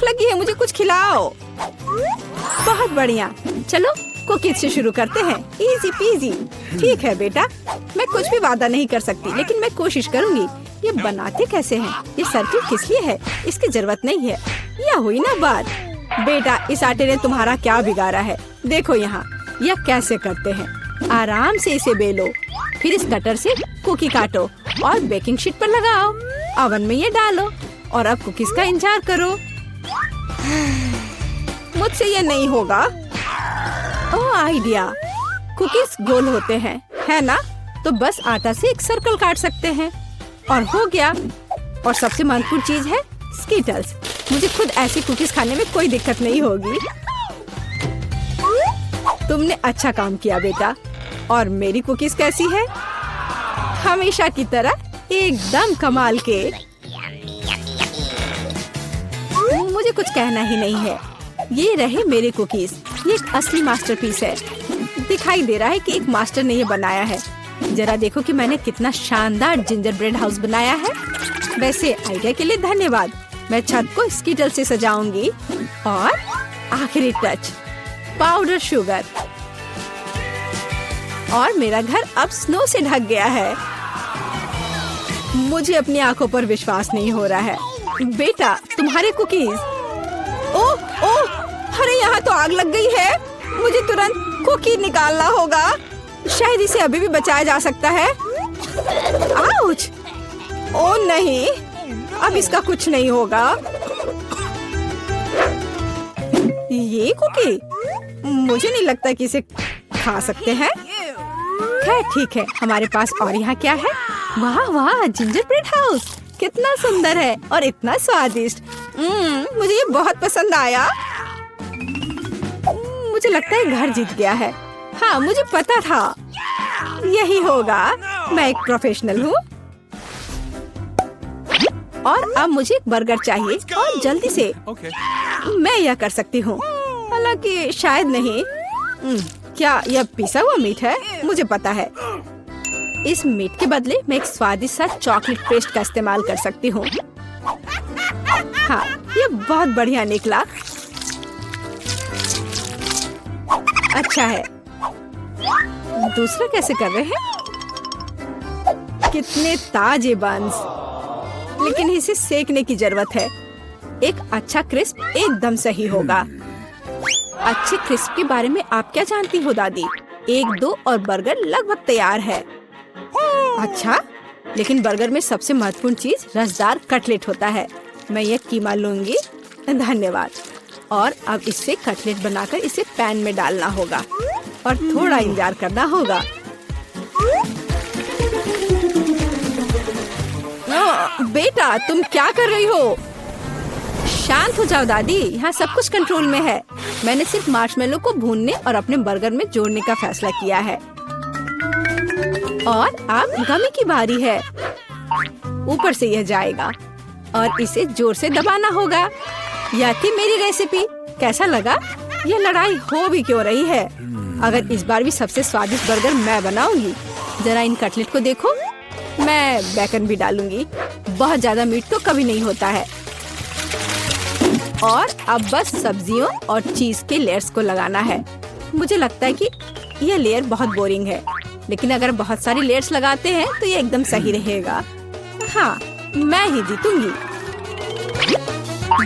लगी है, मुझे कुछ खिलाओ। बहुत बढ़िया, चलो कुकीज से शुरू करते हैं। Easy PG. ठीक है बेटा, मैं कुछ भी वादा नहीं कर सकती, लेकिन मैं कोशिश करूंगी। ये बनाते कैसे हैं? ये सर्किल किस लिए है? इसकी जरूरत नहीं है। यह हुई ना बात। बेटा, इस आटे ने तुम्हारा क्या बिगाड़ा है? देखो यहाँ, यह कैसे करते हैं। आराम से इसे बेलो, फिर इस कटर से कुकी काटो और बेकिंग शीट पर लगाओ। ओवन में ये डालो और अब कुकीज का इंतजार करो। मुझसे ये नहीं होगा। ओह आइडिया, कुकीज गोल होते हैं, है ना? तो बस आटा से एक सर्कल काट सकते हैं और हो गया। और सबसे महत्वपूर्ण चीज है स्कीटल्स। मुझे खुद ऐसी कुकीज खाने में कोई दिक्कत नहीं होगी। तुमने अच्छा काम किया बेटा। और मेरी कुकीज कैसी है? हमेशा की तरह एकदम कमाल के। मुझे कुछ कहना ही नहीं है। ये रहे मेरे कुकीज। ये एक असली मास्टरपीस है। दिखाई दे रहा है कि एक मास्टर ने ये बनाया है। जरा देखो कि मैंने कितना शानदार जिंजर ब्रेड हाउस बनाया है। वैसे आइडिया के लिए धन्यवाद। मैं छत को स्कीटल से सजाऊंगी। और आखिरी टच, पाउडर शुगर। और मेरा घर अब स्नो से ढक गया है। मुझे अपनी आंखों पर विश्वास नहीं हो रहा है। बेटा, तुम्हारे कुकीज। ओह ओह, अरे यहाँ तो आग लग गई है। मुझे तुरंत कुकी निकालना होगा। शायद इसे अभी भी बचाया जा सकता है। आउच! ओह नहीं, अब इसका कुछ नहीं होगा। ये कुकी, मुझे नहीं लगता कि इसे खा सकते हैं। खैर ठीक है, हमारे पास और यहाँ क्या है? वाह वाह, जिंजर ब्रेड हाउस कितना सुंदर है और इतना स्वादिष्ट। मुझे ये बहुत पसंद आया। मुझे लगता है घर जीत गया है। हाँ, मुझे पता था यही होगा। मैं एक प्रोफेशनल हूँ। और अब मुझे एक बर्गर चाहिए और जल्दी से। मैं यह कर सकती हूँ, हालांकि शायद नहीं। क्या यह पिसा हुआ मीट है? मुझे पता है। इस मीट के बदले मैं एक स्वादिष्ट सा चॉकलेट पेस्ट का इस्तेमाल कर सकती हूँ। हाँ, ये बहुत बढ़िया निकला। अच्छा है। दूसरा कैसे कर रहे हैं? कितने ताजे बंस, लेकिन इसे सेकने की जरूरत है। एक अच्छा क्रिस्प एकदम सही होगा। अच्छे क्रिस्प के बारे में आप क्या जानती हो दादी? 1-2 और बर्गर लगभग तैयार है। अच्छा, लेकिन बर्गर में सबसे महत्वपूर्ण चीज रसदार कटलेट होता है। मैं ये कीमा लूंगी। धन्यवाद। और अब इससे कटलेट बनाकर इसे पैन में डालना होगा और थोड़ा इंतजार करना होगा। बेटा, तुम क्या कर रही हो? शांत हो जाओ दादी, यहाँ सब कुछ कंट्रोल में है। मैंने सिर्फ मार्शमेलो को भूनने और अपने बर्गर में जोड़ने का फैसला किया है। और अब गमी की बारी है। ऊपर से यह जाएगा और इसे जोर से दबाना होगा। यह थी मेरी रेसिपी। कैसा लगा? यह लड़ाई हो भी क्यों रही है? अगर इस बार भी सबसे स्वादिष्ट बर्गर मैं बनाऊंगी। जरा इन कटलेट को देखो। मैं बेकन भी डालूंगी। बहुत ज्यादा मीट तो कभी नहीं होता है। और अब बस सब्जियों और चीज के लेयर्स को लगाना है। मुझे लगता है कि यह लेयर बहुत बोरिंग है, लेकिन अगर बहुत सारी लेयर्स लगाते हैं तो ये एकदम सही रहेगा। हाँ, मैं ही जीतूंगी।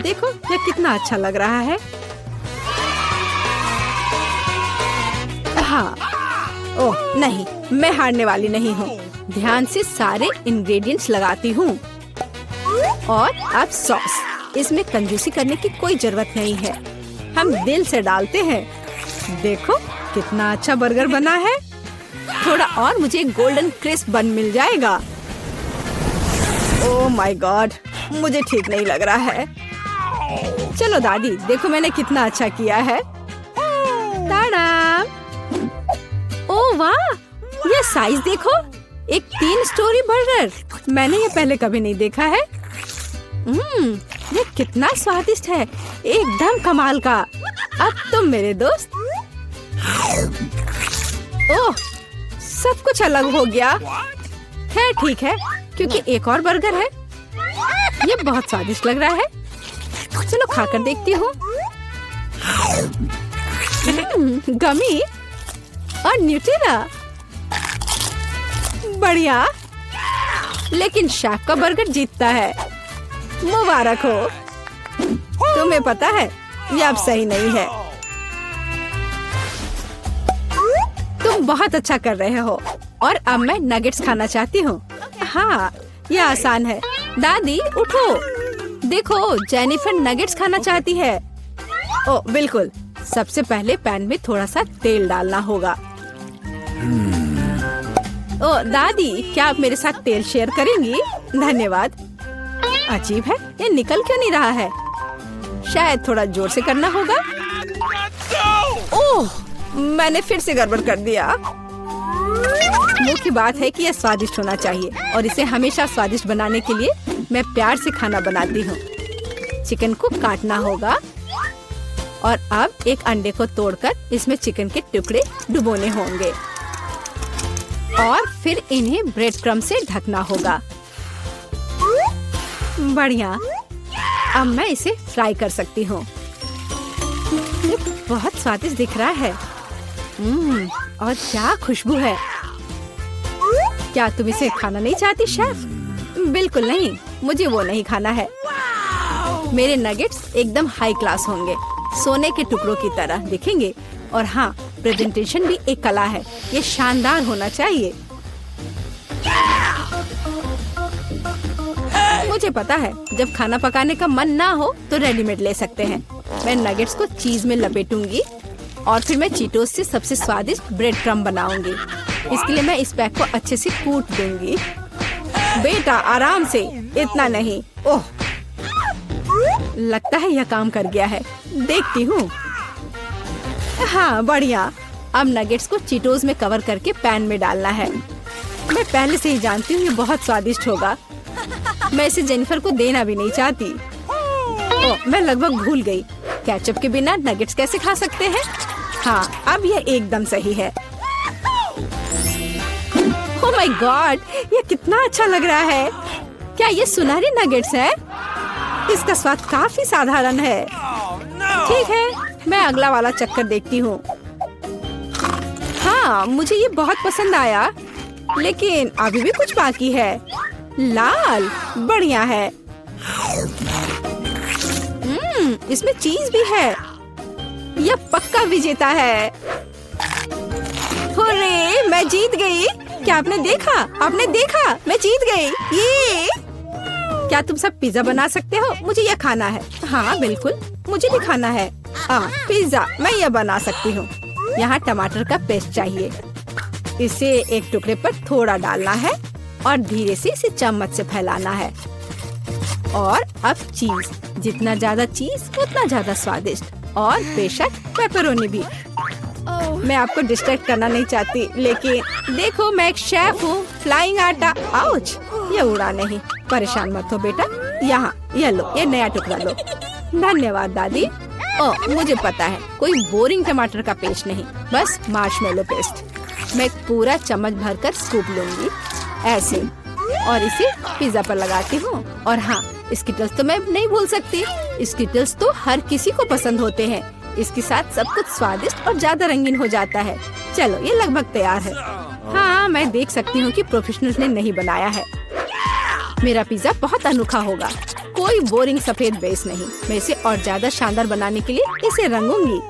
देखो यह कितना अच्छा लग रहा है। हाँ, ओह नहीं, मैं हारने वाली नहीं हूँ। ध्यान से सारे इंग्रेडिएंट्स लगाती हूँ। और अब सॉस। इसमें कंजूसी करने की कोई जरूरत नहीं है। हम दिल से डालते हैं। देखो कितना अच्छा बर्गर बना है। थोड़ा और मुझे गोल्डन क्रिस्प बन मिल जाएगा। ओह माय गॉड, मुझे ठीक नहीं लग रहा है। चलो दादी, देखो मैंने कितना अच्छा किया है। ताड़ा! ओह वाह, ये साइज देखो। एक 3 स्टोरी बर्गर। मैंने ये पहले कभी नहीं देखा है। ये कितना स्वादिष्ट है, एकदम कमाल का। अब तुम मेरे दोस्त। ओह, सब कुछ अलग हो गया। खैर ठीक है, क्योंकि एक और बर्गर है। ये बहुत स्वादिष्ट लग रहा है। चलो खाकर देखती हूँ। गमी और न्यूटेला, बढ़िया। लेकिन शेफ का बर्गर जीतता है। मुबारक हो। तुम्हें पता है ये अब सही नहीं है। तुम बहुत अच्छा कर रहे हो और अब मैं नगेट्स खाना चाहती हूँ। हाँ, ये आसान है। दादी उठो, देखो जेनिफर नगेट्स खाना चाहती है। ओ बिल्कुल, सबसे पहले पैन में थोड़ा सा तेल डालना होगा। ओ दादी, क्या आप मेरे साथ तेल शेयर करेंगी? धन्यवाद। अजीब है, ये निकल क्यों नहीं रहा है? शायद थोड़ा जोर से करना होगा। ओह, मैंने फिर से गड़बड़ कर दिया। मुख्य बात है कि यह स्वादिष्ट होना चाहिए और इसे हमेशा स्वादिष्ट बनाने के लिए मैं प्यार से खाना बनाती हूँ। चिकन को काटना होगा और अब एक अंडे को तोड़कर इसमें चिकन के टुकड़े डुबोने होंगे और फिर इन्हें ब्रेड क्रम्ब से ढकना होगा। बढ़िया, अब मैं इसे फ्राई कर सकती हूँ। ये बहुत स्वादिष्ट दिख रहा है। और क्या खुशबू है। क्या तुम इसे खाना नहीं चाहती शेफ? बिल्कुल नहीं, मुझे वो नहीं खाना है। मेरे नगेट्स एकदम हाई क्लास होंगे, सोने के टुकड़ों की तरह दिखेंगे। और हाँ, प्रेजेंटेशन भी एक कला है, ये शानदार होना चाहिए। मुझे पता है, जब खाना पकाने का मन ना हो तो रेडीमेड ले सकते हैं। मैं नगेट्स को चीज में लपेटूंगी और फिर मैं चीटोस से सबसे स्वादिष्ट ब्रेड क्रम्ब बनाऊंगी। इसके लिए मैं इस पैक को अच्छे से कूट दूंगी। बेटा आराम से, इतना नहीं। ओह, लगता है यह काम कर गया है। देखती हूँ। हाँ बढ़िया। अब नगेट्स को चीटोस में कवर करके पैन में डालना है। मैं पहले से ही जानती हूँ ये बहुत स्वादिष्ट होगा। मैं इसे जेनिफर को देना भी नहीं चाहती। ओह, मैं लगभग भूल गई, केचप के बिना नगेट्स कैसे खा सकते हैं? हाँ, अब यह एकदम सही है। ओह माय गॉड, ये कितना अच्छा लग रहा है। क्या ये सुनहरे नगेट्स है? इसका स्वाद काफी साधारण है। ठीक है, मैं अगला वाला चक्कर देखती हूँ। हाँ, मुझे ये बहुत पसंद आया, लेकिन अभी भी कुछ बाकी है। लाल, बढ़िया है। इसमें चीज भी है। यह पक्का विजेता है। हुर्रे, मैं जीत गई। क्या आपने देखा? आपने देखा? मैं जीत गई। ये क्या तुम सब पिज्जा बना सकते हो? मुझे यह खाना है। हाँ बिल्कुल, मुझे भी खाना है। पिज्जा मैं यह बना सकती हूँ। यहाँ टमाटर का पेस्ट चाहिए। इसे एक टुकड़े पर थोड़ा डालना है और धीरे से इसे चम्मच से फैलाना है। और अब चीज, जितना ज्यादा चीज उतना ज्यादा स्वादिष्ट। और बेशक पेपरोनी भी। मैं आपको डिस्ट्रैक्ट करना नहीं चाहती, लेकिन देखो मैं एक शेफ हूँ। फ्लाइंग आटा, आउच, ये उड़ा नहीं। परेशान मत हो बेटा। यहाँ ये लो, ये नया टुकड़ा लो। धन्यवाद दादी। ओह, मुझे पता है, कोई बोरिंग टमाटर का पेस्ट नहीं, बस मार्शमेलो पेस्ट। मैं पूरा चम्मच भरकर स्कूप लूंगी ऐसे और इसे पिज्जा पर लगाती हूँ। और हाँ, स्किटल्स तो मैं नहीं भूल सकती। स्किटल्स तो हर किसी को पसंद होते हैं। इसके साथ सब कुछ स्वादिष्ट और ज्यादा रंगीन हो जाता है। चलो, ये लगभग तैयार है। हाँ, मैं देख सकती हूँ कि प्रोफेशनल्स ने नहीं बनाया है। मेरा पिज्जा बहुत अनोखा होगा, कोई बोरिंग सफेद बेस नहीं। मैं इसे और ज्यादा शानदार बनाने के लिए इसे रंगूंगी।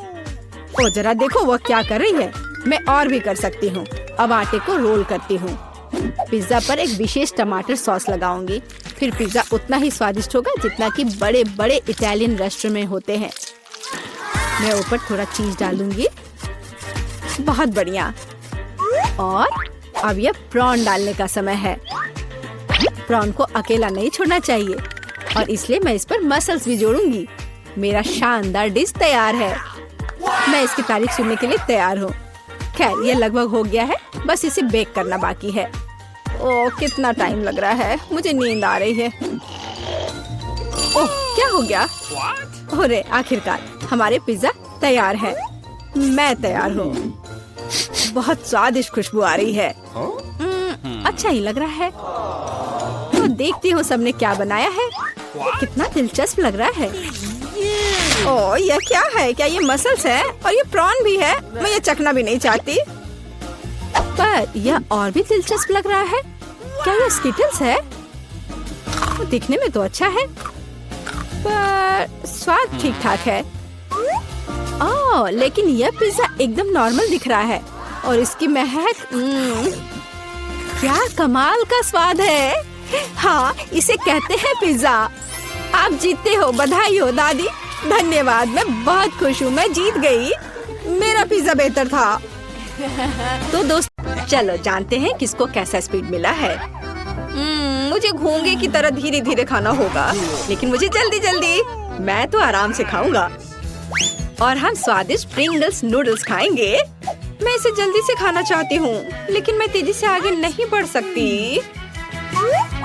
ओ जरा देखो वो क्या कर रही है। मैं और भी कर सकती हूँ। अब आटे को रोल करती हूँ। पिज्जा पर एक विशेष टमाटर सॉस लगाऊंगी। फिर पिज्जा उतना ही स्वादिष्ट होगा जितना कि बड़े बड़े इटालियन रेस्टोरेंट में होते हैं। मैं ऊपर थोड़ा चीज डालूंगी। बहुत बढ़िया। और अब यह प्रॉन डालने का समय है। प्रॉन को अकेला नहीं छोड़ना चाहिए और इसलिए मैं इस पर मसल्स भी जोड़ूंगी। मेरा शानदार डिश तैयार है। मैं इसकी तारीफ सुनने के लिए तैयार हूँ। खैर, ये लगभग हो गया है, बस इसे बेक करना बाकी है। ओह, कितना टाइम लग रहा है, मुझे नींद आ रही है। ओह, क्या हो गया? अरे आखिरकार हमारे पिज्जा तैयार है। मैं तैयार हूँ। बहुत स्वादिष्ट खुशबू आ रही है। अच्छा ही लग रहा है। तो देखती हूँ सबने क्या बनाया है। कितना दिलचस्प लग रहा है। ओह, यह क्या है? क्या ये मसल्स है? और ये प्रॉन भी है? मैं ये चखना भी नहीं चाहती। पर यह और भी दिलचस्प लग रहा है। क्या ये स्किटल्स है? दिखने में तो अच्छा है, पर स्वाद ठीक ठाक है। ओह, लेकिन यह पिज्जा एकदम नॉर्मल दिख रहा है और इसकी महक क्या कमाल का स्वाद है। हाँ, इसे कहते हैं पिज्जा। आप जीतते हो, बधाई हो दादी। धन्यवाद, मैं बहुत खुश हूँ, मैं जीत गई। मेरा पिज्जा बेहतर था। तो दोस्त, चलो जानते हैं किसको कैसा स्पीड मिला है। मुझे घोंगे की तरह धीरे धीरे खाना होगा, लेकिन मुझे जल्दी जल्दी। मैं तो आराम से खाऊंगा और हम स्वादिष्ट प्रिंगल्स नूडल्स खाएंगे। मैं इसे जल्दी से खाना चाहती हूँ, लेकिन मैं तेजी से आगे नहीं बढ़ सकती।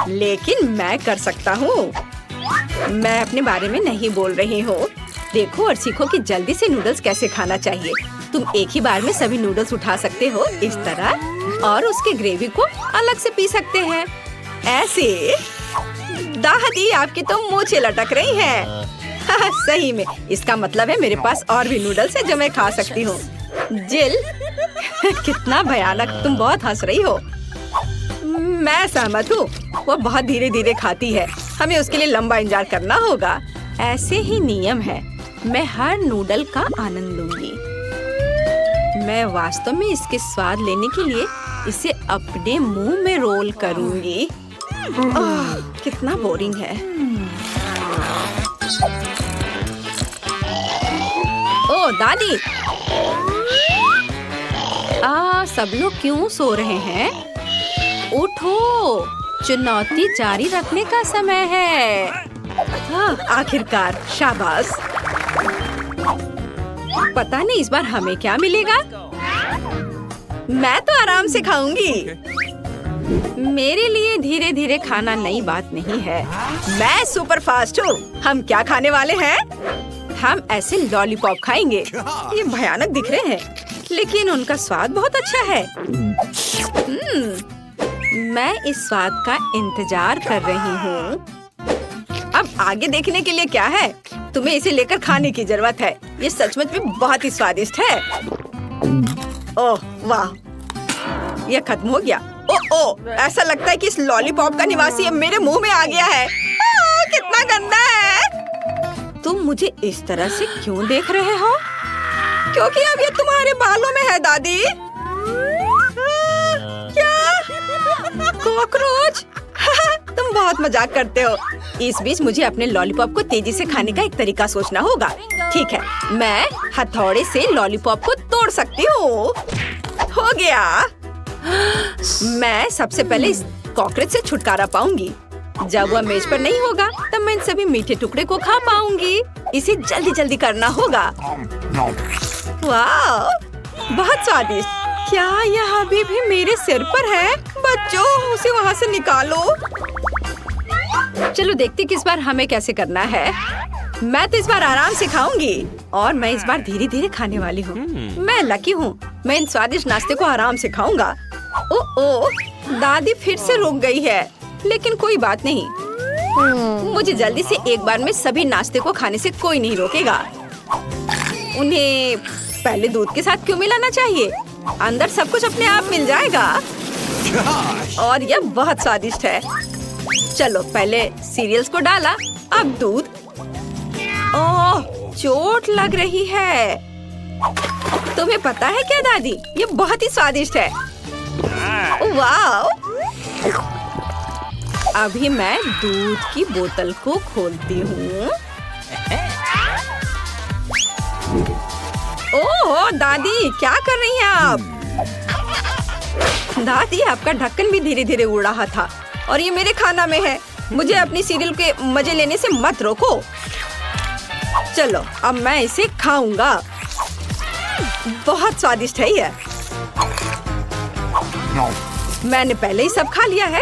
लेकिन मैं कर सकता हूँ। मैं अपने बारे में नहीं बोल रही हूँ। देखो और सीखो कि जल्दी से नूडल्स कैसे खाना चाहिए। तुम एक ही बार में सभी नूडल्स उठा सकते हो इस तरह, और उसके ग्रेवी को अलग से पी सकते हैं ऐसे। दादी, आपकी तो मूंछें लटक रही हैं। सही में, इसका मतलब है मेरे पास और भी नूडल्स हैं जो मैं खा सकती हूँ। जिल, कितना भयानक, तुम बहुत हंस रही हो। मैं सहमत हूँ। वो बहुत धीरे धीरे खाती है, हमें उसके लिए लंबा इंतजार करना होगा। ऐसे ही नियम है। मैं हर नूडल का आनंद लूंगी। मैं वास्तव में इसके स्वाद लेने के लिए इसे अपने मुंह में रोल करूंगी। कितना बोरिंग है। ओ दादी, सब लोग क्यों सो रहे हैं? उठो, चुनौती जारी रखने का समय है। आखिरकार, शाबाश। पता नहीं इस बार हमें क्या मिलेगा। मैं तो आराम से खाऊंगी। मेरे लिए धीरे धीरे खाना नई बात नहीं है। मैं सुपर फास्ट हूँ। हम क्या खाने वाले हैं? हम ऐसे लॉलीपॉप खाएंगे। ये भयानक दिख रहे हैं, लेकिन उनका स्वाद बहुत अच्छा है। मैं इस स्वाद का इंतजार कर रही हूँ। अब आगे देखने के लिए क्या है? तुम्हें इसे लेकर खाने की जरूरत है। ये सचमुच में बहुत ही स्वादिष्ट है। ओह वाह, यह खत्म हो गया। ओह, ऐसा लगता है कि इस लॉलीपॉप का निवासी अब मेरे मुंह में आ गया है। कितना गंदा है। तुम मुझे इस तरह से क्यों देख रहे हो? क्योंकि अब ये तुम्हारे बालों में है दादी। क्या? कॉकरोच? तुम बहुत मजाक करते हो। इस बीच मुझे अपने लॉलीपॉप को तेजी से खाने का एक तरीका सोचना होगा। ठीक है, मैं हथौड़े से लॉलीपॉप को तोड़ सकती हूँ। हो गया। मैं सबसे पहले इस कॉकरोच से छुटकारा पाऊंगी। जब वह मेज पर नहीं होगा, तब मैं इन सभी मीठे टुकड़े को खा पाऊंगी। इसे जल्दी जल्दी करना होगा। वाह, बहुत स्वादिष्ट। क्या यह अभी भी मेरे सिर पर है? बच्चों, उसे वहाँ से निकालो। चलो देखते किस बार हमें कैसे करना है। मैं तो इस बार आराम से खाऊंगी और मैं इस बार धीरे धीरे खाने वाली हूँ। मैं लकी हूँ। मैं इन स्वादिष्ट नाश्ते को आराम से खाऊंगा। ओह, दादी फिर से रुक गई है, लेकिन कोई बात नहीं। मुझे जल्दी से एक बार में सभी नाश्ते को खाने से कोई नहीं रोकेगा। उन्हें पहले दूध के साथ क्यों मिलाना चाहिए? अंदर सब कुछ अपने आप मिल जाएगा। और यह बहुत स्वादिष्ट है। चलो, पहले सीरियल्स को डाला, अब दूध। ओह, चोट लग रही है। तुम्हें पता है क्या दादी, ये बहुत ही स्वादिष्ट है। वाह! अभी मैं दूध की बोतल को खोलती हूँ। ओह दादी, क्या कर रही हैं आप? दादी, आपका ढक्कन भी धीरे धीरे उड़ रहा था और ये मेरे खाना में है। मुझे अपनी सीरियल के मजे लेने से मत रोको। चलो, अब मैं इसे खाऊंगा। बहुत स्वादिष्ट है ये। मैंने पहले ही सब खा लिया है।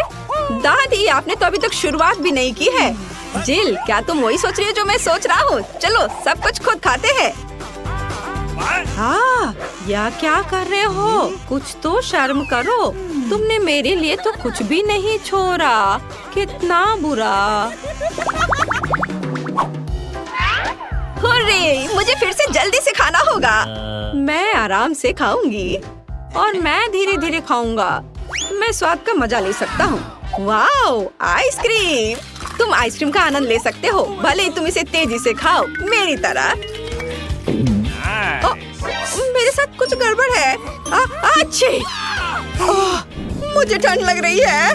दादी, आपने तो अभी तक शुरुआत भी नहीं की है। जिल, क्या तुम वही सोच रही हो जो मैं सोच रहा हूँ? चलो, सब कुछ खुद खाते हैं। हाँ, या क्या कर रहे हो? कुछ तो शर्म करो। तुमने मेरे लिए तो कुछ भी नहीं छोड़ा। कितना बुरा। अरे, मुझे फिर से जल्दी से खाना होगा। मैं आराम से खाऊंगी और मैं धीरे धीरे खाऊंगा। मैं स्वाद का मजा ले सकता हूँ। Wow, ice cream! तुम आइसक्रीम का आनंद ले सकते हो, भले ही तुम इसे तेजी से खाओ, मेरी तरह। मेरे साथ कुछ गड़बड़ है। अच्छी! मुझे ठंड लग रही है।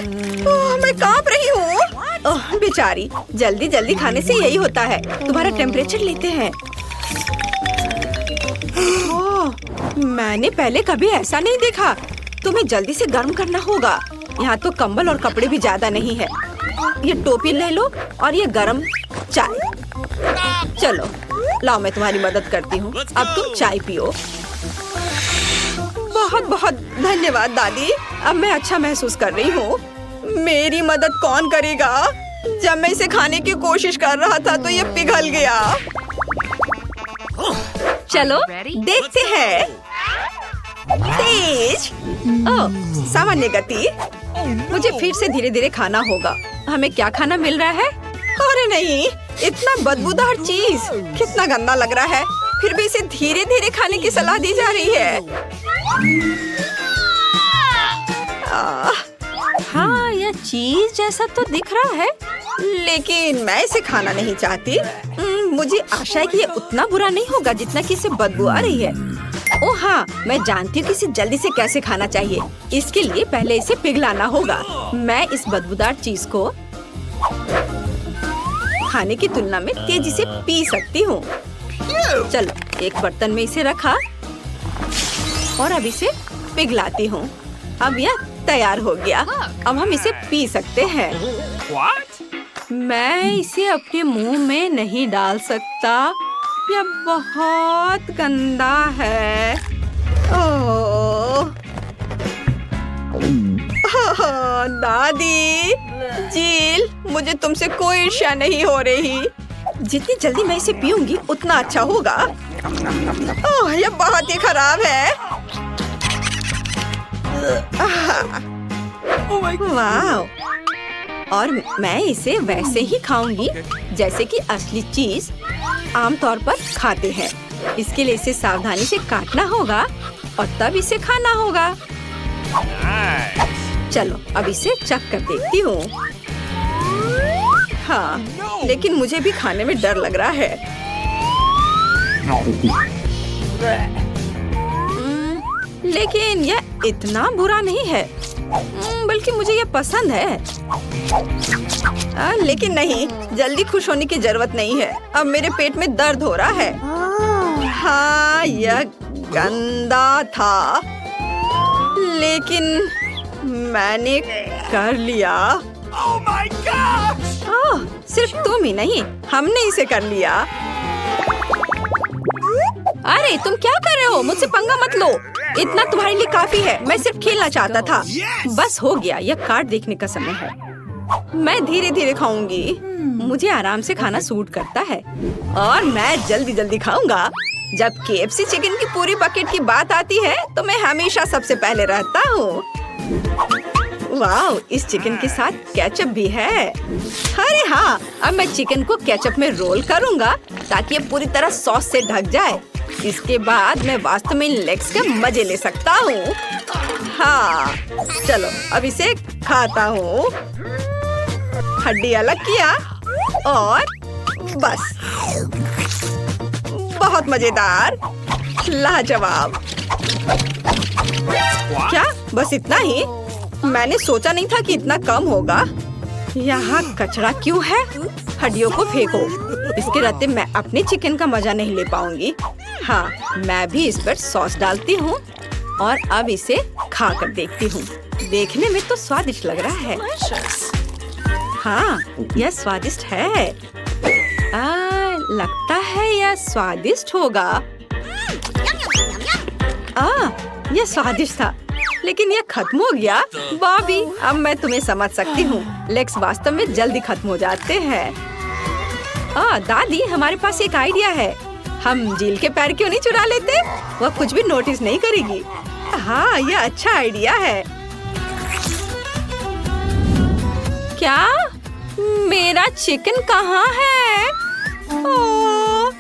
मैं कांप रही हूँ। बेचारी, जल्दी जल्दी खाने से यही होता है। तुम्हारा टेम्परेचर लेते हैं। मैंने पहले कभी ऐसा नहीं देखा। तुम्हें जल्दी से गर्म करना होगा। यहाँ तो कंबल और कपड़े भी ज्यादा नहीं है। ये टोपी ले लो और ये गर्म चाय। चलो, लाओ मैं तुम्हारी मदद करती हूँ। अब तुम चाय पियो। बहुत बहुत धन्यवाद दादी। अब मैं अच्छा महसूस कर रही हूँ। मेरी मदद कौन करेगा? जब मैं इसे खाने की कोशिश कर रहा था तो ये पिघल गया। चलो देखते हैं। तेज! ओह, सामान्य गति। मुझे फिर से धीरे धीरे खाना होगा। हमें क्या खाना मिल रहा है? अरे नहीं, इतना बदबूदार चीज! कितना गंदा लग रहा है। फिर भी इसे धीरे धीरे खाने की सलाह दी जा रही है। हाँ, यह चीज जैसा तो दिख रहा है, लेकिन मैं इसे खाना नहीं चाहती। मुझे आशा है कि ये उतना बुरा नहीं होगा जितना कि इसे बदबू आ रही है। ओह हाँ, मैं जानती हूँ कि इसे जल्दी से कैसे खाना चाहिए। इसके लिए पहले इसे पिघलाना होगा। मैं इस बदबूदार चीज को खाने की तुलना में तेजी से पी सकती हूँ। चलो, एक बर्तन में इसे रखा और अब इसे पिघलाती हूँ। अब यह तैयार हो गया। अब हम इसे पी सकते हैं। मैं इसे अपने मुंह में नहीं डाल सकता। यह बहुत गंदा है। ओह, दादी, जील, मुझे तुमसे कोई ईर्ष्या नहीं हो रही। जितनी जल्दी मैं इसे पीऊंगी उतना अच्छा होगा। ओह, यह बहुत ही खराब है। वाह! और मैं इसे वैसे ही खाऊंगी जैसे कि असली चीज आमतौर पर खाते हैं। इसके लिए इसे सावधानी से काटना होगा और तब इसे खाना होगा। चलो, अब इसे चख कर देखती हूँ। हाँ, लेकिन मुझे भी खाने में डर लग रहा है। लेकिन यह इतना बुरा नहीं है, बल्कि मुझे यह पसंद है। लेकिन नहीं, जल्दी खुश होने की जरूरत नहीं है। अब मेरे पेट में दर्द हो रहा है। हाँ, यह गंदा था, लेकिन मैंने कर लिया। ओह, सिर्फ तुम ही नहीं, हमने इसे कर लिया। अरे तुम क्या कर रहे हो? मुझसे पंगा मत लो। इतना तुम्हारे लिए काफी है। मैं सिर्फ खेलना चाहता था। बस हो गया, यह कार्ड देखने का समय है। मैं धीरे धीरे खाऊंगी। मुझे आराम से खाना सूट करता है और मैं जल्दी जल्दी खाऊंगा। जब KFC चिकन की पूरी बकेट की बात आती है तो मैं हमेशा सबसे पहले रहता हूँ। वाह, इस चिकन के साथ केचप भी है। अरे हाँ, अब मैं चिकन को केचप में रोल करूँगा ताकि ये पूरी तरह सॉस से ढक जाए। इसके बाद मैं वास्तव में इन लेग्स के मजे ले सकता हूँ। हाँ, चलो अब इसे खाता हूँ। हड्डी अलग किया और बस। बहुत मजेदार, लाजवाब। क्या बस इतना ही? मैंने सोचा नहीं था कि इतना कम होगा। यहाँ कचरा क्यों है? हड्डियों को फेंको। इसके रहते मैं अपने चिकन का मजा नहीं ले पाऊंगी। हाँ, मैं भी इस पर सॉस डालती हूँ और अब इसे खा कर देखती हूँ। देखने में तो स्वादिष्ट लग रहा है। हाँ, यह स्वादिष्ट है। लगता है यह स्वादिष्ट होगा। यह स्वादिष्ट था, लेकिन यह खत्म हो गया। बॉबी, अब मैं तुम्हें समझ सकती हूँ। लेग्स वास्तव में जल्दी खत्म हो जाते हैं। दादी, हमारे पास एक आइडिया है। हम जील के पैर क्यों नहीं चुरा लेते? वह कुछ भी नोटिस नहीं करेगी। हाँ, यह अच्छा आइडिया है। क्या? मेरा चिकन कहाँ है? ओह,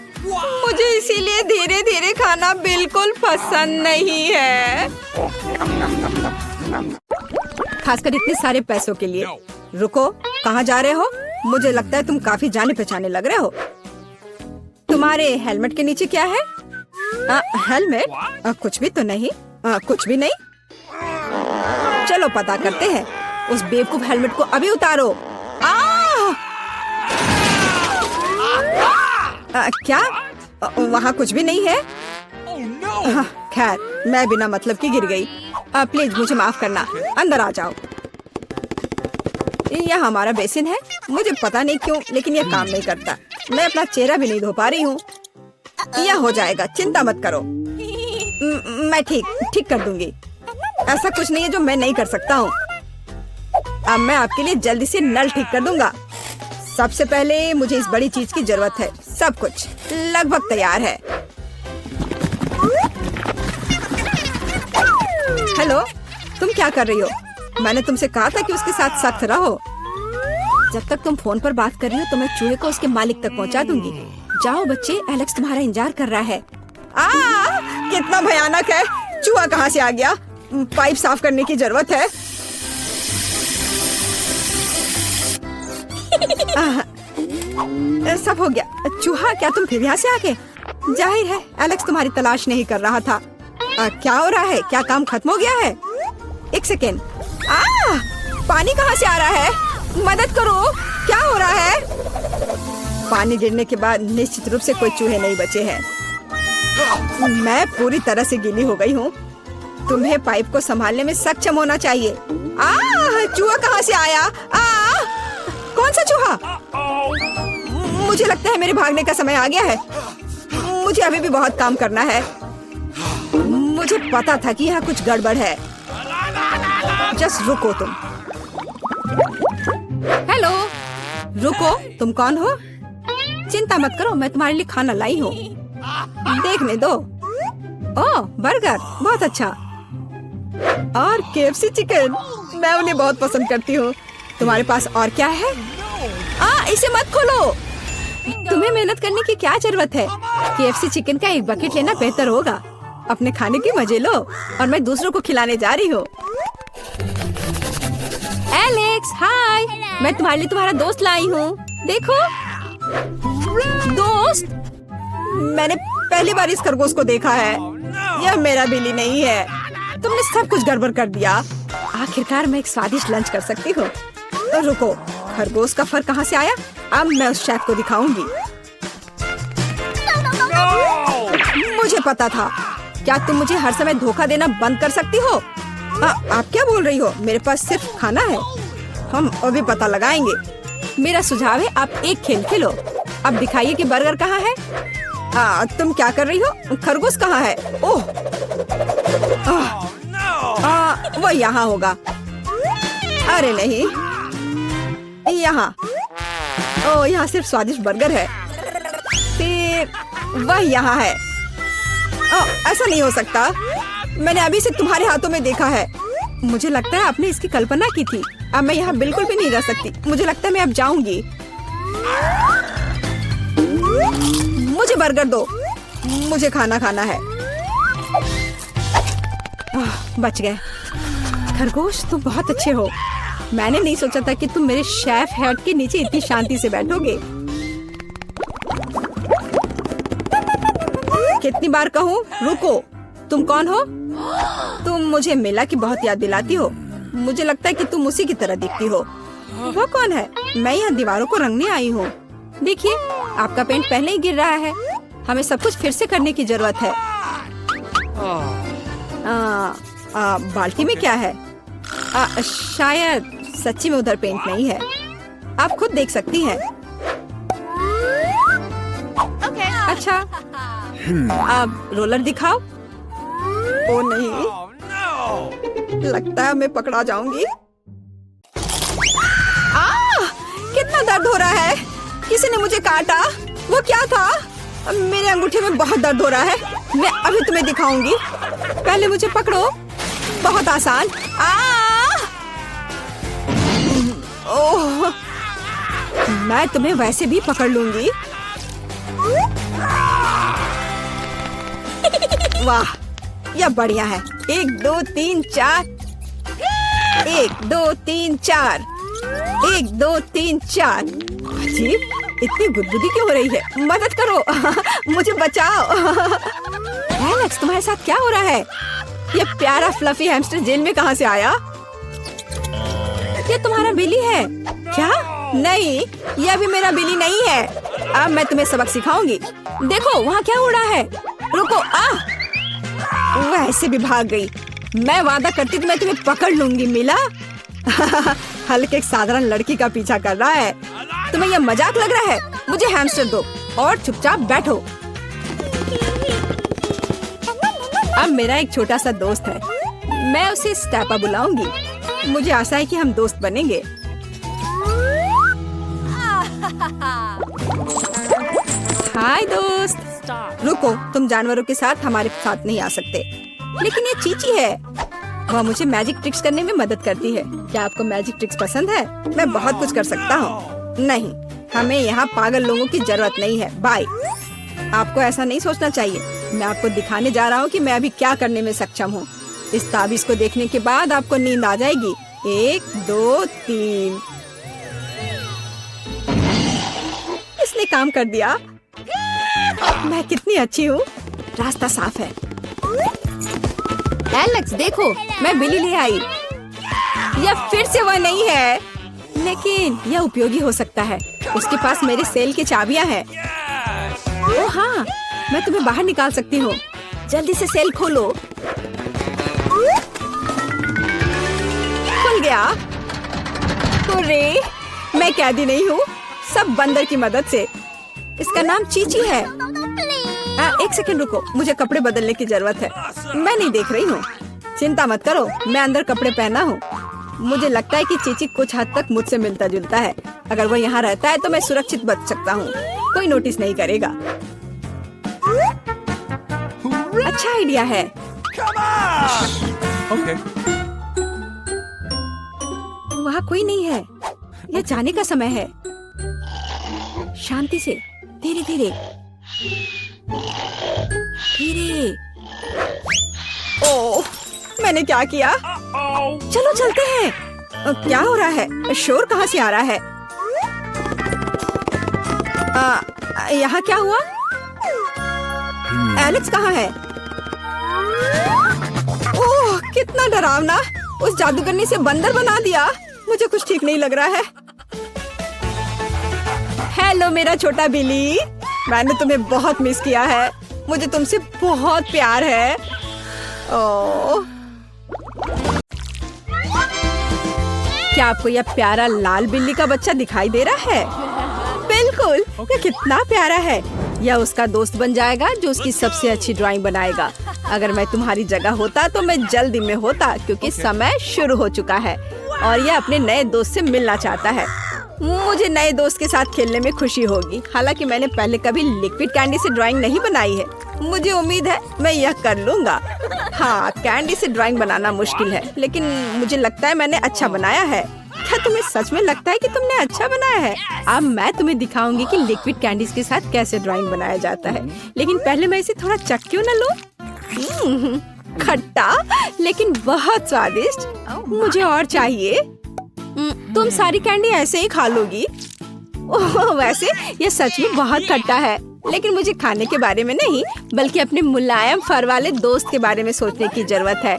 मुझे इसीलिए मुझे धीरे धीरे खाना बिल्कुल पसंद नहीं है, खासकर इतने सारे पैसों के लिए। रुको, कहाँ जा रहे हो? मुझे लगता है तुम काफी जाने पहचाने लग रहे हो। तुम्हारे हेलमेट के नीचे क्या है? हेलमेट? कुछ भी तो नहीं। कुछ भी नहीं। चलो पता करते हैं। उस बेवकूफ हेलमेट को अभी उतारो। क्या? वहाँ कुछ भी नहीं है। खैर, मैं बिना मतलब की गिर गई। प्लीज मुझे माफ करना। अंदर आ जाओ। यह हमारा बेसिन है। मुझे पता नहीं क्यों, लेकिन यह काम नहीं करता। मैं अपना चेहरा भी नहीं धो पा रही हूँ। यह हो जाएगा, चिंता मत करो। मैं ठीक कर दूंगी। ऐसा कुछ नहीं है जो मैं नहीं कर सकता हूँ। अब मैं आपके लिए जल्दी से नल ठीक कर दूंगा। सबसे पहले मुझे इस बड़ी चीज की जरूरत है। सब कुछ लगभग तैयार है। हेलो, तुम क्या कर रही हो? मैंने तुमसे कहा था कि उसके साथ सख्त रहो। जब तक तुम फोन पर बात कर रही हो तो मैं चूहे को उसके मालिक तक पहुंचा दूंगी। जाओ बच्चे, एलेक्स तुम्हारा इंतजार कर रहा है। कितना भयानक है। चूहा कहाँ से आ गया? पाइप साफ करने की जरूरत है। सब हो गया। चूहा, क्या तुम फिर यहाँ से आ गए? जाहिर है एलेक्स तुम्हारी तलाश नहीं कर रहा था। क्या हो रहा है? क्या काम खत्म हो गया है? एक सेकेंड। पानी कहाँ से आ रहा है? मदद करो, क्या हो रहा है? पानी गिरने के बाद निश्चित रूप से कोई चूहे नहीं बचे हैं। मैं पूरी तरह से गीली हो गई हूँ। तुम्हें पाइप को संभालने में सक्षम होना चाहिए। चूहा कहाँ से आया? कौन सा चूहा? मुझे लगता है मेरे भागने का समय आ गया है। मुझे अभी भी बहुत काम करना है। मुझे पता था कि यहाँ कुछ गड़बड़ है। जस्ट रुको तुम। हेलो, रुको, तुम कौन हो? चिंता मत करो, मैं तुम्हारे लिए खाना लाई हूँ। देखने दो। ओह, बर्गर, बहुत अच्छा। और KFC चिकन, मैं उन्हें बहुत पसंद करती हूँ। तुम्हारे पास और क्या है? इसे मत खोलो। तुम्हें मेहनत करने की क्या जरूरत है? KFC चिकन का एक बकेट लेना बेहतर होगा। अपने खाने के मजे लो और मैं दूसरों को खिलाने जा रही हूँ। एलेक्स, हाय, मैं तुम्हारे लिए तुम्हारा दोस्त लाई हूँ। देखो। दोस्त? मैंने पहली बार इस खरगोश को देखा है। यह मेरा बिल्ली नहीं है। तुमने सब कुछ गड़बड़ कर दिया। आखिरकार मैं एक स्वादिष्ट लंच कर सकती हूँ। रुको, खरगोश का फर कहाँ से आया? अब मैं उस शेफ को दिखाऊंगी। मुझे पता था। क्या तुम मुझे हर समय धोखा देना बंद कर सकती हो? आप क्या बोल रही हो? मेरे पास सिर्फ खाना है। हम अभी पता लगाएंगे। मेरा सुझाव है आप एक खेल खेलो। अब दिखाइए कि बर्गर कहाँ है। तुम क्या कर रही हो? खरगोश कहाँ है? ओह, वो यहाँ होगा। अरे नहीं, यहाँ। ओह, यहाँ सिर्फ स्वादिष्ट बर्गर है। फिर वह यहाँ है। ऐसा नहीं हो सकता। मैंने अभी से तुम्हारे हाथों में देखा है। मुझे लगता है आपने इसकी कल्पना की थी। अब मैं यहाँ बिल्कुल भी नहीं रह सकती। मुझे लगता है मैं अब जाऊंगी। मुझे बर्गर दो। मुझे खाना खाना है। बच गए। खरगोश, तुम बहुत अच्छे हो। मैंने नहीं सोचा था कि तुम मेरे शेफ हेड के नीचे इतनी शांति से बैठोगे। कितनी बार कहूँ? रुको, तुम कौन हो? तुम मुझे मिला की बहुत याद दिलाती हो। मुझे लगता है कि तुम उसी की तरह दिखती हो। वो कौन है? मैं यहाँ दीवारों को रंगने आई हूँ। देखिए, आपका पेंट पहले ही गिर रहा है। हमें सब कुछ फिर से करने की जरूरत है। बाल्टी में क्या है? शायद सच्ची में उधर पेंट नहीं है। आप खुद देख सकती हैं। अच्छा, अब रोलर दिखाओ। ओ नहीं, लगता है मैं पकड़ा जाऊंगी। कितना दर्द हो रहा है। किसी ने मुझे काटा। वो क्या था? मेरे अंगूठे में बहुत दर्द हो रहा है। मैं अभी तुम्हें दिखाऊंगी। पहले मुझे पकड़ो। बहुत आसान। ओह, मैं तुम्हें वैसे भी पकड़ लूंगी। वाह, यह बढ़िया है। 1 2 3 4, 1 2 3 4, 1 2 3 4। अजीब, इतनी गुदगुदी क्यों हो रही है? मदद करो, मुझे बचाओ। एलेक्स, तुम्हारे साथ क्या हो रहा है? ये प्यारा फ्लफी हैमस्टर जेल में कहाँ से आया? ये तुम्हारा बिली है क्या? नहीं, यह भी मेरा बिली नहीं है। अब मैं तुम्हें सबक सिखाऊंगी। देखो वहाँ क्या हो रहा है। रुको, वह ऐसे भी भाग गई। मैं वादा करती तो मैं तुम्हें पकड़ लूंगी। मिला? हल्के एक साधारण लड़की का पीछा कर रहा है। तुम्हें यह मजाक लग रहा है? मुझे हैमस्टर दो और चुपचाप बैठो। अब मेरा एक छोटा सा दोस्त है, मैं उसे स्टेपा बुलाऊंगी। मुझे आशा है कि हम दोस्त बनेंगे। हाय दोस्त। रुको, तुम जानवरों के साथ हमारे साथ नहीं आ सकते। लेकिन ये चीची है, वह मुझे मैजिक ट्रिक्स करने में मदद करती है। क्या आपको मैजिक ट्रिक्स पसंद है? मैं बहुत कुछ कर सकता हूँ। नहीं, हमें यहाँ पागल लोगों की जरूरत नहीं है। बाय। आपको ऐसा नहीं सोचना चाहिए। मैं आपको दिखाने जा रहा हूँ कि मैं अभी क्या करने में सक्षम हूँ। इस ताबीज को देखने के बाद आपको नींद आ जाएगी। 1 2 3। इसने काम कर दिया। मैं कितनी अच्छी हूँ। रास्ता साफ है। एलेक्स देखो, मैं बिली ले आई। यह फिर से वह नहीं है, लेकिन यह उपयोगी हो सकता है। उसके पास मेरे सेल की चाबियां हैं। ओह हाँ, मैं तुम्हें बाहर निकाल सकती हूँ। जल्दी से सेल खोलो। खुल गया। अरे, मैं कैदी नहीं हूँ, सब बंदर की मदद से। इसका नाम चीची है। 1 सेकंड रुको, मुझे कपड़े बदलने की जरूरत है। मैं नहीं देख रही हूँ। चिंता मत करो, मैं अंदर कपड़े पहना हूँ। मुझे लगता है कि चीची कुछ हद तक मुझसे मिलता जुलता है। अगर वो यहाँ रहता है तो मैं सुरक्षित बच सकता हूँ। कोई नोटिस नहीं करेगा। अच्छा आइडिया है। Okay. वहाँ कोई नहीं है। यह जाने का समय है। शांति से, धीरे धीरे धीरे। ओह, मैंने क्या किया? चलो चलते हैं। क्या हो रहा है? शोर कहाँ से आ रहा है? यहाँ क्या हुआ? एलेक्स कहाँ है? ओह, कितना डरावना। उस जादूगरनी से बंदर बना दिया। मुझे कुछ ठीक नहीं लग रहा है। हेलो मेरा छोटा बिली, मैंने तुम्हें बहुत मिस किया है। मुझे तुमसे बहुत प्यार है। ओह, क्या आपको यह प्यारा लाल बिल्ली का बच्चा दिखाई दे रहा है? बिल्कुल, यह कितना प्यारा है। यह उसका दोस्त बन जाएगा जो उसकी सबसे अच्छी ड्राइंग बनाएगा। अगर मैं तुम्हारी जगह होता तो मैं जल्दी में होता, क्योंकि समय शुरू हो चुका है और यह अपने नए दोस्त से मिलना चाहता है। मुझे नए दोस्त के साथ खेलने में खुशी होगी। हालांकि मैंने पहले कभी लिक्विड कैंडी से ड्राइंग नहीं बनाई है। मुझे उम्मीद है मैं यह कर लूंगा। हाँ, कैंडी से ड्राइंग बनाना मुश्किल है, लेकिन मुझे लगता है मैंने अच्छा बनाया है। क्या तुम्हें सच में लगता है कि तुमने अच्छा बनाया है? अब मैं तुम्हें दिखाऊंगी कि लिक्विड कैंडीज के साथ कैसे ड्राइंग बनाया जाता है। लेकिन पहले मैं इसे थोड़ा चख क्यों न लूं? खट्टा लेकिन बहुत स्वादिष्ट। मुझे और चाहिए। तुम सारी कैंडी ऐसे ही खा लोगी? ओह, वैसे ये सच में बहुत खट्टा है, लेकिन मुझे खाने के बारे में नहीं, बल्कि अपने मुलायम फर वाले दोस्त के बारे में सोचने की जरूरत है।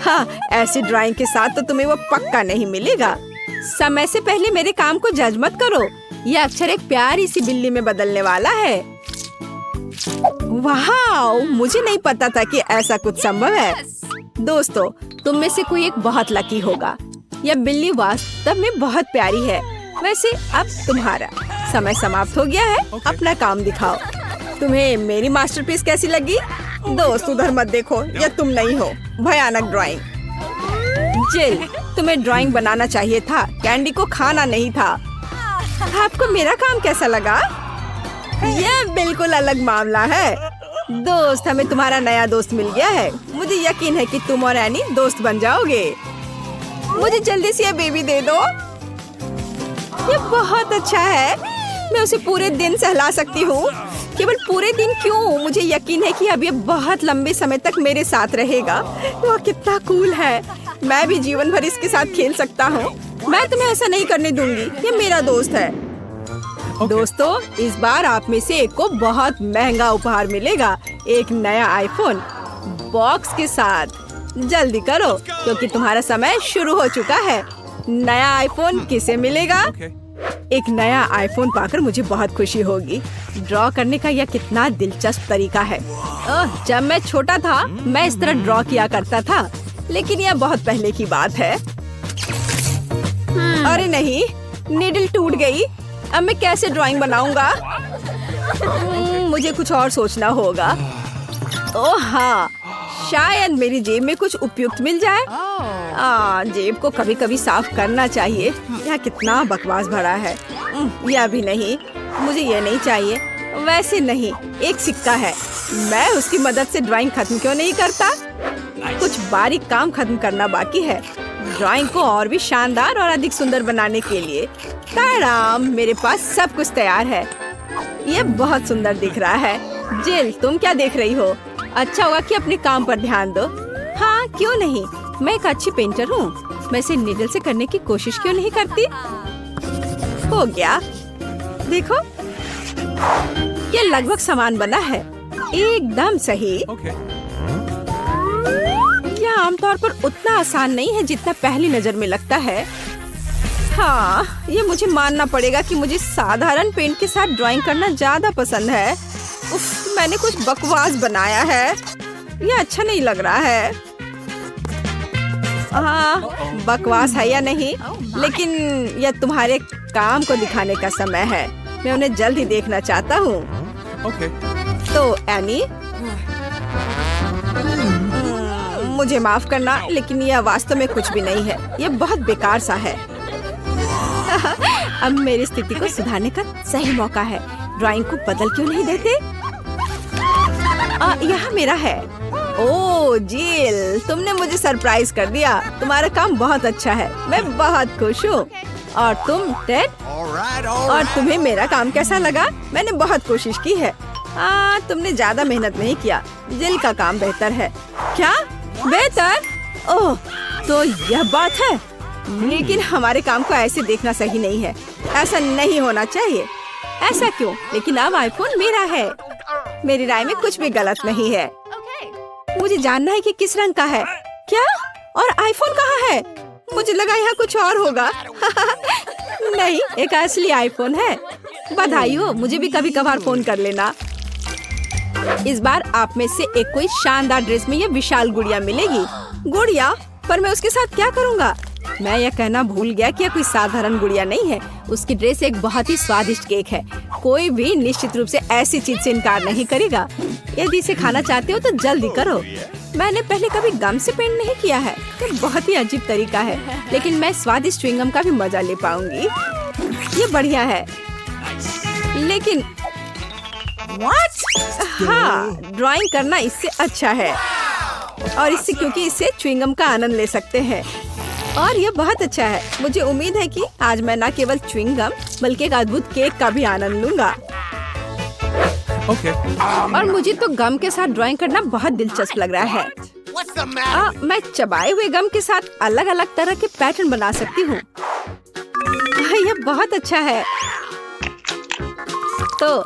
हाँ, ऐसी ड्राइंग के साथ तो तुम्हें वो पक्का नहीं मिलेगा। समय से पहले मेरे काम को जज मत करो। यह अक्षर एक प्यारी सी बिल्ली में बदलने वाला है। वाह, मुझे नहीं पता था कि ऐसा कुछ संभव है। दोस्तों, तुम में से कोई एक बहुत लकी होगा। यह बिल्ली वास्तव में बहुत प्यारी है। वैसे अब तुम्हारा समय समाप्त हो गया है। अपना काम दिखाओ। तुम्हें मेरी मास्टरपीस कैसी लगी? दोस्त, उधर मत देखो, यह तुम नहीं हो। भयानक ड्राइंग। जिल, तुम्हें ड्राइंग बनाना चाहिए था, कैंडी को खाना नहीं था। आपको मेरा काम कैसा लगा? यह बिल्कुल अलग मामला है। दोस्त, हमें तुम्हारा नया दोस्त मिल गया है। मुझे यकीन है कि तुम और एनी दोस्त बन जाओगे। मुझे जल्दी से यह बेबी दे दो। यह बहुत अच्छा है। मैं उसे पूरे दिन सहला सकती हूँ। केवल पूरे दिन क्यों? मुझे यकीन है कि अब ये बहुत लंबे समय तक मेरे साथ रहेगा। वह कितना कूल है। मैं भी जीवन भर इसके साथ खेल सकता हूँ। मैं तुम्हें ऐसा नहीं करने दूंगी। ये मेरा दोस्त है। दोस्तों, इस बार आप में से एक को बहुत महंगा उपहार मिलेगा, एक नया आईफोन बॉक्स के साथ। जल्दी करो क्योंकि तुम्हारा समय शुरू हो चुका है। नया आईफोन किसे मिलेगा? एक नया आईफोन पाकर मुझे बहुत खुशी होगी। ड्रॉ करने का यह कितना दिलचस्प तरीका है। जब मैं छोटा था मैं इस तरह ड्रॉ किया करता था, लेकिन यह बहुत पहले की बात है। अरे नहीं, नीडल टूट गई। अब मैं कैसे ड्राइंग बनाऊंगा? मुझे कुछ और सोचना होगा। ओह हाँ, शायद मेरी जेब में कुछ उपयुक्त मिल जाए। जेब को कभी कभी साफ करना चाहिए। यह कितना बकवास भरा है। यह भी नहीं, मुझे यह नहीं चाहिए। वैसे नहीं, एक सिक्का है। मैं उसकी मदद से ड्राइंग खत्म क्यों नहीं करता? कुछ बारीक काम खत्म करना बाकी है ड्राइंग को और भी शानदार और अधिक सुंदर बनाने के लिए। ताराम, मेरे पास सब कुछ तैयार है। ये बहुत सुंदर दिख रहा है। जिल, तुम क्या देख रही हो? अच्छा होगा कि अपने काम पर ध्यान दो। हाँ, क्यों नहीं, मैं एक अच्छी पेंटर हूँ। मैं इसे नीडल से करने की कोशिश क्यों नहीं करती? हो गया, देखो ये लगभग समान बना है। एकदम सही। यह आमतौर पर उतना आसान नहीं है जितना पहली नजर में लगता है। हाँ, ये मुझे मानना पड़ेगा कि मुझे साधारण पेंट के साथ ड्राइंग करना ज्यादा पसंद है। उफ, मैंने कुछ बकवास बनाया है। ये अच्छा नहीं लग रहा है। हाँ, बकवास है या नहीं, लेकिन यह तुम्हारे काम को दिखाने का समय है। मैं उन्हें जल्द ही देखना चाहता हूँ। तो एनी, मुझे माफ करना, लेकिन यह वास्तव में कुछ भी नहीं है। यह बहुत बेकार सा है। अब मेरी स्थिति को सुधारने का सही मौका है। ड्राइंग को बदल क्यों नहीं देते? यह मेरा है। ओह जिल, तुमने मुझे सरप्राइज कर दिया। तुम्हारा काम बहुत अच्छा है। मैं बहुत खुश हूँ। और तुम टेड? और तुम्हें मेरा काम कैसा लगा? मैंने बहुत कोशिश की है। तुमने ज्यादा मेहनत नहीं किया। जिल का काम बेहतर है। क्या बेहतर? ओह, तो यह बात है। लेकिन हमारे काम को ऐसे देखना सही नहीं है। ऐसा नहीं होना चाहिए। ऐसा क्यों? लेकिन अब आईफोन मेरा है। मेरी राय में कुछ भी गलत नहीं है। मुझे जानना है कि किस रंग का है। क्या? और आईफोन कहाँ है? मुझे लगा यहाँ कुछ और होगा। नहीं, एक असली आईफोन है। बधाई हो, मुझे भी कभी कभार फोन कर लेना। इस बार आप में से एक कोई शानदार ड्रेस में ये विशाल गुड़िया मिलेगी। गुड़िया? पर मैं उसके साथ क्या करूँगा? मैं यह कहना भूल गया कि यह कोई साधारण गुड़िया नहीं है। उसकी ड्रेस एक बहुत ही स्वादिष्ट केक है। कोई भी निश्चित रूप से ऐसी चीज से इनकार नहीं करेगा। यदि इसे खाना चाहते हो तो जल्दी करो। मैंने पहले कभी गम से पेंट नहीं किया है। ये बहुत ही अजीब तरीका है, लेकिन मैं स्वादिष्ट च्युइंगम का भी मजा ले पाऊंगी। ये बढ़िया है। लेकिन हाँ, ड्राइंग करना इससे अच्छा है। और इससे, क्योंकि इससे च्युइंगम का आनंद ले सकते हैं। और यह बहुत अच्छा है। मुझे उम्मीद है कि आज मैं न केवल च्युइंगम बल्कि एक अद्भुत केक का भी आनंद लूंगा। और मुझे तो गम के साथ ड्राइंग करना बहुत दिलचस्प लग रहा है। मैं चबाए हुए गम के साथ अलग अलग तरह के पैटर्न बना सकती हूँ। यह बहुत अच्छा है। तो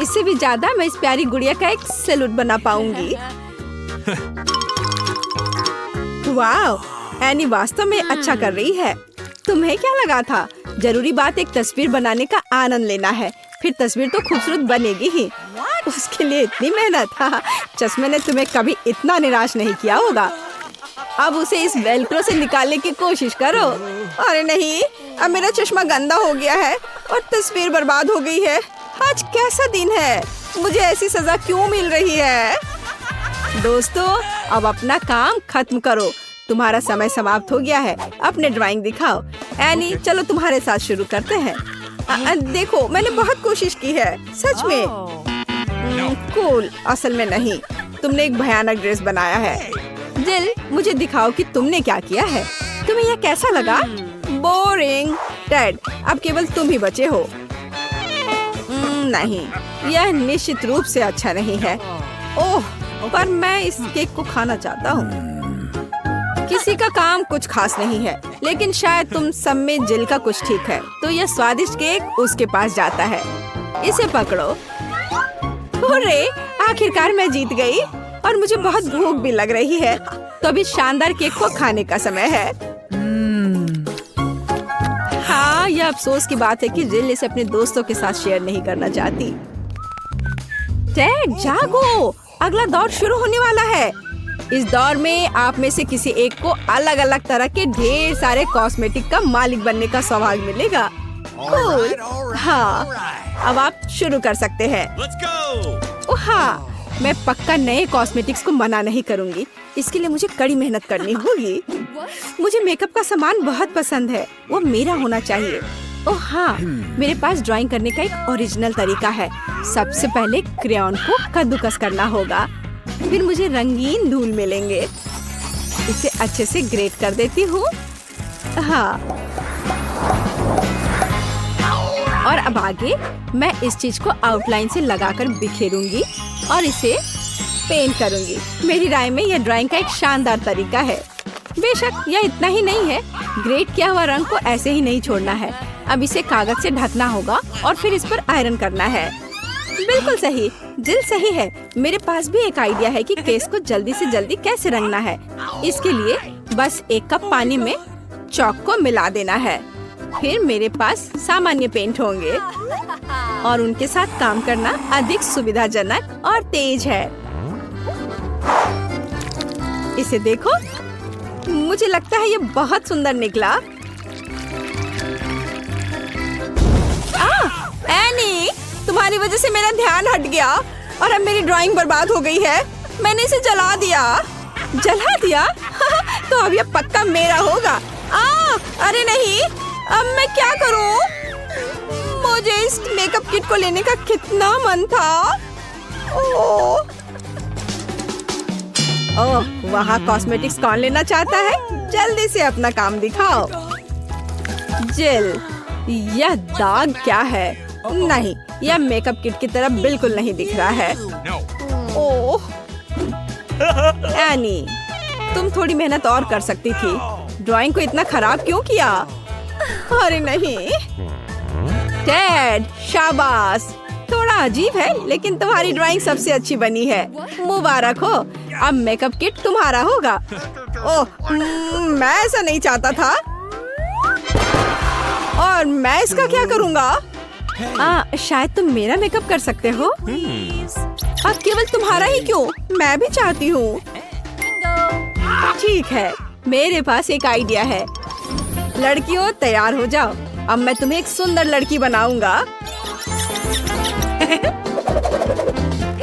इससे भी ज्यादा मैं इस प्यारी गुड़िया का एक सैल्यूट बना पाऊंगी। वाह, एनी वास्तव में अच्छा कर रही है। तुम्हें क्या लगा था? जरूरी बात एक तस्वीर बनाने का आनंद लेना है। फिर तस्वीर तो खूबसूरत बनेगी ही। उसके लिए इतनी मेहनत। चश्मे ने तुम्हें कभी इतना निराश नहीं किया होगा। अब उसे इस वेलक्रो से निकालने की कोशिश करो। अरे नहीं, अब मेरा चश्मा गंदा हो गया है और तस्वीर बर्बाद हो गई है। आज कैसा दिन है? मुझे ऐसी सजा क्यों मिल रही है? दोस्तों, अब अपना काम खत्म करो। तुम्हारा समय समाप्त हो गया है। अपने ड्राइंग दिखाओ। एनी, चलो तुम्हारे साथ शुरू करते हैं। देखो, मैंने बहुत कोशिश की है। सच में कूल। असल में नहीं, तुमने एक भयानक ड्रेस बनाया है। जिल, मुझे दिखाओ कि तुमने क्या किया है। तुम्हें यह कैसा लगा? बोरिंग। टेड, अब केवल तुम ही बचे हो। नहीं, यह निश्चित रूप से अच्छा नहीं है। ओह, पर मैं इस केक को खाना चाहता हूँ। किसी का काम कुछ खास नहीं है, लेकिन शायद तुम सब में जिल का कुछ ठीक है, तो यह स्वादिष्ट केक उसके पास जाता है। इसे पकड़ो। हुर्रे, आखिरकार मैं जीत गई और मुझे बहुत भूख भी लग रही है, तो अभी शानदार केक को खाने का समय है। हाँ, यह अफसोस की बात है कि जिल इसे अपने दोस्तों के साथ शेयर नहीं करना चाहती। टेड, जागो, अगला दौर शुरू होने वाला है। इस दौर में आप में से किसी एक को अलग अलग तरह के ढेर सारे कॉस्मेटिक का मालिक बनने का सौभाग्य मिलेगा। कूल। हाँ, अब आप शुरू कर सकते हैं। ओह हाँ, मैं पक्का नए कॉस्मेटिक्स को मना नहीं करूंगी। इसके लिए मुझे कड़ी मेहनत करनी होगी। मुझे मेकअप का सामान बहुत पसंद है, वो मेरा होना चाहिए। ओह हाँ, मेरे पास ड्राइंग करने का एक ओरिजिनल तरीका है। सबसे पहले क्रेयॉन को कद्दूकस करना होगा, फिर मुझे रंगीन धूल मिलेंगे। इसे अच्छे से ग्रेट कर देती हूँ। हाँ, और अब आगे मैं इस चीज को आउटलाइन से लगाकर बिखेरूंगी और इसे पेंट करूंगी। मेरी राय में यह ड्राइंग का एक शानदार तरीका है। बेशक यह इतना ही नहीं है, ग्रेट किया हुआ रंग को ऐसे ही नहीं छोड़ना है। अब इसे कागज से ढकना होगा और फिर इस पर आयरन करना है। बिल्कुल सही, जिल सही है। मेरे पास भी एक आइडिया है कि केस को जल्दी से जल्दी कैसे रंगना है। इसके लिए बस 1 कप पानी में चॉक को मिला देना है। फिर मेरे पास सामान्य पेंट होंगे और उनके साथ काम करना अधिक सुविधाजनक और तेज है। इसे देखो, मुझे लगता है ये बहुत सुंदर निकला। एनी, तुम्हारी वजह से मेरा ध्यान हट गया और अब मेरी ड्राइंग बर्बाद हो गई है। मैंने इसे जला दिया। जला दिया? तो अब यह पक्का मेरा होगा। अरे नहीं, अब मैं क्या करूं? मुझे इस मेकअप किट को लेने का कितना मन था। ओह, वहाँ कॉस्मेटिक्स कौन लेना चाहता है? जल्दी से अपना काम दिखाओ। जिल, यह दाग क्या है? नहीं, यह मेकअप किट की तरह बिल्कुल नहीं दिख रहा है। ओह, एनी, तुम थोड़ी मेहनत और कर सकती थी। ड्राइंग को इतना खराब क्यों किया? अरे नहीं। टेड, शाबाश। थोड़ा अजीब है, लेकिन तुम्हारी ड्राइंग सबसे अच्छी बनी है। मुबारक हो, अब मेकअप किट तुम्हारा होगा। ओह, मैं ऐसा नहीं चाहता था। और मैं इसका क्या करूँगा? शायद तुम मेरा मेकअप कर सकते हो। अब केवल तुम्हारा ही क्यों, मैं भी चाहती हूँ। ठीक है, मेरे पास एक आइडिया है। लड़कियों, तैयार हो जाओ। अब मैं तुम्हें एक सुंदर लड़की बनाऊंगा।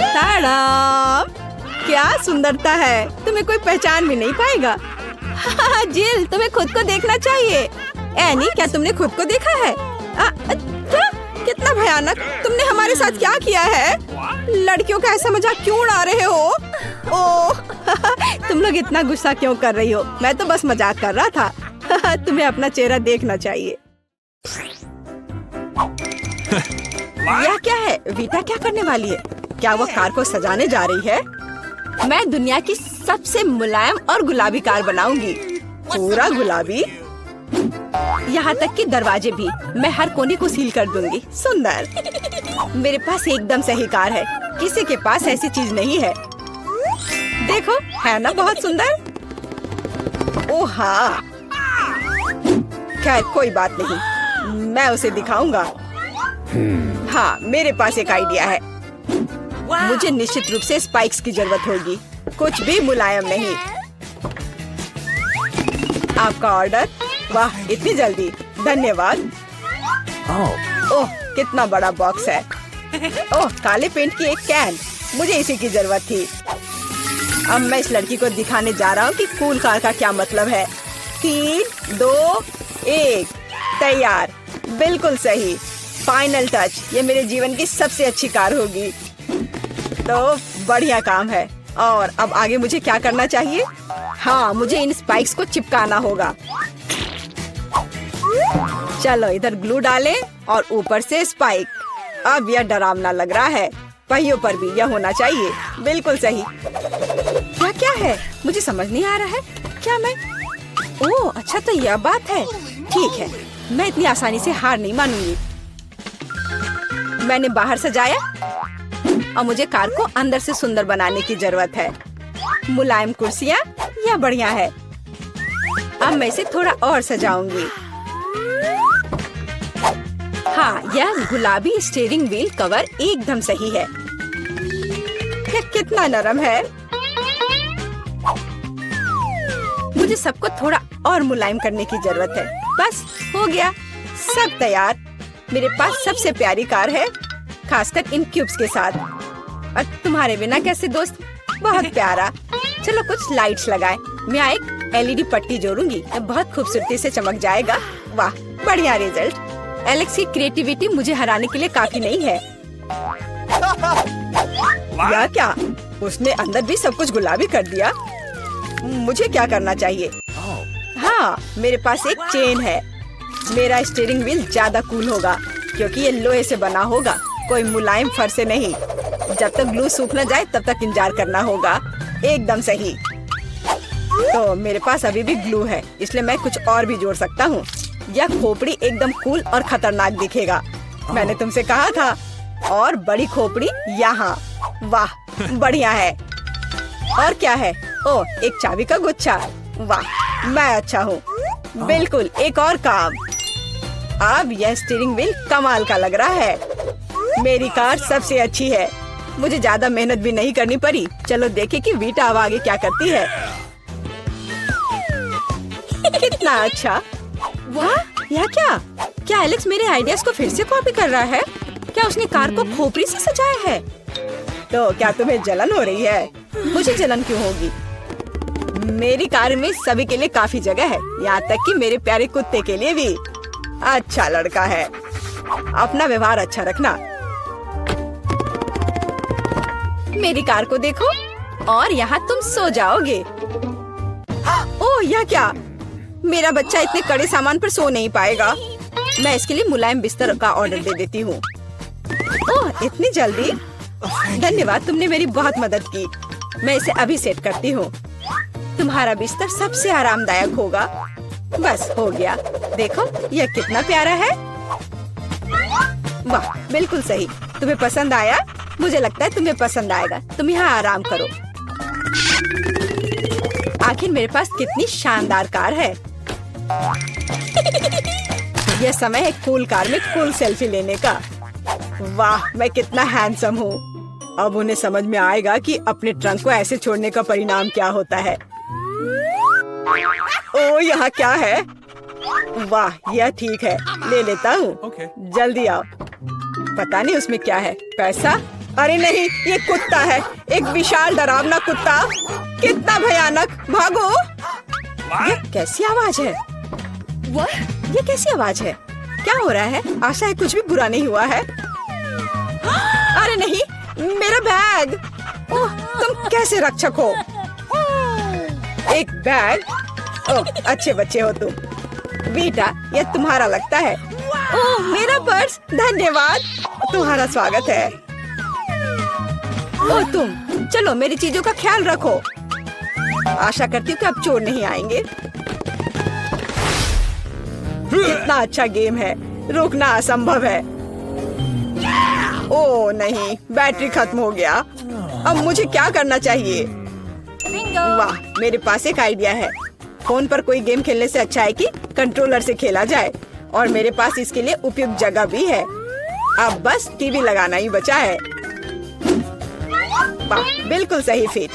ताड़ाम! क्या सुंदरता है, तुम्हें कोई पहचान भी नहीं पाएगा। जिल, तुम्हें खुद को देखना चाहिए। एनी, क्या तुमने खुद को देखा है? क्या? कितना भयानक! तुमने हमारे साथ क्या किया है? लड़कियों का ऐसा मजाक क्यों उड़ा रहे हो? ओह, तुम लोग इतना गुस्सा क्यों कर रही हो? मैं तो बस मजाक कर रहा था। तुम्हें अपना चेहरा देखना चाहिए। यह क्या है? वीटा क्या करने वाली है? क्या वो कार को सजाने जा रही है? मैं दुनिया की सबसे मुलायम और गुलाबी कार बनाऊंगी। पूरा गुलाबी, यहाँ तक कि दरवाजे भी। मैं हर कोने को सील कर दूंगी। सुंदर। मेरे पास एकदम सही कार है। किसी के पास ऐसी चीज नहीं है। देखो, है ना बहुत सुंदर? ओह हाँ, खैर कोई बात नहीं, मैं उसे दिखाऊंगा। हाँ, मेरे पास एक आइडिया है। मुझे निश्चित रूप से स्पाइक्स की जरूरत होगी, कुछ भी मुलायम नहीं। आपका ऑर्डर? वाह, इतनी जल्दी, धन्यवाद। ओह, कितना बड़ा बॉक्स है। ओह, काले पेंट की एक कैन, मुझे इसी की जरूरत थी। अब मैं इस लड़की को दिखाने जा रहा हूँ कि कूल कार का क्या मतलब है। 3, 2, 1, तैयार। बिल्कुल सही, फाइनल टच। ये मेरे जीवन की सबसे अच्छी कार होगी। तो बढ़िया काम है। और अब आगे मुझे क्या करना चाहिए? हाँ, मुझे इन स्पाइक्स को चिपकाना होगा। चलो इधर ग्लू डालें और ऊपर से स्पाइक। अब यह डरावना लग रहा है। पहियों पर भी यह होना चाहिए। बिल्कुल सही। क्या है? मुझे समझ नहीं आ रहा है। क्या मैं? ओह अच्छा, तो यह बात है। ठीक है, मैं इतनी आसानी से हार नहीं मानूंगी। मैंने बाहर सजाया और मुझे कार को अंदर से सुंदर बनाने की जरूरत है। मुलायम कुर्सियाँ, यह बढ़िया है। अब मैं इसे थोड़ा और सजाऊंगी। हाँ, यह गुलाबी स्टीयरिंग व्हील कवर एकदम सही है। यह कितना नरम है। मुझे सबको थोड़ा और मुलायम करने की जरूरत है। बस हो गया, सब तैयार। मेरे पास सबसे प्यारी कार है, खासकर इन क्यूब्स के साथ। और तुम्हारे बिना कैसे दोस्त? बहुत प्यारा। चलो कुछ लाइट्स लगाएं। मैं एक LED पट्टी जोड़ूंगी, बहुत खूबसूरती से चमक जाएगा। वाह, बढ़िया रिजल्ट। एलेक्स की क्रिएटिविटी मुझे हराने के लिए काफी नहीं है। या क्या? उसने अंदर भी सब कुछ गुलाबी कर दिया। मुझे क्या करना चाहिए? हाँ, मेरे पास एक चेन है। मेरा स्टीयरिंग व्हील ज्यादा कूल होगा क्योंकि ये लोहे से बना होगा, कोई मुलायम फर से नहीं। जब तक ग्लू सूख न जाए तब तक इंतजार करना होगा। एकदम सही। तो मेरे पास अभी भी ग्लू है, इसलिए मैं कुछ और भी जोड़ सकता हूँ। यह खोपड़ी एकदम कूल और खतरनाक दिखेगा। मैंने तुमसे कहा था। और बड़ी खोपड़ी यहाँ। वाह, बढ़िया है। और क्या है? ओह, एक चाबी का गुच्छा। वाह, मैं अच्छा हूँ। बिल्कुल, एक और काम। अब यह स्टीयरिंग व्हील कमाल का लग रहा है। मेरी कार सबसे अच्छी है। मुझे ज्यादा मेहनत भी नहीं करनी पड़ी। चलो देखें कि वीटा अब आगे क्या करती है। कितना अच्छा। वाह, यह क्या? क्या एलेक्स मेरे आइडियाज को फिर से कॉपी कर रहा है? क्या उसने कार को खोपड़ी से सजाया है? तो क्या तुम्हें जलन हो रही है? मुझे जलन क्यों होगी? मेरी कार में सभी के लिए काफी जगह है, यहाँ तक कि मेरे प्यारे कुत्ते के लिए भी। अच्छा लड़का है। अपना व्यवहार अच्छा रखना। मेरी कार को देखो, और यहाँ तुम सो जाओगे। ओह, यह क्या? मेरा बच्चा इतने कड़े सामान पर सो नहीं पाएगा। मैं इसके लिए मुलायम बिस्तर का ऑर्डर दे देती हूँ। ओह, इतनी जल्दी? धन्यवाद, तुमने मेरी बहुत मदद की। मैं इसे अभी सेट करती हूँ। तुम्हारा बिस्तर सबसे आरामदायक होगा। बस हो गया। देखो, यह कितना प्यारा है। वाह, बिल्कुल सही। तुम्हें पसंद आया? मुझे लगता है तुम्हें पसंद आएगा। तुम यहाँ आराम करो। आखिर मेरे पास कितनी शानदार कार है। यह समय है कूल कार में कूल सेल्फी लेने का। वाह, मैं कितना हैंडसम हूँ। अब उन्हें समझ में आएगा कि अपने ट्रंक को ऐसे छोड़ने का परिणाम क्या होता है। ओह, यहाँ क्या है? वाह, यह ठीक है, ले लेता हूँ। जल्दी आओ। पता नहीं उसमें क्या है। पैसा? अरे नहीं, ये कुत्ता है। एक विशाल डरावना कुत्ता। कितना भयानक। भागो। ये कैसी आवाज है? ये कैसी आवाज है? क्या हो रहा है? आशा है कुछ भी बुरा नहीं हुआ है। अरे नहीं, मेरा बैग। ओह, तुम कैसे रक्षक हो? एक बैग? ओह, अच्छे बच्चे हो तुम। वीटा, यह तुम्हारा लगता है। ओह, मेरा पर्स। धन्यवाद, तुम्हारा स्वागत है। ओह, तुम चलो, मेरी चीजों का ख्याल रखो। आशा करती हूँ कि अब चोर नहीं आएंगे। कितना अच्छा गेम है। रोकना असंभव है। ओह नहीं, बैटरी खत्म हो गया। अब मुझे क्या करना चाहिए? वाह, मेरे पास एक आइडिया है। फोन पर कोई गेम खेलने से अच्छा है कि कंट्रोलर से खेला जाए। और मेरे पास इसके लिए उपयुक्त जगह भी है। अब बस टीवी लगाना ही बचा है। वाह, बिल्कुल सही फिट।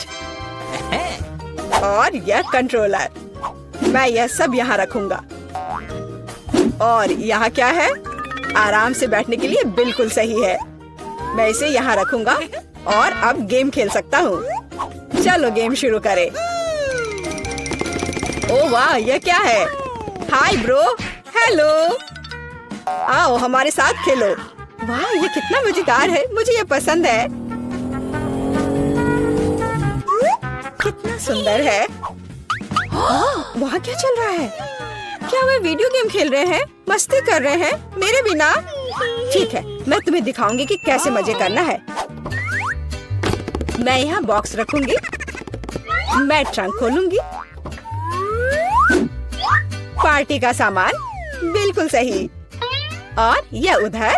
और यह कंट्रोलर, मैं यह सब यहाँ रखूंगा। और यहाँ क्या है? आराम से बैठने के लिए बिल्कुल सही है। मैं इसे यहाँ रखूंगा और अब गेम खेल सकता हूँ। चलो गेम शुरू करें। ओह वाह, यह क्या है? Hi bro. हेलो, आओ हमारे साथ खेलो। वाह, ये कितना मजेदार है। मुझे ये पसंद है। कितना सुंदर है। वहाँ क्या चल रहा है? क्या वे वीडियो गेम खेल रहे हैं? मस्ती कर रहे हैं मेरे बिना? ठीक है, मैं तुम्हें दिखाऊंगी कि कैसे मजे करना है। मैं यहाँ बॉक्स रखूंगी, मैं ट्रंक खोलूंगी। पार्टी का सामान बिल्कुल सही, और यह उधर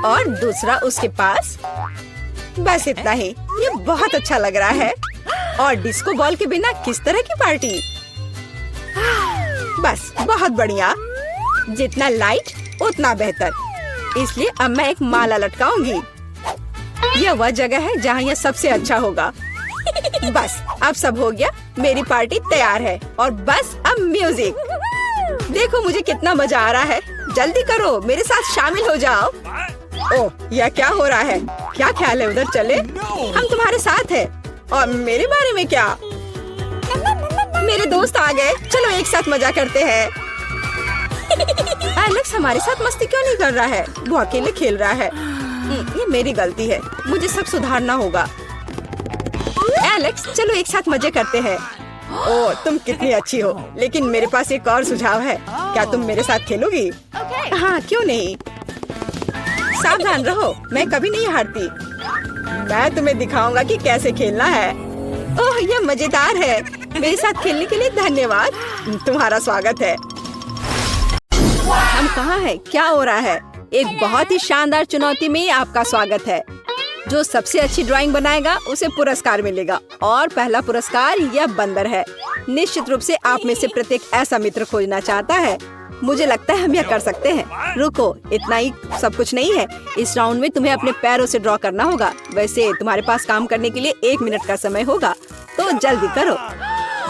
और दूसरा उसके पास। बस इतना ही। ये बहुत अच्छा लग रहा है। और डिस्को बॉल के बिना किस तरह की पार्टी। बस बहुत बढ़िया। जितना लाइट उतना बेहतर। इसलिए अब मैं एक माला लटकाऊंगी। यह वह जगह है जहाँ यह सबसे अच्छा होगा। बस अब सब हो गया। मेरी पार्टी तैयार है। और बस अब म्यूजिक। देखो मुझे कितना मजा आ रहा है। जल्दी करो, मेरे साथ शामिल हो जाओ। ओह, यह क्या हो रहा है? क्या ख्याल है उधर चले? हम तुम्हारे साथ हैं। और मेरे बारे में क्या? मेरे दोस्त आ गए। चलो एक साथ मजा करते हैं। एलेक्स हमारे साथ मस्ती क्यों नहीं कर रहा है? वो अकेले खेल रहा है। ये मेरी गलती है। मुझे सब सुधारना होगा। एलेक्स चलो एक साथ मजे करते हैं। ओह, तुम कितनी अच्छी हो। लेकिन मेरे पास एक और सुझाव है। क्या तुम मेरे साथ खेलोगी? हाँ, क्यों नहीं। सावधान रहो, मैं कभी नहीं हारती। मैं तुम्हें दिखाऊंगा कि कैसे खेलना है। ओह, यह मजेदार है। मेरे साथ खेलने के लिए धन्यवाद। तुम्हारा स्वागत है। हम कहाँ हैं? क्या हो रहा है? एक बहुत ही शानदार चुनौती में आपका स्वागत है। जो सबसे अच्छी ड्राइंग बनाएगा उसे पुरस्कार मिलेगा। और पहला पुरस्कार यह बंदर है। निश्चित रूप से आप में से प्रत्येक ऐसा मित्र खोजना चाहता है। मुझे लगता है हम यह कर सकते हैं। रुको, इतना ही सब कुछ नहीं है। इस राउंड में तुम्हें अपने पैरों से ड्रॉ करना होगा। वैसे तुम्हारे पास काम करने के लिए 1 मिनट का समय होगा, तो जल्दी करो।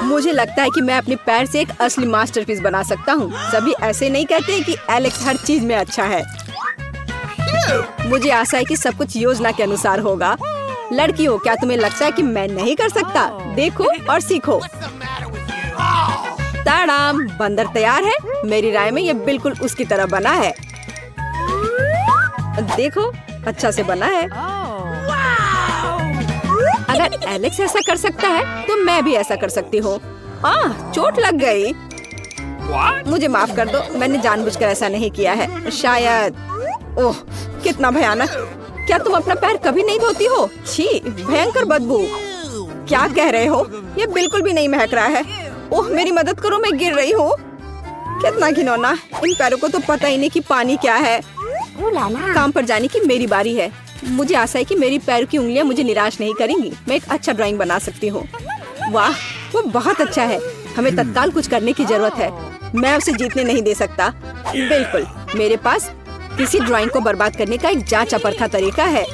मुझे लगता है कि मैं अपने पैर से एक असली मास्टरपीस बना सकता हूँ। सभी ऐसे नहीं कहते कि एलेक्स हर चीज में अच्छा है। मुझे आशा है कि सब कुछ योजना के अनुसार होगा। लड़कियों, क्या तुम्हें लगता है कि मैं नहीं कर सकता? देखो और सीखो। ताड़ाम, बंदर तैयार है। मेरी राय में ये बिल्कुल उसकी तरह बना है। देखो, अच्छा से बना है। अगर एलेक्स ऐसा कर सकता है तो मैं भी ऐसा कर सकती हूँ। चोट लग गई। मुझे माफ कर दो, मैंने जानबूझकर ऐसा नहीं किया है। शायद। ओह, कितना भयानक। क्या तुम अपना पैर कभी नहीं धोती हो? छी, भयंकर बदबू। क्या कह रहे हो? ये बिल्कुल भी नहीं महक रहा है। ओह, मेरी मदद करो, मैं गिर रही हूँ। कितना घिनौना। इन पैरों को तो पता ही नहीं कि पानी क्या है। काम पर जाने की मेरी बारी है। मुझे आशा है कि मेरी पैर की उंगलियां मुझे निराश नहीं करेंगी। मैं एक अच्छा ड्राइंग बना सकती हूँ। वाह, वो बहुत अच्छा है। हमें तत्काल कुछ करने की जरूरत है। मैं उसे जीतने नहीं दे सकता। बिल्कुल, मेरे पास किसी ड्राइंग को बर्बाद करने का एक जांचा परखा तरीका है।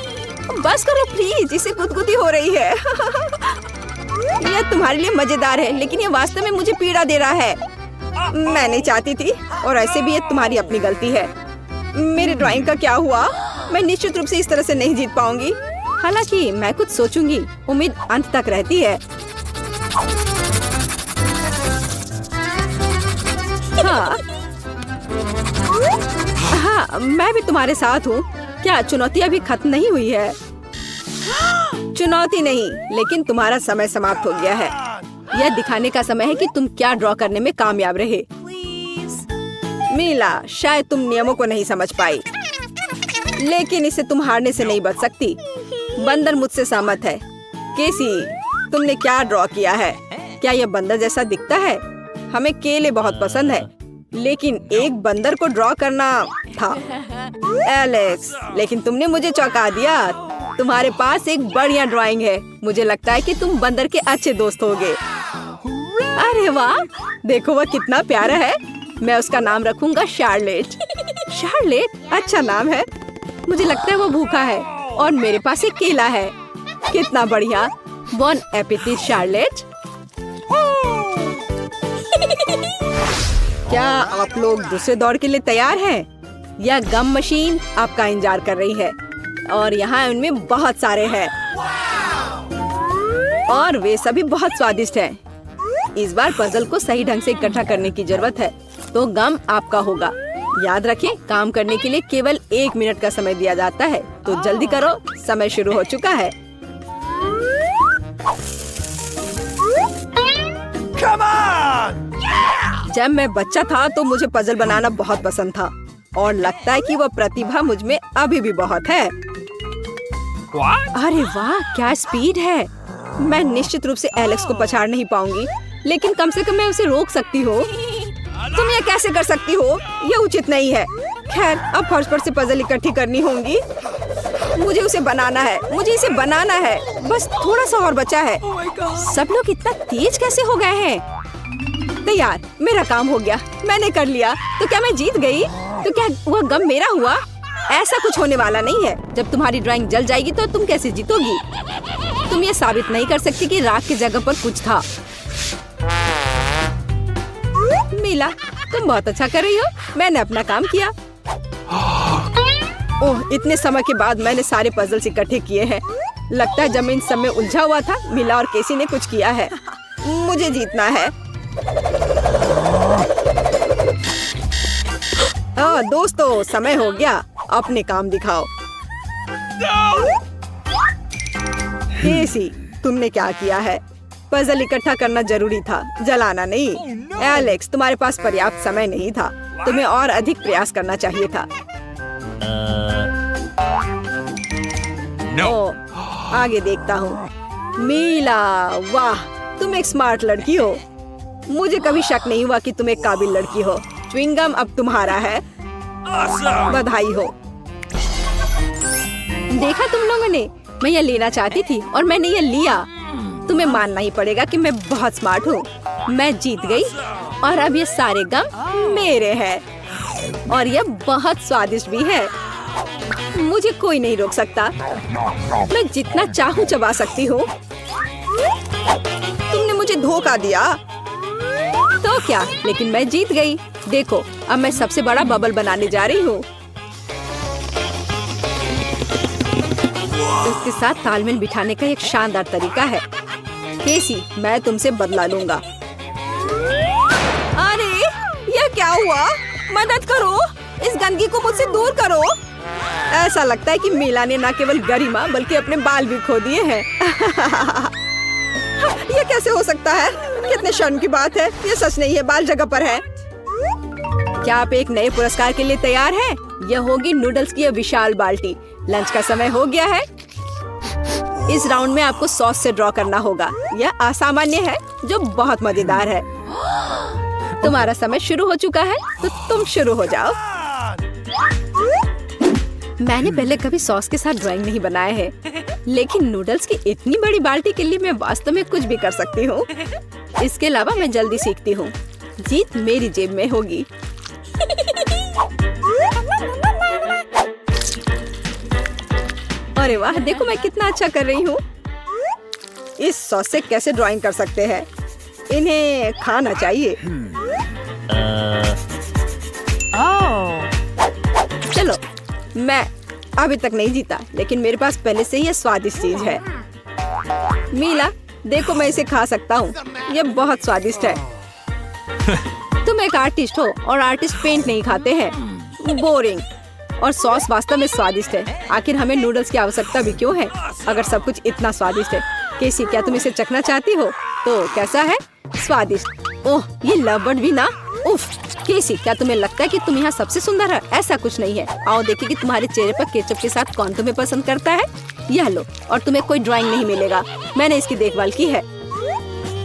बस करो प्लीज, इसे गुदगुदी हो रही है। यह तुम्हारे लिए मजेदार है, लेकिन ये वास्तव में मुझे पीड़ा दे रहा है। मैं नहीं चाहती थी, और ऐसे भी ये तुम्हारी अपनी गलती है। मेरी ड्राइंग का क्या हुआ? मैं निश्चित रूप से इस तरह से नहीं जीत पाऊंगी। हालांकि मैं कुछ सोचूंगी। उम्मीद अंत तक रहती है। हाँ, मैं भी तुम्हारे साथ हूँ। क्या चुनौती अभी खत्म नहीं हुई है? चुनौती नहीं, लेकिन तुम्हारा समय समाप्त हो गया है। यह दिखाने का समय है कि तुम क्या ड्रॉ करने में कामयाब रहे। मीला, शायद तुम नियमों को नहीं समझ पाई, लेकिन इसे तुम हारने से नहीं बच सकती। बंदर मुझसे सहमत है। केसी, तुमने क्या ड्रॉ किया है? क्या यह बंदर जैसा दिखता है? हमें केले बहुत पसंद है, लेकिन एक बंदर को ड्रॉ करना था। एलेक्स, लेकिन तुमने मुझे चौंका दिया। तुम्हारे पास एक बढ़िया ड्राइंग है। मुझे लगता है कि तुम बंदर के अच्छे दोस्त होगे। अरे वाह, देखो वह कितना प्यारा है। मैं उसका नाम रखूंगा शार्लेट। शार्लेट अच्छा नाम है। मुझे लगता है वो भूखा है और मेरे पास एक केला है। कितना बढ़िया। बॉन एपेटिट शार्लेट। क्या आप लोग दूसरे दौर के लिए तैयार हैं? यह गम मशीन आपका इंतजार कर रही है और यहाँ उनमें बहुत सारे हैं और वे सभी बहुत स्वादिष्ट हैं। इस बार पजल को सही ढंग से इकट्ठा करने की जरूरत है, तो गम आपका होगा। याद रखें, काम करने के लिए केवल 1 मिनट का समय दिया जाता है, तो जल्दी करो, समय शुरू हो चुका है। Come on! जब मैं बच्चा था तो मुझे पजल बनाना बहुत पसंद था और लगता है कि वो प्रतिभा मुझ में अभी भी बहुत है। अरे वाह, क्या स्पीड है। मैं निश्चित रूप से एलेक्स को पछाड़ नहीं पाऊंगी, लेकिन कम से कम मैं उसे रोक सकती हूँ। तुम ये कैसे कर सकती हो? ये उचित नहीं है। खैर, अब फर्श पर से पजल इकट्ठी करनी होंगी। मुझे उसे बनाना है, मुझे इसे बनाना है। बस थोड़ा सा और बचा है। सब लोग इतना तेज कैसे हो गए हैं? तैयार, मेरा काम हो गया, मैंने कर लिया। तो क्या मैं जीत गई? तो क्या वह गम मेरा हुआ? ऐसा कुछ होने वाला नहीं है। जब तुम्हारी ड्राइंग जल जाएगी तो तुम कैसे जीतोगी? तुम ये साबित नहीं कर सकती कि राख की जगह पर कुछ था। मीला, तुम बहुत अच्छा कर रही हो। मैंने अपना काम किया। ओह, इतने समय के बाद मैंने सारे पजल्स इकट्ठे किए हैं। लगता है जब मैं इन सब में उलझा हुआ था, मिला और केसी ने कुछ किया है। मुझे जीतना है। दोस्तों, समय हो गया, अपने काम दिखाओ। केसी, तुमने क्या किया है? पजल इकट्ठा करना जरूरी था, जलाना नहीं। एलेक्स, तुम्हारे पास पर्याप्त समय नहीं था, तुम्हें और अधिक प्रयास करना चाहिए था। ओह, आगे देखता हूँ। मीला, वाह, तुम एक स्मार्ट लड़की हो। मुझे कभी शक नहीं हुआ कि तुम एक काबिल लड़की हो। च्युइंगम अब तुम्हारा है। बधाई हो। देखा तुम लोगों ने? मैं ये लेना चाहती थी और मैंने ये लिया। तुम्हें मानना ही पड़ेगा कि मैं बहुत स्मार्ट हूँ। मैं जीत गई और अब ये सारे गम मेरे हैं और ये बहुत स्वादिष्ट भी है। मुझे कोई नहीं रोक सकता। मैं जितना चाहूँ चबा सकती हूँ। तुमने मुझे धोखा दिया। तो क्या, लेकिन मैं जीत गई। देखो, अब मैं सबसे बड़ा बबल बनाने जा रही हूँ। इसके साथ तालमेल बिठाने का एक शानदार तरीका है। केसी, मैं तुमसे बदला लूंगा। अरे, यह क्या हुआ? मदद करो, इस गंदगी को मुझसे दूर करो। ऐसा लगता है कि मीला ने न केवल गरिमा बल्कि अपने बाल भी खो दिए हैं। यह कैसे हो सकता है? कितने शर्म की बात है। यह सच नहीं है, बाल जगह पर है। क्या आप एक नए पुरस्कार के लिए तैयार हैं? यह होगी नूडल्स की यह विशाल बाल्टी। लंच का समय हो गया है। इस राउंड में आपको सॉस से ड्रॉ करना होगा। यह असामान्य है, जो बहुत मजेदार है। तुम्हारा समय शुरू हो चुका है, तो तुम शुरू हो जाओ। मैंने पहले कभी सॉस के साथ ड्राइंग नहीं बनाया है, लेकिन नूडल्स की इतनी बड़ी बाल्टी के लिए मैं वास्तव में कुछ भी कर सकती हूँ। इसके अलावा मैं जल्दी सीखती हूँ। जीत मेरी जेब में होगी। अरे वाह, देखो मैं कितना अच्छा कर रही हूँ। इस सॉस से कैसे ड्राइंग कर सकते हैं? इन्हें खाना चाहिए। चलो, मैं अभी तक नहीं जीता, लेकिन मेरे पास पहले से ही स्वादिष्ट चीज है। मीला, देखो मैं इसे खा सकता हूँ। यह बहुत स्वादिष्ट है। तुम एक आर्टिस्ट हो और आर्टिस्ट पेंट नहीं खाते हैं। बोरिंग। और सॉस वास्तव में स्वादिष्ट है। आखिर हमें नूडल्स की आवश्यकता भी क्यों है, अगर सब कुछ इतना स्वादिष्ट है? केसी, क्या तुम इसे चखना चाहती हो? तो कैसा है? स्वादिष्ट। ओह, ये लवबर्ड भी ना। उफ, केसी, क्या तुम्हें लगता है कि तुम यहाँ सबसे सुंदर है? ऐसा कुछ नहीं है। आओ देखें कि तुम्हारे चेहरे पर केचप के साथ कौन तुम्हें पसंद करता है। यह लो, और तुम्हें कोई ड्राइंग नहीं मिलेगा। मैंने इसकी देखभाल की है।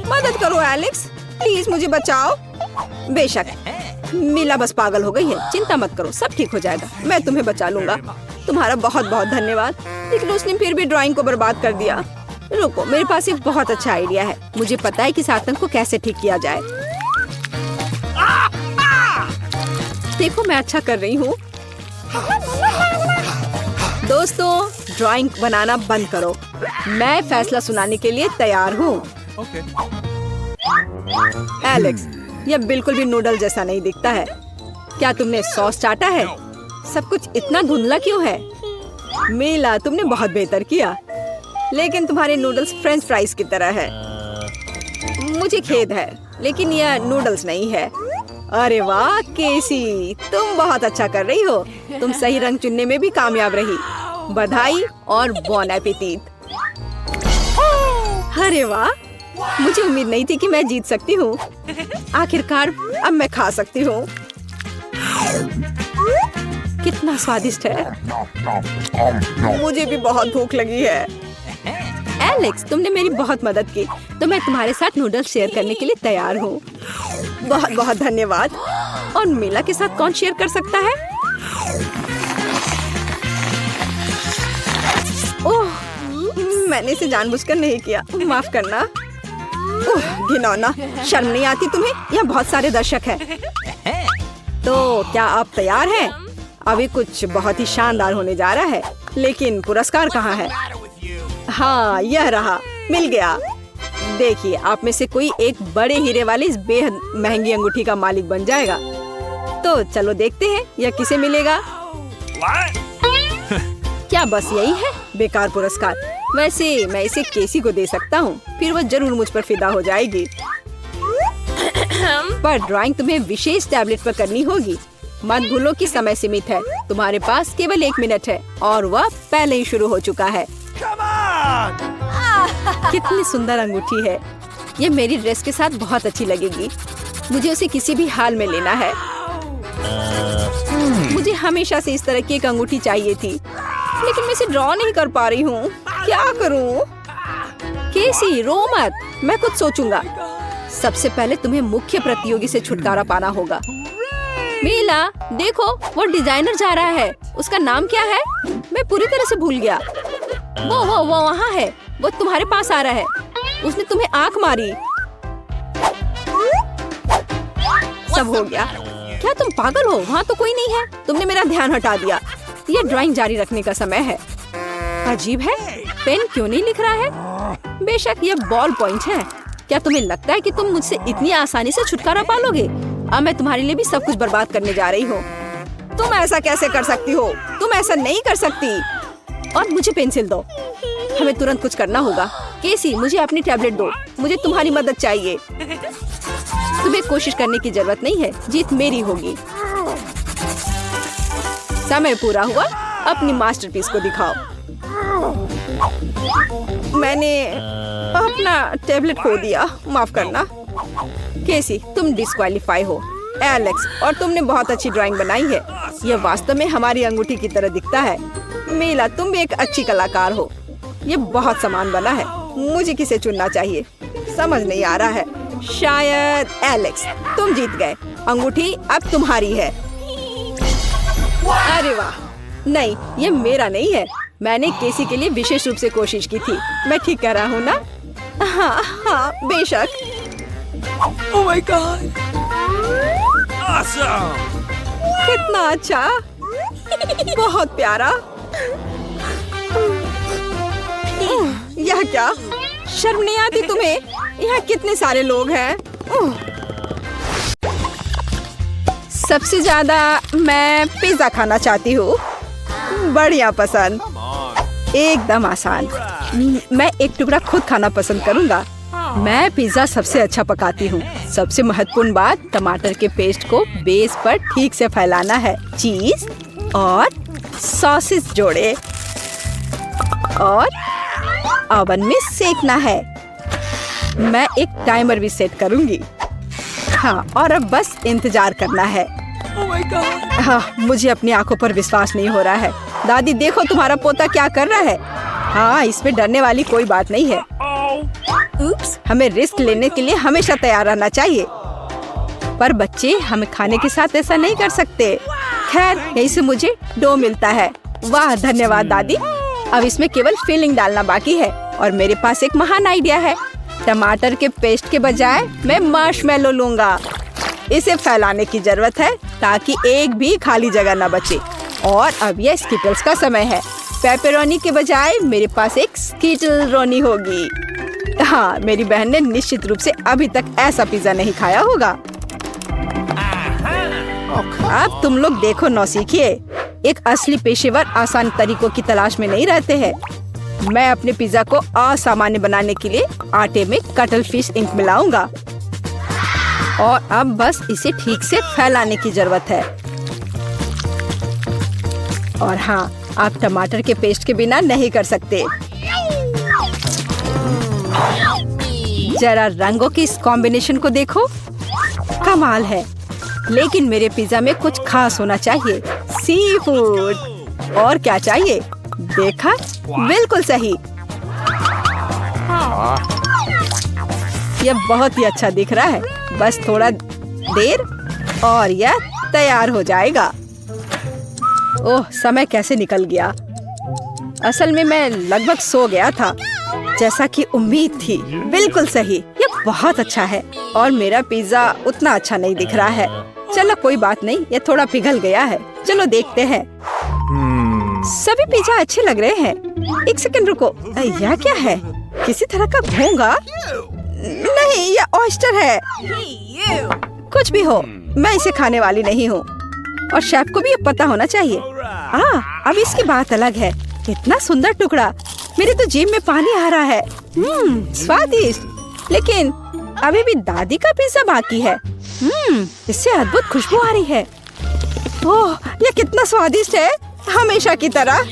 मदद करो एलेक्स, प्लीज मुझे बचाओ। बेशक, मीला बस पागल हो गई है। चिंता मत करो, सब ठीक हो जाएगा। मैं तुम्हें बचा लूंगा। तुम्हारा बहुत बहुत धन्यवाद। लेकिन उसने फिर भी ड्राइंग को बर्बाद कर दिया। रुको, मेरे पास एक बहुत अच्छा आइडिया है। मुझे पता है कि इस आतंक को कैसे ठीक किया जाए। देखो मैं अच्छा कर रही हूँ। दोस्तों, ड्राइंग बनाना बंद करो। मैं फैसला सुनाने के लिए तैयार हूँ। एलेक्स, यह बिल्कुल भी नूडल जैसा नहीं दिखता है। क्या तुमने सॉस चाटा है? सब कुछ इतना धुंधला क्यों है? मीला, तुमने बहुत बेहतर किया, लेकिन तुम्हारे नूडल्स फ्रेंच फ्राइज की तरह है। मुझे खेद है, लेकिन यह नूडल्स नहीं है। अरे वाह केसी, तुम बहुत अच्छा कर रही हो। तुम सही रंग चुनने में भी कामयाब रही। बधाई और बॉन एपेटीट। अरे वाह, मुझे उम्मीद नहीं थी कि मैं जीत सकती हूँ। आखिरकार अब मैं खा सकती हूँ। कितना स्वादिष्ट है। मुझे भी बहुत भूख लगी है। एलेक्स, तुमने मेरी बहुत मदद की, तो मैं तुम्हारे साथ नूडल्स शेयर करने के लिए तैयार हूँ। बहुत बहुत धन्यवाद। और मीला के साथ कौन शेयर कर सकता है? ओह, मैंने इसे जानबूझकर नहीं किया, माफ करना। ओह, घिनौना, शर्म नहीं आती तुम्हें? यहाँ बहुत सारे दर्शक हैं। तो क्या आप तैयार हैं? अभी कुछ बहुत ही शानदार होने जा रहा है, लेकिन पुरस्कार कहाँ है? हाँ, यह रहा, मिल गया। देखिए, आप में से कोई एक बड़े हीरे वाली इस बेहद महंगी अंगूठी का मालिक बन जाएगा। तो चलो देखते हैं यह किसे मिलेगा। क्या बस यही है? बेकार पुरस्कार। वैसे मैं इसे केसी को दे सकता हूँ, फिर वह जरूर मुझ पर फिदा हो जाएगी। पर ड्राइंग तुम्हें विशेष टैबलेट पर करनी होगी। मत भूलो कि समय सीमित है। तुम्हारे पास केवल 1 मिनट है और वह पहले ही शुरू हो चुका है। कितनी सुंदर अंगूठी है। ये मेरी ड्रेस के साथ बहुत अच्छी लगेगी। मुझे उसे किसी भी हाल में लेना है। मुझे हमेशा से इस तरह की एक अंगूठी चाहिए थी, लेकिन मैं इसे ड्रॉ नहीं कर पा रही हूँ। क्या करूँ? केसी, रो मत, मैं कुछ सोचूंगा। सबसे पहले तुम्हें मुख्य प्रतियोगी से छुटकारा पाना होगा। मीला, देखो, वो डिजाइनर जा रहा है। उसका नाम क्या है? मैं पूरी तरह से भूल गया। वो वहाँ है। वो तुम्हारे पास आ रहा है। उसने तुम्हें आंख मारी। सब हो गया। क्या तुम पागल हो? वहाँ तो कोई नहीं है। तुमने मेरा ध्यान हटा दिया। यह ड्राइंग जारी रखने का समय है। अजीब है, पेन क्यों नहीं लिख रहा है? बेशक यह बॉल पॉइंट है। क्या तुम्हें लगता है कि तुम मुझसे इतनी आसानी से छुटकारा पालोगे? अब मैं तुम्हारे लिए भी सब कुछ बर्बाद करने जा रही हूँ। तुम ऐसा कैसे कर सकती हो? तुम ऐसा नहीं कर सकती। और मुझे पेंसिल दो। हमें तुरंत कुछ करना होगा। केसी, मुझे अपनी टैबलेट दो। मुझे तुम्हारी मदद चाहिए। तुम्हें कोशिश करने की जरूरत नहीं है, जीत मेरी होगी। समय पूरा हुआ। अपनी मास्टरपीस को दिखाओ। मैंने अपना टैबलेट खो दिया, माफ करना। केसी, तुम डिस्क्वालीफाई हो। एलेक्स, और तुमने बहुत अच्छी ड्राइंग बनाई है। यह वास्तव में हमारी अंगूठी की तरह दिखता है। मीला, तुम भी एक अच्छी कलाकार हो। ये बहुत समान बना है। मुझे किसे चुनना चाहिए, समझ नहीं आ रहा है। शायद एलेक्स, तुम जीत गए। अंगूठी अब तुम्हारी है। अरे वाह! नहीं, ये मेरा नहीं है। मैंने केसी के लिए विशेष रूप से कोशिश की थी। मैं ठीक कह रहा हूँ ना? हाँ, बेशक। Oh my God! Awesome! कितना अच्छा, बहुत प्यारा। यह क्या? शर्म नहीं आती तुम्हें? यहाँ कितने सारे लोग हैं। सबसे ज्यादा मैं पिज्जा खाना चाहती हूँ। बढ़िया पसंद, एकदम आसान। मैं एक टुकड़ा खुद खाना पसंद करूँगा। मैं पिज्जा सबसे अच्छा पकाती हूँ। सबसे महत्वपूर्ण बात, टमाटर के पेस्ट को बेस पर ठीक से फैलाना है। चीज और सॉसेस जोड़े और ओवन में सेकना है। मैं एक टाइमर भी सेट करूँगी। हाँ, और अब बस इंतजार करना है। Oh my God! हाँ, मुझे अपनी आंखों पर विश्वास नहीं हो रहा है। दादी, देखो तुम्हारा पोता क्या कर रहा है। हाँ, इसमें डरने वाली कोई बात नहीं है। उप्स, हमें रिस्क लेने के लिए हमेशा तैयार रहना चाहिए। पर बच्चे, हमें खाने के साथ ऐसा नहीं कर सकते। खैर, यहीं से मुझे डो मिलता है। वाह, धन्यवाद दादी। अब इसमें केवल फिलिंग डालना बाकी है और मेरे पास एक महान आइडिया है। टमाटर के पेस्ट के बजाय मैं मार्शमेलो लूंगा। इसे फैलाने की जरूरत है ताकि एक भी खाली जगह न बचे। और अब यह स्किटल्स का समय है। पेपरोनी के बजाय मेरे पास एक स्किटल रोनी होगी। हाँ, मेरी बहन ने निश्चित रूप से अभी तक ऐसा पिज्जा नहीं खाया होगा। अब तुम लोग देखो, नौसीखिए। एक असली पेशेवर आसान तरीकों की तलाश में नहीं रहते हैं। मैं अपने पिज्जा को असामान्य बनाने के लिए आटे में कटल फिश इंक मिलाऊंगा और अब बस इसे ठीक से फैलाने की जरूरत है। और हाँ, आप टमाटर के पेस्ट के बिना नहीं कर सकते। जरा रंगों की इस कॉम्बिनेशन को देखो, कमाल है। लेकिन मेरे पिज्जा में कुछ खास होना चाहिए। Sea food. और क्या चाहिए? देखा, बिल्कुल सही। यह बहुत ही अच्छा दिख रहा है। बस थोड़ा देर और यह तैयार हो जाएगा। ओह, समय कैसे निकल गया। असल में मैं लगभग सो गया था, जैसा कि उम्मीद थी। बिल्कुल सही, ये बहुत अच्छा है। और मेरा पिज्जा उतना अच्छा नहीं दिख रहा है। चलो कोई बात नहीं, ये थोड़ा पिघल गया है। चलो देखते हैं। सभी पिज्जा अच्छे लग रहे हैं। एक सेकंड रुको, यह क्या है? किसी तरह का घोंघा? नहीं, यह ऑयस्टर है। कुछ भी हो, मैं इसे खाने वाली नहीं हूँ। और शेफ को भी ये पता होना चाहिए। अब इसकी बात अलग है। इतना सुंदर टुकड़ा, मेरे तो जीभ में पानी आ रहा है। स्वादिष्ट। लेकिन अभी भी दादी का पिज्जा बाकी है। इससे अद्भुत खुशबू आ रही है। ओह, ये कितना स्वादिष्ट है, हमेशा की तरह।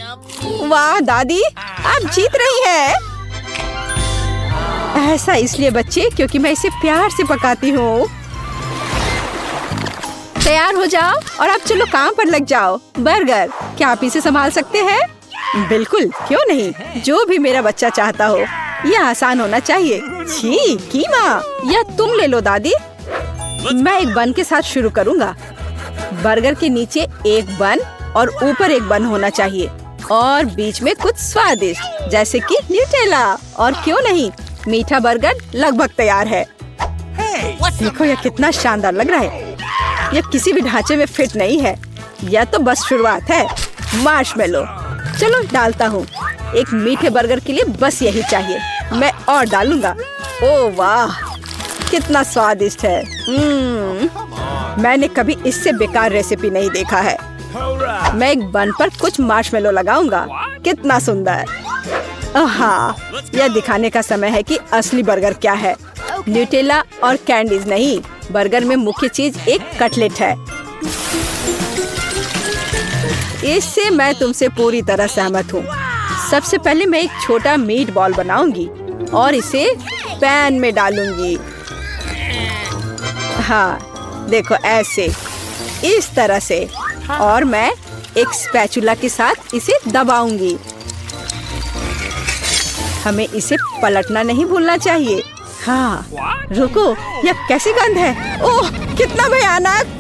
वाह दादी, आप जीत रही हैं। ऐसा इसलिए बच्चे, क्योंकि मैं इसे प्यार से पकाती हूँ। तैयार हो जाओ और अब चलो काम पर लग जाओ। बर्गर, क्या आप इसे संभाल सकते हैं? बिल्कुल, क्यों नहीं। जो भी मेरा बच्चा चाहता हो। यह आसान होना चाहिए। छी, कीमा। या तुम ले लो दादी। मैं एक बन के साथ शुरू करूँगा। बर्गर के नीचे एक बन और ऊपर एक बन होना चाहिए। और बीच में कुछ स्वादिष्ट, जैसे कि न्यूटेला। और क्यों नहीं, मीठा बर्गर लगभग तैयार है। देखो, यह कितना शानदार लग रहा है। यह किसी भी ढांचे में फिट नहीं है। यह तो बस शुरुआत है। मार्शमेलो, चलो डालता हूँ। एक मीठे बर्गर के लिए बस यही चाहिए। मैं और डालूंगा। ओह वाह, कितना स्वादिष्ट है। मैंने कभी इससे बेकार रेसिपी नहीं देखा है। मैं एक बन पर कुछ मार्शमेलो लगाऊंगा। कितना सुंदर। हाँ, यह दिखाने का समय है कि असली बर्गर क्या है। न्यूटेला और कैंडीज नहीं, बर्गर में मुख्य चीज एक कटलेट है। इससे मैं तुमसे पूरी तरह सहमत हूँ। सबसे पहले मैं एक छोटा मीट बॉल बनाऊंगी और इसे पैन में डालूंगी। हाँ, देखो ऐसे, इस तरह से। और मैं एक स्पैचुला के साथ इसे दबाऊंगी। हमें इसे पलटना नहीं भूलना चाहिए। हाँ, रुको, यह कैसी गंध है। ओह, कितना भयानक।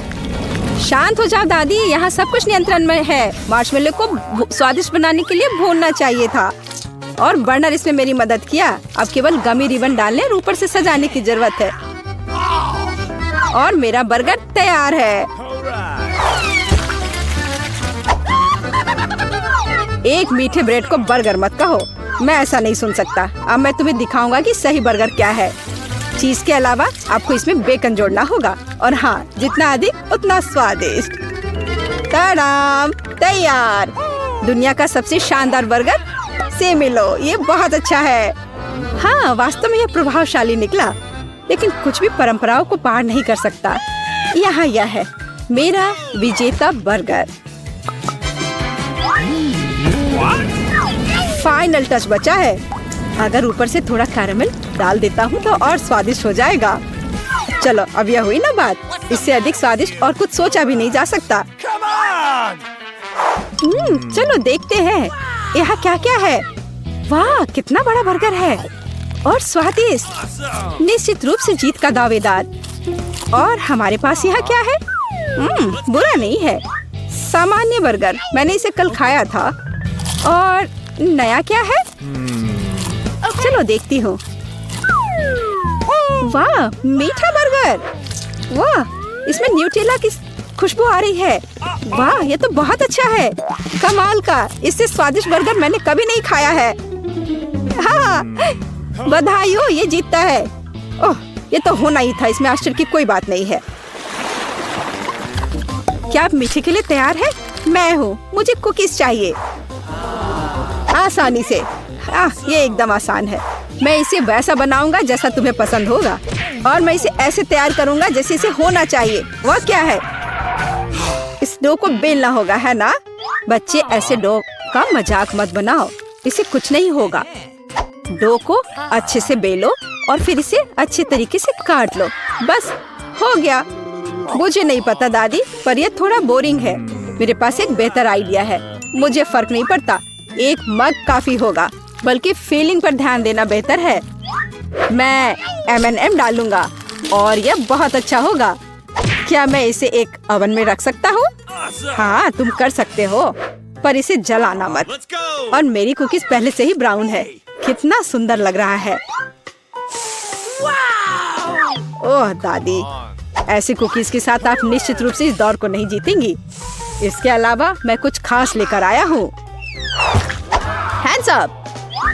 शांत हो जाओ दादी, यहाँ सब कुछ नियंत्रण में है। मार्शमेलो को स्वादिष्ट बनाने के लिए भूनना चाहिए था। और बर्नर इसमें मेरी मदद किया। अब केवल गमी रिबन डालने और ऊपर से सजाने की जरूरत है। और मेरा बर्गर तैयार है। एक मीठे ब्रेड को बर्गर मत कहो, मैं ऐसा नहीं सुन सकता। अब मैं तुम्हें दिखाऊंगा कि सही बर्गर क्या है। चीज के अलावा आपको इसमें बेकन जोड़ना होगा। और हाँ, जितना अधिक उतना स्वादिष्ट। तड़ाम, तैयार। दुनिया का सबसे शानदार बर्गर से मिलो। ये बहुत अच्छा है। हाँ, वास्तव में यह प्रभावशाली निकला। लेकिन कुछ भी परंपराओं को पार नहीं कर सकता। यहाँ यह है मेरा विजेता बर्गर। फाइनल टच बचा है। अगर ऊपर से थोड़ा कैरेमल डाल देता हूँ तो और स्वादिष्ट हो जाएगा। चलो, अब यह हुई ना बात। इससे अधिक स्वादिष्ट और कुछ सोचा भी नहीं जा सकता। चलो देखते हैं यहाँ क्या क्या है। वाह, कितना बड़ा बर्गर है और स्वादिष्ट। निश्चित रूप से जीत का दावेदार। और हमारे पास यहाँ क्या है? बुरा नहीं है, सामान्य बर्गर। मैंने इसे कल खाया था। और नया क्या है? चलो देखती हूँ। वाह, मीठा बर्गर। वाह, इसमें न्यूटेला की खुशबू आ रही है। वाह, ये तो बहुत अच्छा है। कमाल का, इससे स्वादिष्ट बर्गर मैंने कभी नहीं खाया है। हाँ, बधाई हो, ये जीतता है। ओह, ये तो होना ही था। इसमें आश्चर्य की कोई बात नहीं है। क्या आप मीठे के लिए तैयार हैं? मैं हूँ। मुझे कुकीज चाहिए। आसानी से। ये एकदम आसान है। मैं इसे वैसा बनाऊंगा जैसा तुम्हें पसंद होगा। और मैं इसे ऐसे तैयार करूंगा जैसे इसे होना चाहिए। वह क्या है? इस डो को बेलना होगा, है ना? बच्चे, ऐसे डो का मजाक मत बनाओ। इसे कुछ नहीं होगा। डो को अच्छे से बेलो और फिर इसे अच्छे तरीके से काट लो। बस हो गया। मुझे नहीं पता दादी, पर यह थोड़ा बोरिंग है। मेरे पास एक बेहतर आइडिया है। मुझे फर्क नहीं पड़ता, एक मग काफी होगा, बल्कि फीलिंग पर ध्यान देना बेहतर है। मैं M&M डालूंगा और यह बहुत अच्छा होगा। क्या मैं इसे एक ओवन में रख सकता हूँ? हाँ, तुम कर सकते हो, पर इसे जलाना मत। और मेरी कुकीज पहले से ही ब्राउन है। कितना सुंदर लग रहा है। ओह दादी, ऐसी कुकीज के साथ आप निश्चित रूप से इस दौर को नहीं जीतेंगी। इसके अलावा मैं कुछ खास लेकर आया हूँ। Hands up.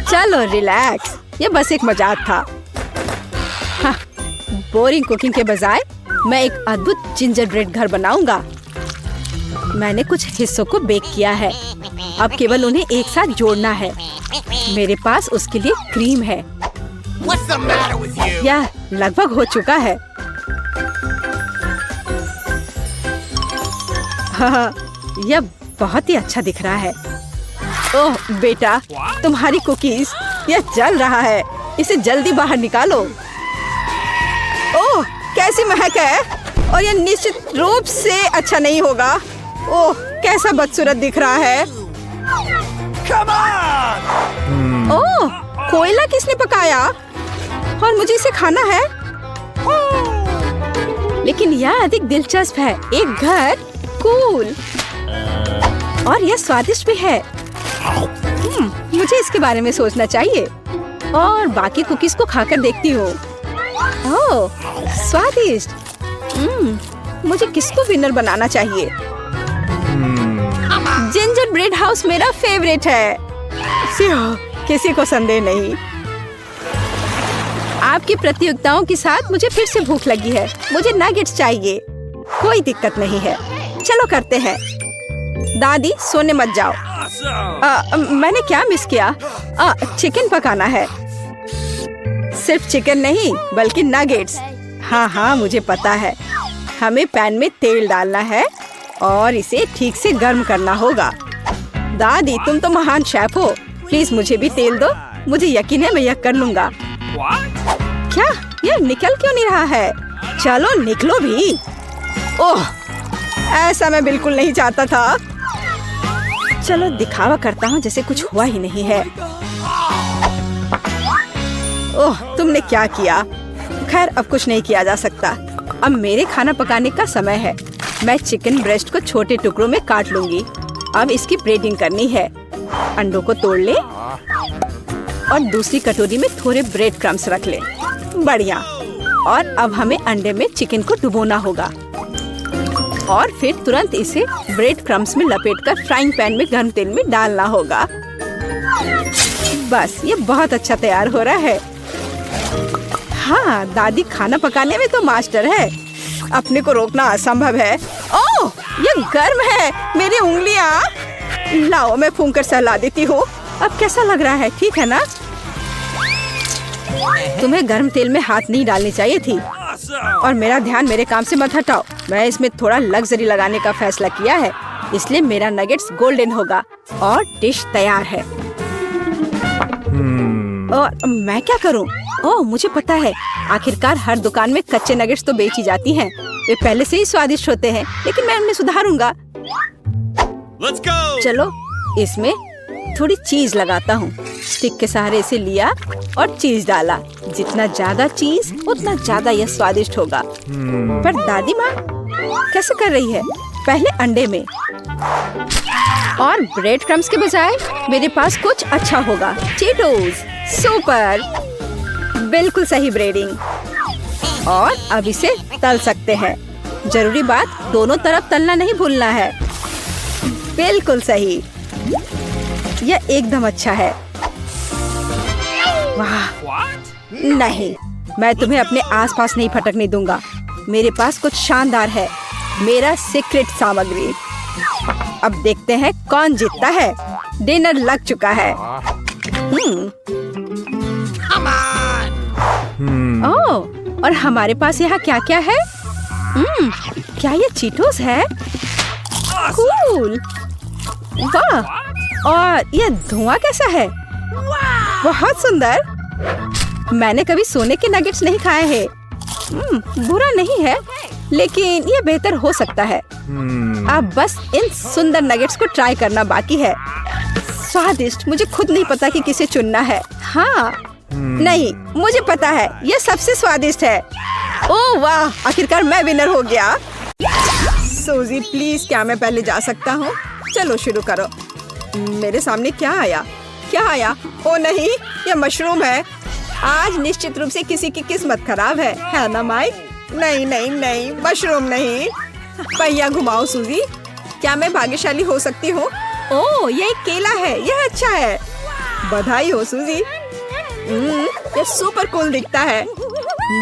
चलो रिलैक्स, ये बस एक मजाक था। हाँ, बोरिंग कुकिंग के बजाय मैं एक अद्भुत जिंजर ब्रेड घर बनाऊंगा। मैंने कुछ हिस्सों को बेक किया है, अब केवल उन्हें एक साथ जोड़ना है। मेरे पास उसके लिए क्रीम है। यह लगभग हो चुका है। हाँ, यह बहुत ही अच्छा दिख रहा है। ओह बेटा, तुम्हारी कुकीज, यह जल रहा है। इसे जल्दी बाहर निकालो। ओह, कैसी महक है, और यह निश्चित रूप से अच्छा नहीं होगा। ओह, कैसा बदसूरत दिख रहा है। ओह, कोयला किसने पकाया? और मुझे इसे खाना है। लेकिन यह अधिक दिलचस्प है। एक घर, कूल, और यह स्वादिष्ट भी है। मुझे इसके बारे में सोचना चाहिए और बाकी कुकीज को खाकर देखती हूँ। ओह, स्वादिष्ट। मुझे किसको विनर बनाना चाहिए? जिंजर ब्रेड हाउस मेरा फेवरेट है। किसी को संदेह नहीं। आपकी प्रतियोगिताओं के साथ मुझे फिर से भूख लगी है। मुझे नगेट्स चाहिए। कोई दिक्कत नहीं है, चलो करते हैं। दादी, सोने मत जाओ। मैंने क्या मिस किया? चिकन पकाना है। सिर्फ चिकन नहीं, बल्कि नगेट्स। हाँ, मुझे पता है। हमें पैन में तेल डालना है और इसे ठीक से गर्म करना होगा। दादी, तुम तो महान शेफ हो। प्लीज मुझे भी तेल दो। मुझे यकीन है मैं यह कर लूंगा। क्या यह निकल क्यों नहीं रहा है? चलो निकलो भी। ओह, ऐसा मैं बिल्कुल नहीं चाहता था। चलो दिखावा करता हूँ जैसे कुछ हुआ ही नहीं है। ओह, तुमने क्या किया? खैर, अब कुछ नहीं किया जा सकता। अब मेरे खाना पकाने का समय है। मैं चिकन ब्रेस्ट को छोटे टुकड़ों में काट लूंगी। अब इसकी ब्रेडिंग करनी है। अंडों को तोड़ ले और दूसरी कटोरी में थोड़े ब्रेड क्रम्स रख ले। बढ़िया। और अब हमें अंडे में चिकन को डुबोना होगा और फिर तुरंत इसे ब्रेड क्रम्स में लपेटकर फ्राइंग पैन में गर्म तेल में डालना होगा। बस, ये बहुत अच्छा तैयार हो रहा है। हाँ, दादी खाना पकाने में तो मास्टर है। अपने को रोकना असंभव है। ओह, ये गर्म है। मेरी उंगलियां। लाओ, मैं फूंक कर सहला देती हूँ। अब कैसा लग रहा है? ठीक है ना? तुम्हें गर्म तेल में हाथ नहीं डालनी चाहिए थी। और मेरा ध्यान मेरे काम से मत हटाओ। मैं इसमें थोड़ा लग्जरी लगाने का फैसला किया है, इसलिए मेरा नगेट्स गोल्डन होगा और डिश तैयार है। और मैं क्या करूं? ओह, मुझे पता है। आखिरकार हर दुकान में कच्चे नगेट्स तो बेची जाती हैं। वे पहले से ही स्वादिष्ट होते हैं, लेकिन मैं उन्हें सुधारूंगा। चलो इसमें थोड़ी चीज लगाता हूँ। स्टिक के सहारे इसे लिया और चीज डाला। जितना ज्यादा चीज, उतना ज्यादा यह स्वादिष्ट होगा। पर दादी माँ कैसे कर रही है? पहले अंडे में और ब्रेड क्रम्स के बजाय मेरे पास कुछ अच्छा होगा। चीटोज। सुपर, बिल्कुल सही ब्रेडिंग। और अब इसे तल सकते हैं। जरूरी बात, दोनों तरफ तलना नहीं भूलना है। बिल्कुल सही, यह एकदम अच्छा है। वाह, नहीं, मैं तुम्हें अपने आसपास नहीं फटकने दूंगा। मेरे पास कुछ शानदार है, मेरा सीक्रेट सामग्री। अब देखते हैं कौन जीतता है। डिनर लग चुका है। ओह, और हमारे पास यहाँ क्या क्या है? क्या ये चीटोस है? कूल। वाह, और ये धुआं कैसा है? बहुत सुंदर। मैंने कभी सोने के नगेट्स नहीं खाए हैं। बुरा नहीं है, लेकिन ये बेहतर हो सकता है। अब बस इन सुंदर नगेट्स को ट्राई करना बाकी है। स्वादिष्ट, मुझे खुद नहीं पता कि किसे चुनना है। हाँ नहीं, मुझे पता है, ये सबसे स्वादिष्ट है। ओह वाह, आखिरकार मैं विनर हो गया। सूजी प्लीज, क्या मैं पहले जा सकता हूँ? चलो शुरू करो। मेरे सामने क्या आया? क्या आया? ओ नहीं, ये मशरूम है। आज निश्चित रूप से किसी की किस्मत खराब है ना माइक? नहीं नहीं नहीं, मशरूम नहीं। पहिया घुमाओ सूजी। क्या मैं भाग्यशाली हो सकती हूँ? ओह, ये एक केला है, यह अच्छा है। बधाई हो सूजी। ये सुपर कूल दिखता है।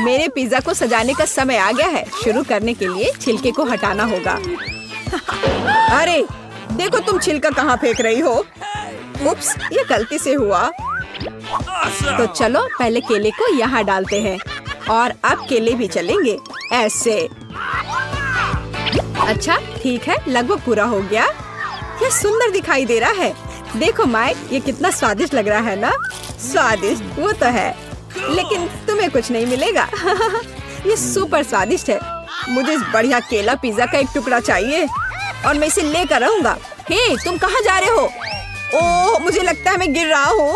मेरे पिज्जा को सजाने का समय आ गया है। शुरू करने के लिए छिलके को हटाना होगा। अरे देखो, तुम छिलका कहाँ फेंक रही हो? उप्स, ये गलती से हुआ। तो चलो पहले केले को यहाँ डालते हैं और अब केले भी चलेंगे ऐसे। अच्छा ठीक है, लगभग पूरा हो गया। यह सुंदर दिखाई दे रहा है। देखो माइक, ये कितना स्वादिष्ट लग रहा है ना? स्वादिष्ट वो तो है, लेकिन तुम्हें कुछ नहीं मिलेगा। ये सुपर स्वादिष्ट है। मुझे इस बढ़िया केला पिज्जा का एक टुकड़ा चाहिए और मैं इसे लेकर आऊंगा। हे, तुम कहाँ जा रहे हो? ओह, मुझे लगता है मैं गिर रहा हूँ।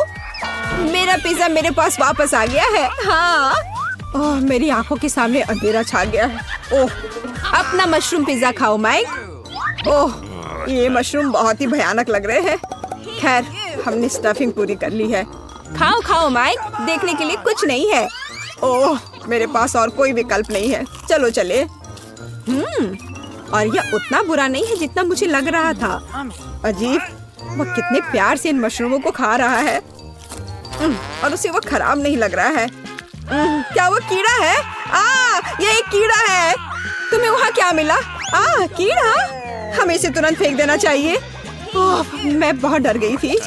मेरा पिज्जा मेरे पास वापस आ गया है। हाँ, ओह, मेरी आंखों के सामने अंधेरा छा गया है। ओह, अपना मशरूम पिज्जा खाओ माइक। ओह, ये मशरूम बहुत ही भयानक लग रहे हैं। खैर, हमने स्टफिंग पूरी कर ली है। खाओ खाओ माइक, देखने के लिए कुछ नहीं है। ओह, मेरे पास और कोई विकल्प नहीं है। चलो चले। और यह उतना बुरा नहीं है जितना मुझे लग रहा था। अजीब, वह कितने प्यार से इन मशरूमों को खा रहा है और उसे वो खराब नहीं लग रहा है। क्या वो कीड़ा है? ये एक कीड़ा है। तुम्हें वहाँ क्या मिला? कीड़ा? हमें इसे तुरंत फेंक देना चाहिए। मैं बहुत डर गई थी।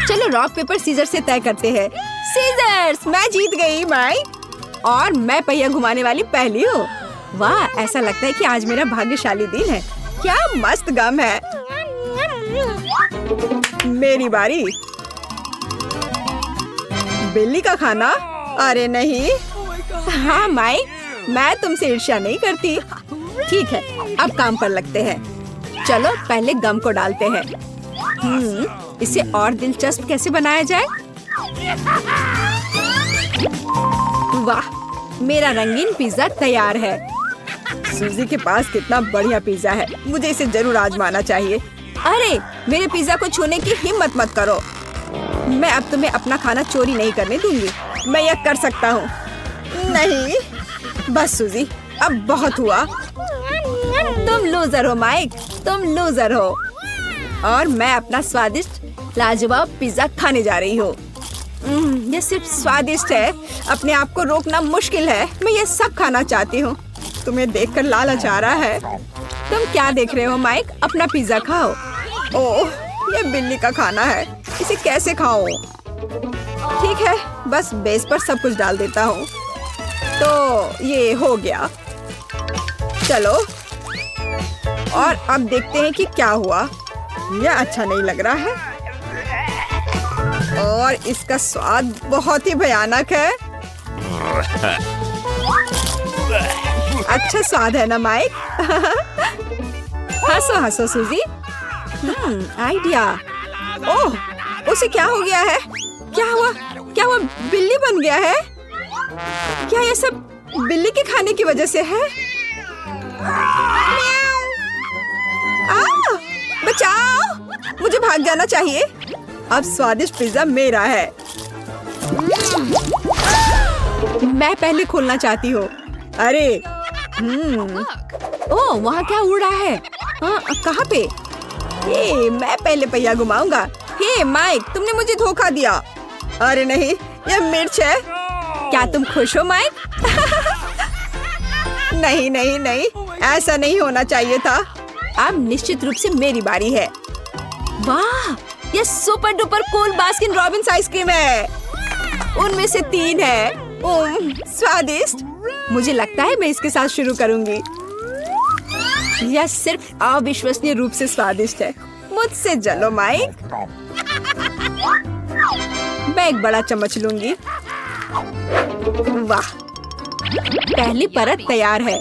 चलो रॉक पेपर सीजर से तय करते हैं। सीजर्स, मैं जीत गई माइक, और मैं पहिया घुमाने वाली पहली हूँ। वाह, ऐसा लगता है कि आज मेरा भाग्यशाली दिन है। क्या मस्त गम है। मेरी बारी। बिल्ली का खाना? अरे नहीं। हाँ माइक, मैं तुमसे ईर्ष्या नहीं करती। ठीक है, अब काम पर लगते हैं। चलो पहले गम को डालते हैं। इसे और दिलचस्प कैसे बनाया जाए? वाह, मेरा रंगीन पिज्जा तैयार है। सूजी के पास कितना बढ़िया पिज्जा है। मुझे इसे जरूर आजमाना चाहिए। अरे, मेरे पिज्जा को छूने की हिम्मत मत करो। मैं अब तुम्हें अपना खाना चोरी नहीं करने दूंगी। मैं यह कर सकता हूँ। नहीं, बस सूजी, अब बहुत हुआ। तुम लूजर हो माइक, तुम लूजर हो। और मैं अपना स्वादिष्ट लाजवाब पिज्जा खाने जा रही हूँ। ये सिर्फ स्वादिष्ट है, अपने आप को रोकना मुश्किल है। मैं ये सब खाना चाहती हूँ। तुम्हें देखकर लालच आ रहा है। तुम क्या देख रहे हो माइक? अपना पिज्जा खाओ। ओह, ये बिल्ली का खाना है। इसे कैसे खाऊं? ठीक है, बस बेस पर सब कुछ डाल देता हूँ। तो ये हो गया। चलो, और अब देखते हैं कि क्या हुआ। यह अच्छा नहीं लग रहा है और इसका स्वाद बहुत ही भयानक है। अच्छा स्वाद है ना माइक? हंसो हंसो सूजी। आइडिया। ओह, उसे क्या हो गया है? क्या हुआ? क्या वो बिल्ली बन गया है? क्या ये सब बिल्ली के खाने की वजह से है? बचाओ! मुझे भाग जाना चाहिए। अब स्वादिष्ट पिज्जा मेरा है। मैं पहले खोलना चाहती हूँ। अरे, ओह, वहाँ क्या उड़ रहा है? कहाँ पे? ये मैं पहले पहिया घुमाऊंगा। हे माइक, तुमने मुझे धोखा दिया। अरे नहीं, यह मिर्च है। क्या तुम खुश हो माइक? नहीं नहीं नहीं, ऐसा नहीं होना चाहिए था। अब निश्चित रूप से मेरी बारी है। वाह, ये super duper cool Baskin Robbins ice cream है। उनमें से 3 है। स्वादिष्ट। मुझे लगता है मैं इसके साथ शुरू करूंगी। यह सिर्फ अविश्वसनीय रूप से स्वादिष्ट है। मुझसे जलो माइक। मैं एक बड़ा चम्मच लूंगी। वाह, पहली परत तैयार है।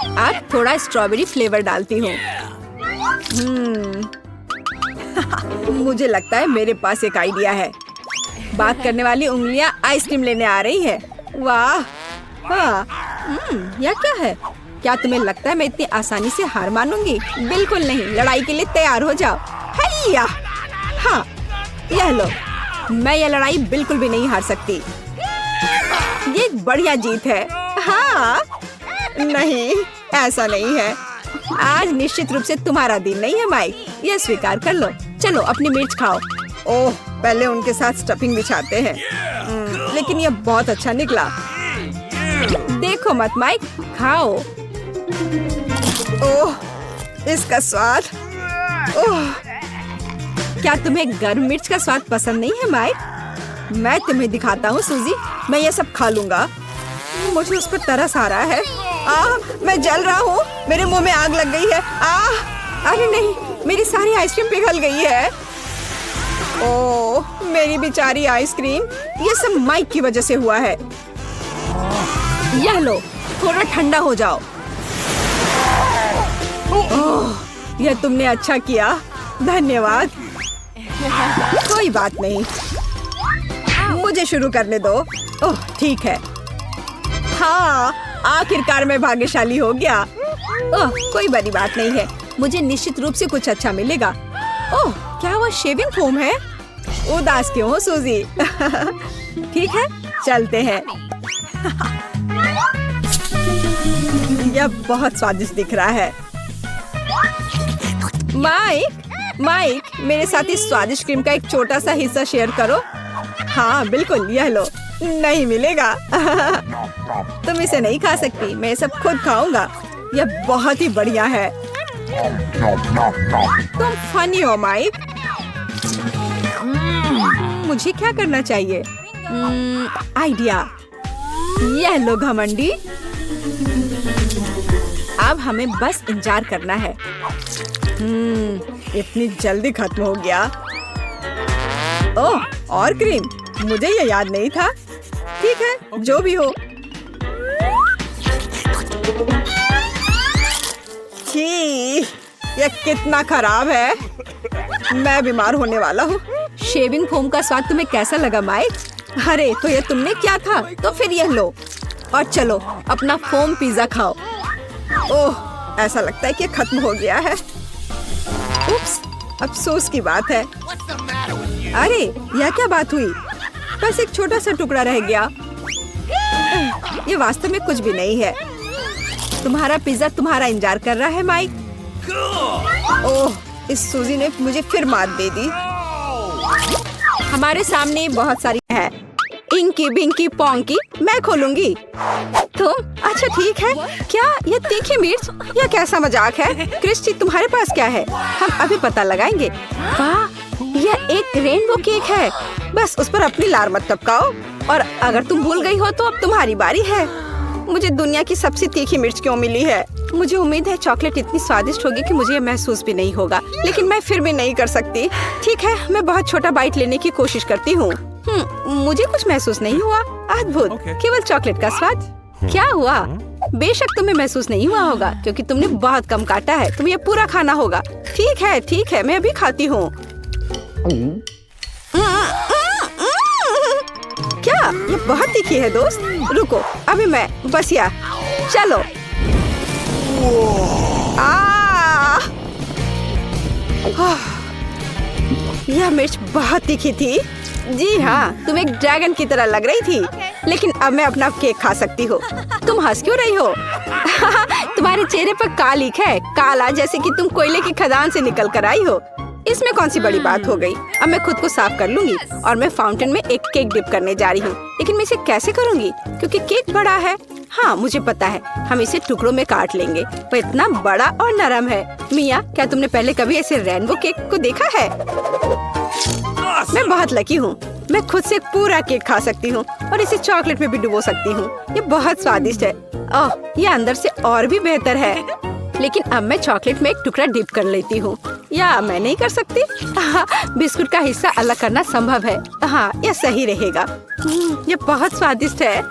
अब थोड़ा स्ट्रॉबेरी फ्लेवर डालती हूँ। मुझे लगता है मेरे पास एक आइडिया है। बात करने वाली उंगलियां आइसक्रीम लेने आ रही है। वाह, हाँ, यह क्या है? क्या तुम्हें लगता है मैं इतनी आसानी से हार मानूंगी? बिल्कुल नहीं। लड़ाई के लिए तैयार हो जाओ। हैया! हाँ, यह लो। मैं यह लड़ाई बिल्कुल भी नहीं हार सकती। ये एक बढ़िया जीत है। हाँ, नहीं, ऐसा नहीं है। आज निश्चित रूप से तुम्हारा दिन नहीं है माइक, यह स्वीकार कर लो। चलो अपनी मिर्च खाओ। ओह, पहले उनके साथ स्टफिंग बिछाते हैं। लेकिन यह बहुत अच्छा निकला। देखो मत माइक, खाओ। ओह, इसका स्वाद। ओह, क्या तुम्हें गर्म मिर्च का स्वाद पसंद नहीं है माइक? मैं तुम्हें दिखाता हूँ सूजी, मैं ये सब खा लूंगा। मुझे उस पर तरस आ रहा है। मैं जल रहा हूँ, मेरे मुंह में आग लग गई है। अरे नहीं, मेरी सारी आइसक्रीम पिघल गई है। ओह, मेरी बेचारी आइसक्रीम, ये सब माइक की वजह से हुआ है। यह लो, थोड़ा ठंडा हो जाओ। ओह, यह तुमने अच्छा किया, धन्यवाद। कोई बात नहीं, मुझे शुरू करने दो। ओह, ठीक है। हाँ, आखिरकार मैं भाग्यशाली हो गया। ओह, कोई बड़ी बात नहीं है, मुझे निश्चित रूप से कुछ अच्छा मिलेगा। ओह, क्या वो शेविंग फोम है? उदास क्यों हो सूजी? ठीक है, चलते हैं। यह बहुत स्वादिष्ट दिख रहा है। माइक, मेरे साथ इस स्वादिष्ट क्रीम का एक छोटा सा हिस्सा शेयर करो। हाँ बिल्कुल, यह लो। नहीं मिलेगा। तुम इसे नहीं खा सकती, मैं सब खुद खाऊंगा। यह बहुत ही बढ़िया है। तुम फनी हो माइक। मुझे क्या करना चाहिए? आइडिया। यह लो घमंडी। अब हमें बस इंतजार करना है। इतनी जल्दी खत्म हो गया। ओह, और क्रीम, मुझे ये याद नहीं था। ठीक है, जो भी हो। छी, ये कितना खराब है। मैं बीमार होने वाला हूँ। शेविंग फोम का स्वाद तुम्हें कैसा लगा माइक? अरे तो ये तुमने क्या था? तो फिर यह लो और चलो अपना फोम पिज्जा खाओ। ओह, ऐसा लगता है कि खत्म हो गया है। उप्स, अफसोस की बात है। अरे यह क्या बात हुई? बस एक छोटा सा टुकड़ा रह गया। ये वास्तव में कुछ भी नहीं है। तुम्हारा पिज्जा तुम्हारा इंतजार कर रहा है माइक। ओह, इस सूजी ने मुझे फिर मात दे दी। हमारे सामने बहुत सारी है। इंकी बिंकी पोंकी, मैं खोलूंगी। तुम? अच्छा ठीक है। क्या ये तीखी मिर्च? यह कैसा मजाक है? क्रिस्टी, तुम्हारे पास क्या है? हम अभी पता लगाएंगे। वाह, यह एक रेनबो केक है। बस उस पर अपनी लार मत टपकाओ। और अगर तुम भूल गई हो तो अब तुम्हारी बारी है। मुझे दुनिया की सबसे तीखी मिर्च क्यों मिली है? मुझे उम्मीद है चॉकलेट इतनी स्वादिष्ट होगी कि मुझे महसूस भी नहीं होगा, लेकिन मैं फिर भी नहीं कर सकती। ठीक है, मैं बहुत छोटा बाइट लेने की कोशिश करती हूँ। मुझे कुछ महसूस नहीं हुआ। अद्भुत, केवल चॉकलेट का स्वाद। क्या हुआ? बेशक तुम्हें महसूस नहीं हुआ होगा क्योंकि तुमने बहुत कम काटा है। तुम्हें ये पूरा खाना होगा। ठीक है, मैं अभी खाती हूँ। क्या ये बहुत तीखी है दोस्त? रुको, अभी मैं बस यार, चलो। यह मिर्च बहुत तीखी थी। जी हाँ, तुम एक ड्रैगन की तरह लग रही थी। लेकिन अब मैं अपना केक खा सकती हूँ। तुम हंस क्यों रही हो? तुम्हारे चेहरे पर कालिक है, काला जैसे कि तुम कोयले की खदान से निकल कर आई हो। इसमें कौन सी बड़ी बात हो गई? अब मैं खुद को साफ कर लूंगी और मैं फाउंटेन में एक केक डिप करने जा रही हूँ। लेकिन मैं इसे कैसे करूँगी? क्योंकि केक बड़ा है। हाँ, मुझे पता है, हम इसे टुकड़ों में काट लेंगे। पर इतना बड़ा और नरम है। मिया, क्या तुमने पहले कभी ऐसे रेनबो केक को देखा है? मैं बहुत लकी हूँ। मैं खुद से पूरा केक खा सकती हूँ और इसे चॉकलेट में भी डुबो सकती हूँ। ये बहुत स्वादिष्ट है। ओह, ये अंदर से और भी बेहतर है। लेकिन अब मैं चॉकलेट में एक टुकड़ा डिप कर लेती हूँ। या मैं नहीं कर सकती? बिस्कुट का हिस्सा अलग करना संभव है। हाँ, यह सही रहेगा। ये बहुत स्वादिष्ट है।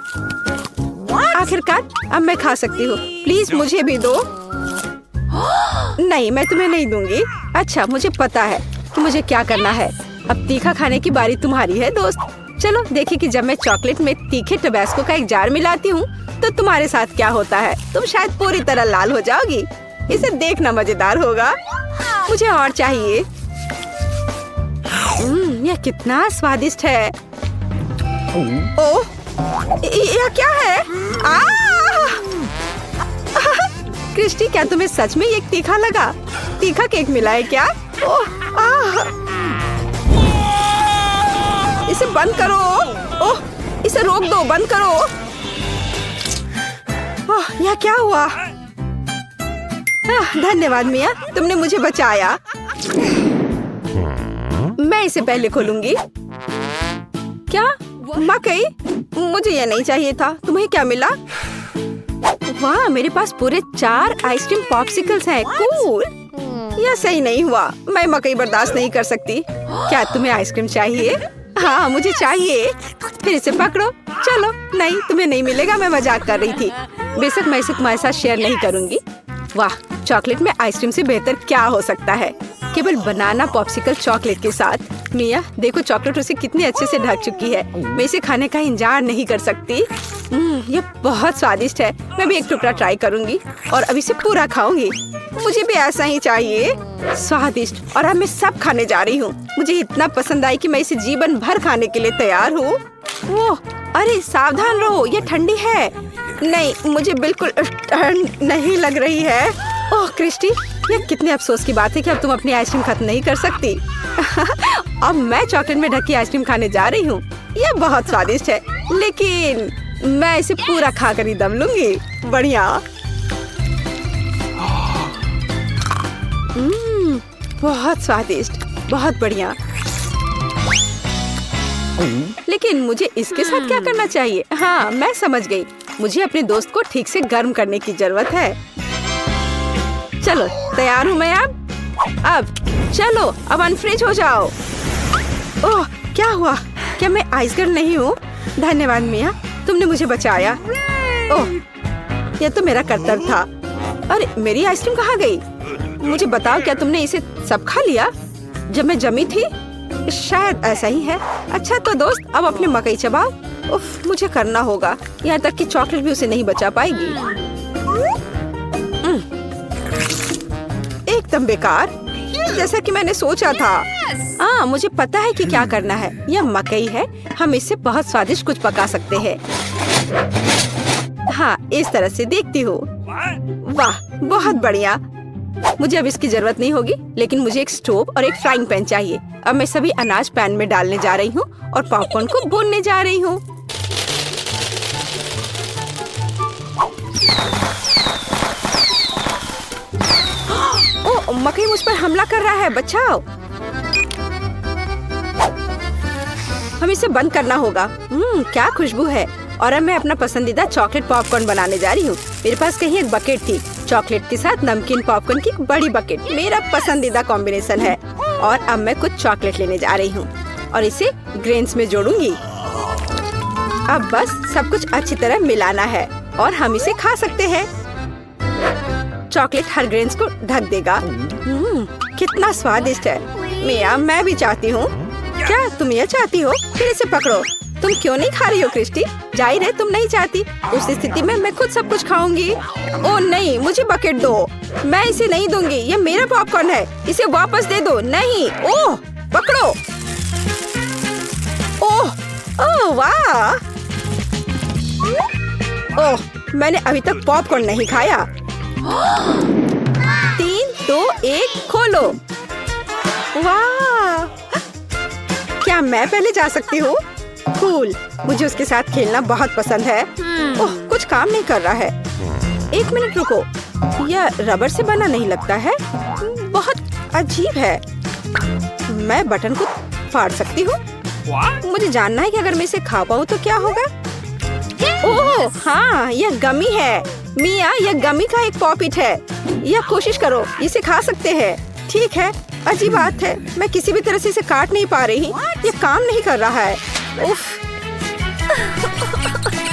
आखिरकार अब मैं खा सकती हूँ। प्लीज मुझे भी दो। नहीं, मैं तुम्हें नहीं दूंगी। अच्छा, मुझे पता है कि मुझे क्या करना है। अब तीखा खाने की बारी तुम्हारी है दोस्त। चलो देखिए कि जब मैं चॉकलेट में तीखे टबैस्को का एक जार मिलाती हूँ तो तुम्हारे साथ क्या होता है। तुम शायद पूरी तरह लाल हो जाओगी। इसे देखना मजेदार होगा। मुझे और चाहिए। यह कितना स्वादिष्ट है। ओह, यह क्या है? क्रिस्टी, क्या तुम्हें सच में ये तीखा लगा? तीखा केक मिला है क्या? ओह, इसे बंद करो। ओह, इसे रोक दो, बंद करो। ओह, यह क्या हुआ? धन्यवाद मिया, तुमने मुझे बचाया। मैं इसे पहले खोलूंगी। क्या? मकई? मुझे यह नहीं चाहिए था। तुम्हें क्या मिला? वाह, मेरे पास पूरे 4 आइसक्रीम पॉप्सिकल्स हैं। कूल। यह सही नहीं हुआ। मैं मकई बर्दाश्त नहीं कर सकती। क्या तुम्हें आइसक्रीम चाहिए? हाँ, मुझे चाहिए। फिर इसे पकड़ो। चलो। नहीं, तुम्हें नहीं मिलेगा। मैं मजाक कर रही थी। बेशक मैं इसे तुम्हारे साथ शेयर नहीं करूंगी। वाह, चॉकलेट में आइसक्रीम से बेहतर क्या हो सकता है? केवल बनाना पॉप्सिकल चॉकलेट के साथ। मिया, देखो चॉकलेट उसे कितनी अच्छे से ढक चुकी है। मैं इसे खाने का इंतजार नहीं कर सकती। ये बहुत स्वादिष्ट है। मैं भी एक टुकड़ा ट्राई करूंगी और अब इसे पूरा खाऊंगी। मुझे भी ऐसा ही चाहिए। स्वादिष्ट। और अब मैं सब खाने जा रही हूँ। मुझे इतना पसंद आई कि मैं इसे जीवन भर खाने के लिए तैयार हूँ। ओह, अरे सावधान रहो, ये ठंडी है। नहीं, मुझे बिल्कुल ठंड नहीं लग रही है। ओह क्रिस्टी, ये कितने अफसोस की बात है कि अब तुम अपनी आइसक्रीम खत्म नहीं कर सकती। अब मैं चॉकलेट में ढकी आइसक्रीम खाने जा रही हूँ। यह बहुत स्वादिष्ट है, लेकिन मैं इसे पूरा खाकर ही दम लूंगी। बढ़िया। बहुत स्वादिष्ट, बहुत बढ़िया। लेकिन मुझे इसके साथ क्या करना चाहिए? हाँ, मैं समझ गई। मुझे अपने दोस्त को ठीक से गर्म करने की जरूरत है। चलो, तैयार हूँ मैं अब चलो, अब अनफ्रीज हो जाओ। ओह, क्या हुआ? क्या मैं आइस गर्ल नहीं हूँ? धन्यवाद मिया, तुमने मुझे बचाया। ओह, यह तो मेरा कर्तव्य था। अरे, मेरी आइसक्रीम कहाँ गई? मुझे बताओ, क्या तुमने इसे सब खा लिया जब मैं जमी थी? शायद ऐसा ही है। अच्छा तो दोस्त, अब अपने मकई चबाओ। उफ, मुझे करना होगा। यहाँ तक कि चॉकलेट भी उसे नहीं बचा पाएगी। एकदम बेकार, जैसा कि मैंने सोचा था। मुझे पता है कि क्या करना है। यह मकई है, हम इससे बहुत स्वादिष्ट कुछ पका सकते हैं। हाँ, इस तरह से देखती हूँ। वाह, बहुत बढ़िया। मुझे अब इसकी जरूरत नहीं होगी, लेकिन मुझे एक स्टोव और एक फ्राइंग पैन चाहिए। अब मैं सभी अनाज पैन में डालने जा रही हूँ और पॉपकॉर्न को भूनने जा रही हूँ। ओह, मकई मुझ पर हमला कर रहा है, बचाओ। हम इसे बंद करना होगा। क्या खुशबू है। और अब मैं अपना पसंदीदा चॉकलेट पॉपकॉर्न बनाने जा रही हूँ। मेरे पास कहीं एक बकेट थी, चॉकलेट के साथ नमकीन पॉपकॉर्न की एक बड़ी बकेट मेरा पसंदीदा कॉम्बिनेशन है। और अब मैं कुछ चॉकलेट लेने जा रही हूँ और इसे ग्रेन्स में जोड़ूंगी। अब बस सब कुछ अच्छी तरह मिलाना है और हम इसे खा सकते हैं। चॉकलेट हर ग्रेन्स को ढक देगा। कितना स्वादिष्ट है। मिया, मैं भी चाहती हूँ। क्या तुम यह चाहती हो? फिर इसे पकड़ो। तुम क्यों नहीं खा रही हो क्रिस्टी? जाहिर है तुम नहीं चाहती। उस स्थिति में मैं खुद सब कुछ खाऊंगी। ओह नहीं, मुझे बकेट दो। मैं इसे नहीं दूंगी। ये मेरा पॉपकॉर्न है, इसे वापस दे दो। नहीं। ओह, पकड़ो। ओह वाह। ओह, मैंने अभी तक पॉपकॉर्न नहीं खाया। 3, 2, 1, खोलो। वाह, क्या मैं पहले जा सकती हूँ? कूल, मुझे उसके साथ खेलना बहुत पसंद है। ओह, कुछ काम नहीं कर रहा है। 1 मिनट रुको, यह रबर से बना नहीं लगता है। बहुत अजीब है। मैं बटन को फाड़ सकती हूँ। मुझे जानना है कि अगर मैं इसे खा पाऊँ तो क्या होगा। ओह हाँ, यह गमी है। मिया, यह गमी का एक पॉपिट है। यह कोशिश करो, इसे खा सकते हैं। ठीक है, अजीब बात है, मैं किसी भी तरह से इसे काट नहीं पा रही। ये काम नहीं कर रहा है। उफ।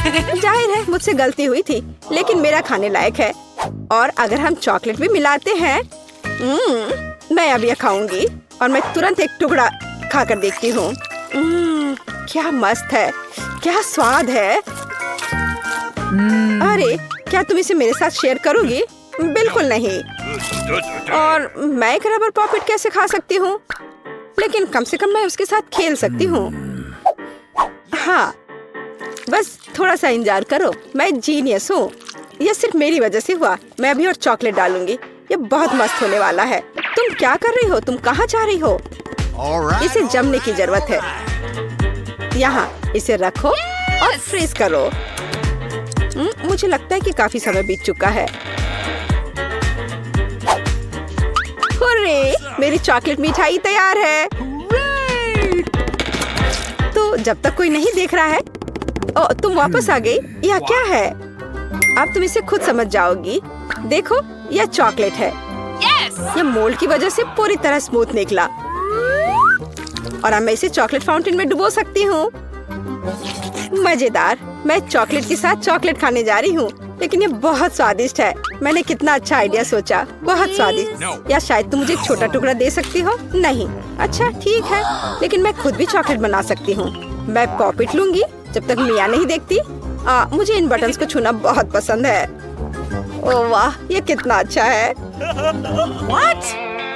जाहिर है मुझसे गलती हुई थी, लेकिन मेरा खाने लायक है। और अगर हम चॉकलेट भी मिलाते हैं, मैं अब यह खाऊंगी और मैं तुरंत एक टुकड़ा खाकर देखती हूँ। क्या मस्त है, क्या स्वाद है। अरे क्या तुम इसे मेरे साथ शेयर करोगी? बिल्कुल नहीं। और मैं एक रबर पॉपिट कैसे खा सकती हूँ? लेकिन कम से कम मैं उसके साथ खेल सकती हूँ। हाँ, बस थोड़ा सा इंतजार करो, मैं जीनियस हूँ। यह सिर्फ मेरी वजह से हुआ। मैं अभी और चॉकलेट डालूंगी। ये बहुत मस्त होने वाला है। तुम क्या कर रही हो? तुम कहाँ जा रही हो? इसे जमने की जरूरत है। यहाँ इसे रखो और फ्रीज करो। मुझे लगता है कि काफी समय बीत चुका है। हुर्रे, मेरी चॉकलेट मिठाई तैयार है। तो जब तक कोई नहीं देख रहा है, ओ, तुम वापस आ गई। यह क्या है? अब तुम इसे खुद समझ जाओगी। देखो, यह चॉकलेट है। यह मोल्ड की वजह से पूरी तरह स्मूथ निकला। और अब मैं इसे चॉकलेट फाउंटेन में डुबो सकती हूँ। मजेदार। मैं चॉकलेट के साथ चॉकलेट खाने जा रही हूँ, लेकिन ये बहुत स्वादिष्ट है। मैंने कितना अच्छा आइडिया सोचा। बहुत स्वादिष्ट। या शायद तुम मुझे एक छोटा टुकड़ा दे सकती हो? नहीं। अच्छा ठीक है, लेकिन मैं खुद भी चॉकलेट बना सकती हूँ। मैं पॉपिट लूंगी जब तक मिया नहीं देखती। मुझे इन बटन्स को छूना बहुत पसंद है। ओह वाह, ये कितना अच्छा है। What?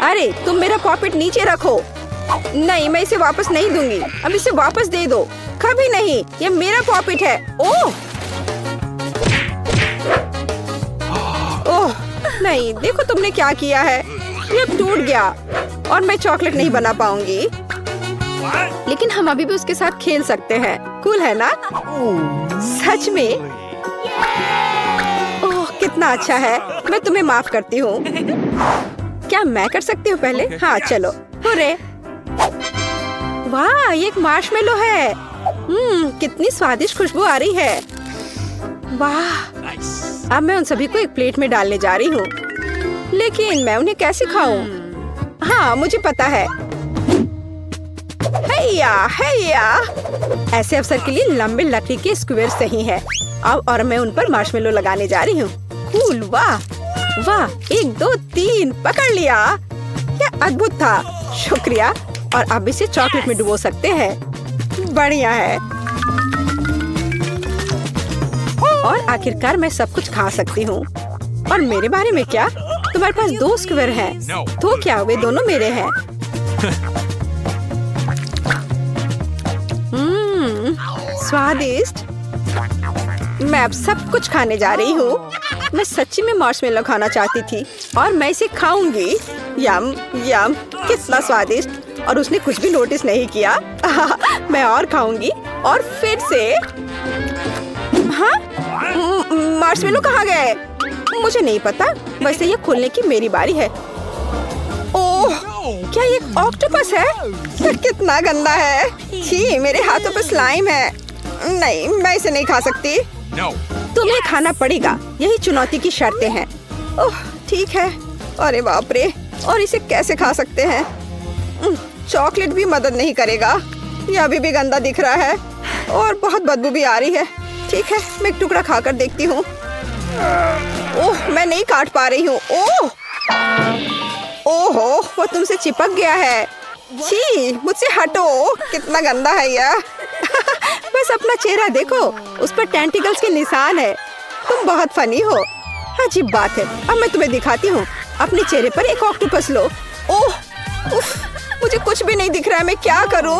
अरे तुम मेरा पॉपिट नीचे रखो। नहीं, मैं इसे वापस नहीं दूंगी। अब इसे वापस दे दो। कभी नहीं, ये मेरा पॉपिट है। ओह ओह नहीं, देखो तुमने क्या किया है। ये अब टूट गया और मैं चॉकलेट नहीं बना पाऊंगी। लेकिन हम अभी भी उसके साथ खेल सकते हैं। कूल है ना? सच में? ओह कितना अच्छा है। मैं तुम्हें माफ करती हूँ। क्या मैं कर सकती हूँ पहले? हाँ चलो। हुर्रे। वाह, ये एक मार्शमेलो है। कितनी स्वादिष्ट खुशबू आ रही है। वाह। अब मैं उन सभी को एक प्लेट में डालने जा रही हूँ, लेकिन मैं उन्हें कैसे खाऊं? हाँ मुझे पता है। हैया हैया। ऐसे अवसर के लिए लंबे लकड़ी के स्क्वायर सही है। अब और मैं उन पर मार्शमेलो लगाने जा रही हूँ। कूल। वाह वाह। 1 2 3 पकड़ लिया। क्या अद्भुत था। शुक्रिया। और अब इसे चॉकलेट में डुबो सकते हैं। बढ़िया है। और आखिरकार मैं सब कुछ खा सकती हूँ। और मेरे बारे में क्या? तुम्हारे पास 2 स्क्वायर हैं। तो क्या वे दोनों मेरे हैं? स्वादिष्ट। मैं अब सब कुछ खाने जा रही हूँ। मैं सच्ची में मार्शमेलो खाना चाहती थी और मैं इसे खाऊंगी। यम यम, कितना स्वादिष्ट। और उसने कुछ भी नोटिस नहीं किया। मैं और खाऊंगी और फिर से। हाँ, मार्शमेलो कहाँ गए? मुझे नहीं पता। वैसे ये खोलने की मेरी बारी है। ओह, क्या ये ऑक्टोपस है? कितना गंदा है। छी, मेरे हाथों पर स्लाइम है। नहीं, मैं इसे नहीं खा सकती। तुम्हें खाना पड़ेगा। यही चुनौती की शर्तें हैं। ओह ठीक है। अरे बाप रे। और इसे कैसे खा सकते हैं? चॉकलेट भी मदद नहीं करेगा। यह अभी भी गंदा दिख रहा है और बहुत बदबू भी आ रही है। ठीक है, मैं एक टुकड़ा खाकर देखती हूँ। ओह, मैं नहीं काट पा रही हूँ। ओह ओहो, वो तुमसे चिपक गया है। छी, मुझसे हटो। कितना गंदा है यह। बस अपना चेहरा देखो, उस पर टेंटिकल्स के निशान है। तुम बहुत फनी हो। अजीब बात है। अब मैं तुम्हें दिखाती हूँ। अपने चेहरे पर एक ऑक्टोपस लो। ओह उफ, मुझे कुछ भी नहीं दिख रहा है। मैं क्या करूँ?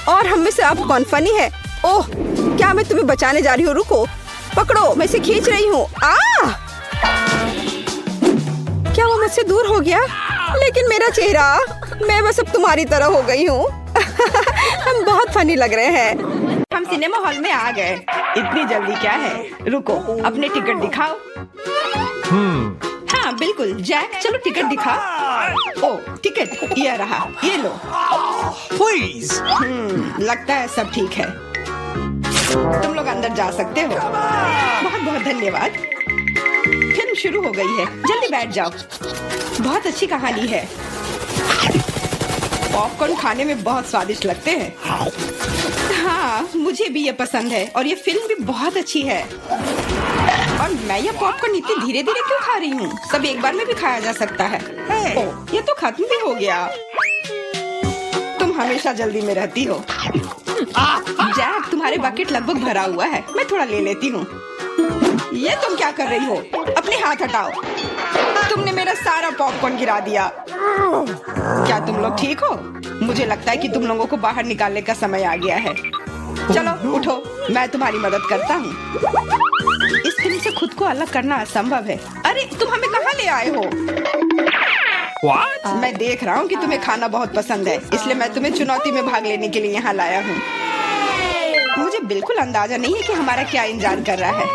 और हम में से अब कौन फनी है? ओह, क्या मैं तुम्हें बचाने जा रही हूँ? रुको, पकड़ो, मैं इसे खींच रही हूँ। क्या वो मुझसे दूर हो गया? लेकिन मेरा चेहरा, मैं बस अब तुम्हारी तरह हो गई हूँ। हम बहुत फनी लग रहे हैं। हम सिनेमा हॉल में आ गए। इतनी जल्दी क्या है? रुको, अपने टिकट दिखाओ। हाँ बिल्कुल जैक, चलो टिकट दिखा। ओ टिकट, ये रहा, ये लो। Please. लगता है सब ठीक है। तुम लोग अंदर जा सकते हो। बहुत बहुत धन्यवाद। फिल्म शुरू हो गई है, जल्दी बैठ जाओ। बहुत अच्छी कहानी है। पॉपकॉर्न खाने में बहुत स्वादिष्ट लगते हैं। हाँ, हाँ, मुझे भी ये पसंद है और ये फिल्म भी बहुत अच्छी है। और मैं ये पॉपकॉर्न इतनी धीरे धीरे क्यों खा रही हूँ? सब एक बार में भी खाया जा सकता है। ओह, ये तो खत्म भी हो गया। तुम हमेशा जल्दी में रहती हो। जैक, तुम्हारे बकेट लगभग भरा हुआ है, मैं थोड़ा ले लेती हूँ। ये तुम क्या कर रही हो? अपने हाथ हटाओ। तुमने मेरा सारा पॉपकॉर्न गिरा दिया। क्या तुम लोग ठीक हो? मुझे लगता है कि तुम लोगों को बाहर निकालने का समय आ गया है। चलो उठो, मैं तुम्हारी मदद करता हूँ। इस फिल्म से खुद को अलग करना असंभव है। अरे तुम हमें कहाँ ले आए हो? What? मैं देख रहा हूँ कि तुम्हें खाना बहुत पसंद है, इसलिए मैं तुम्हें चुनौती में भाग लेने के लिए यहाँ लाया हूँ। मुझे बिल्कुल अंदाजा नहीं है कि हमारा क्या इंतजार कर रहा है।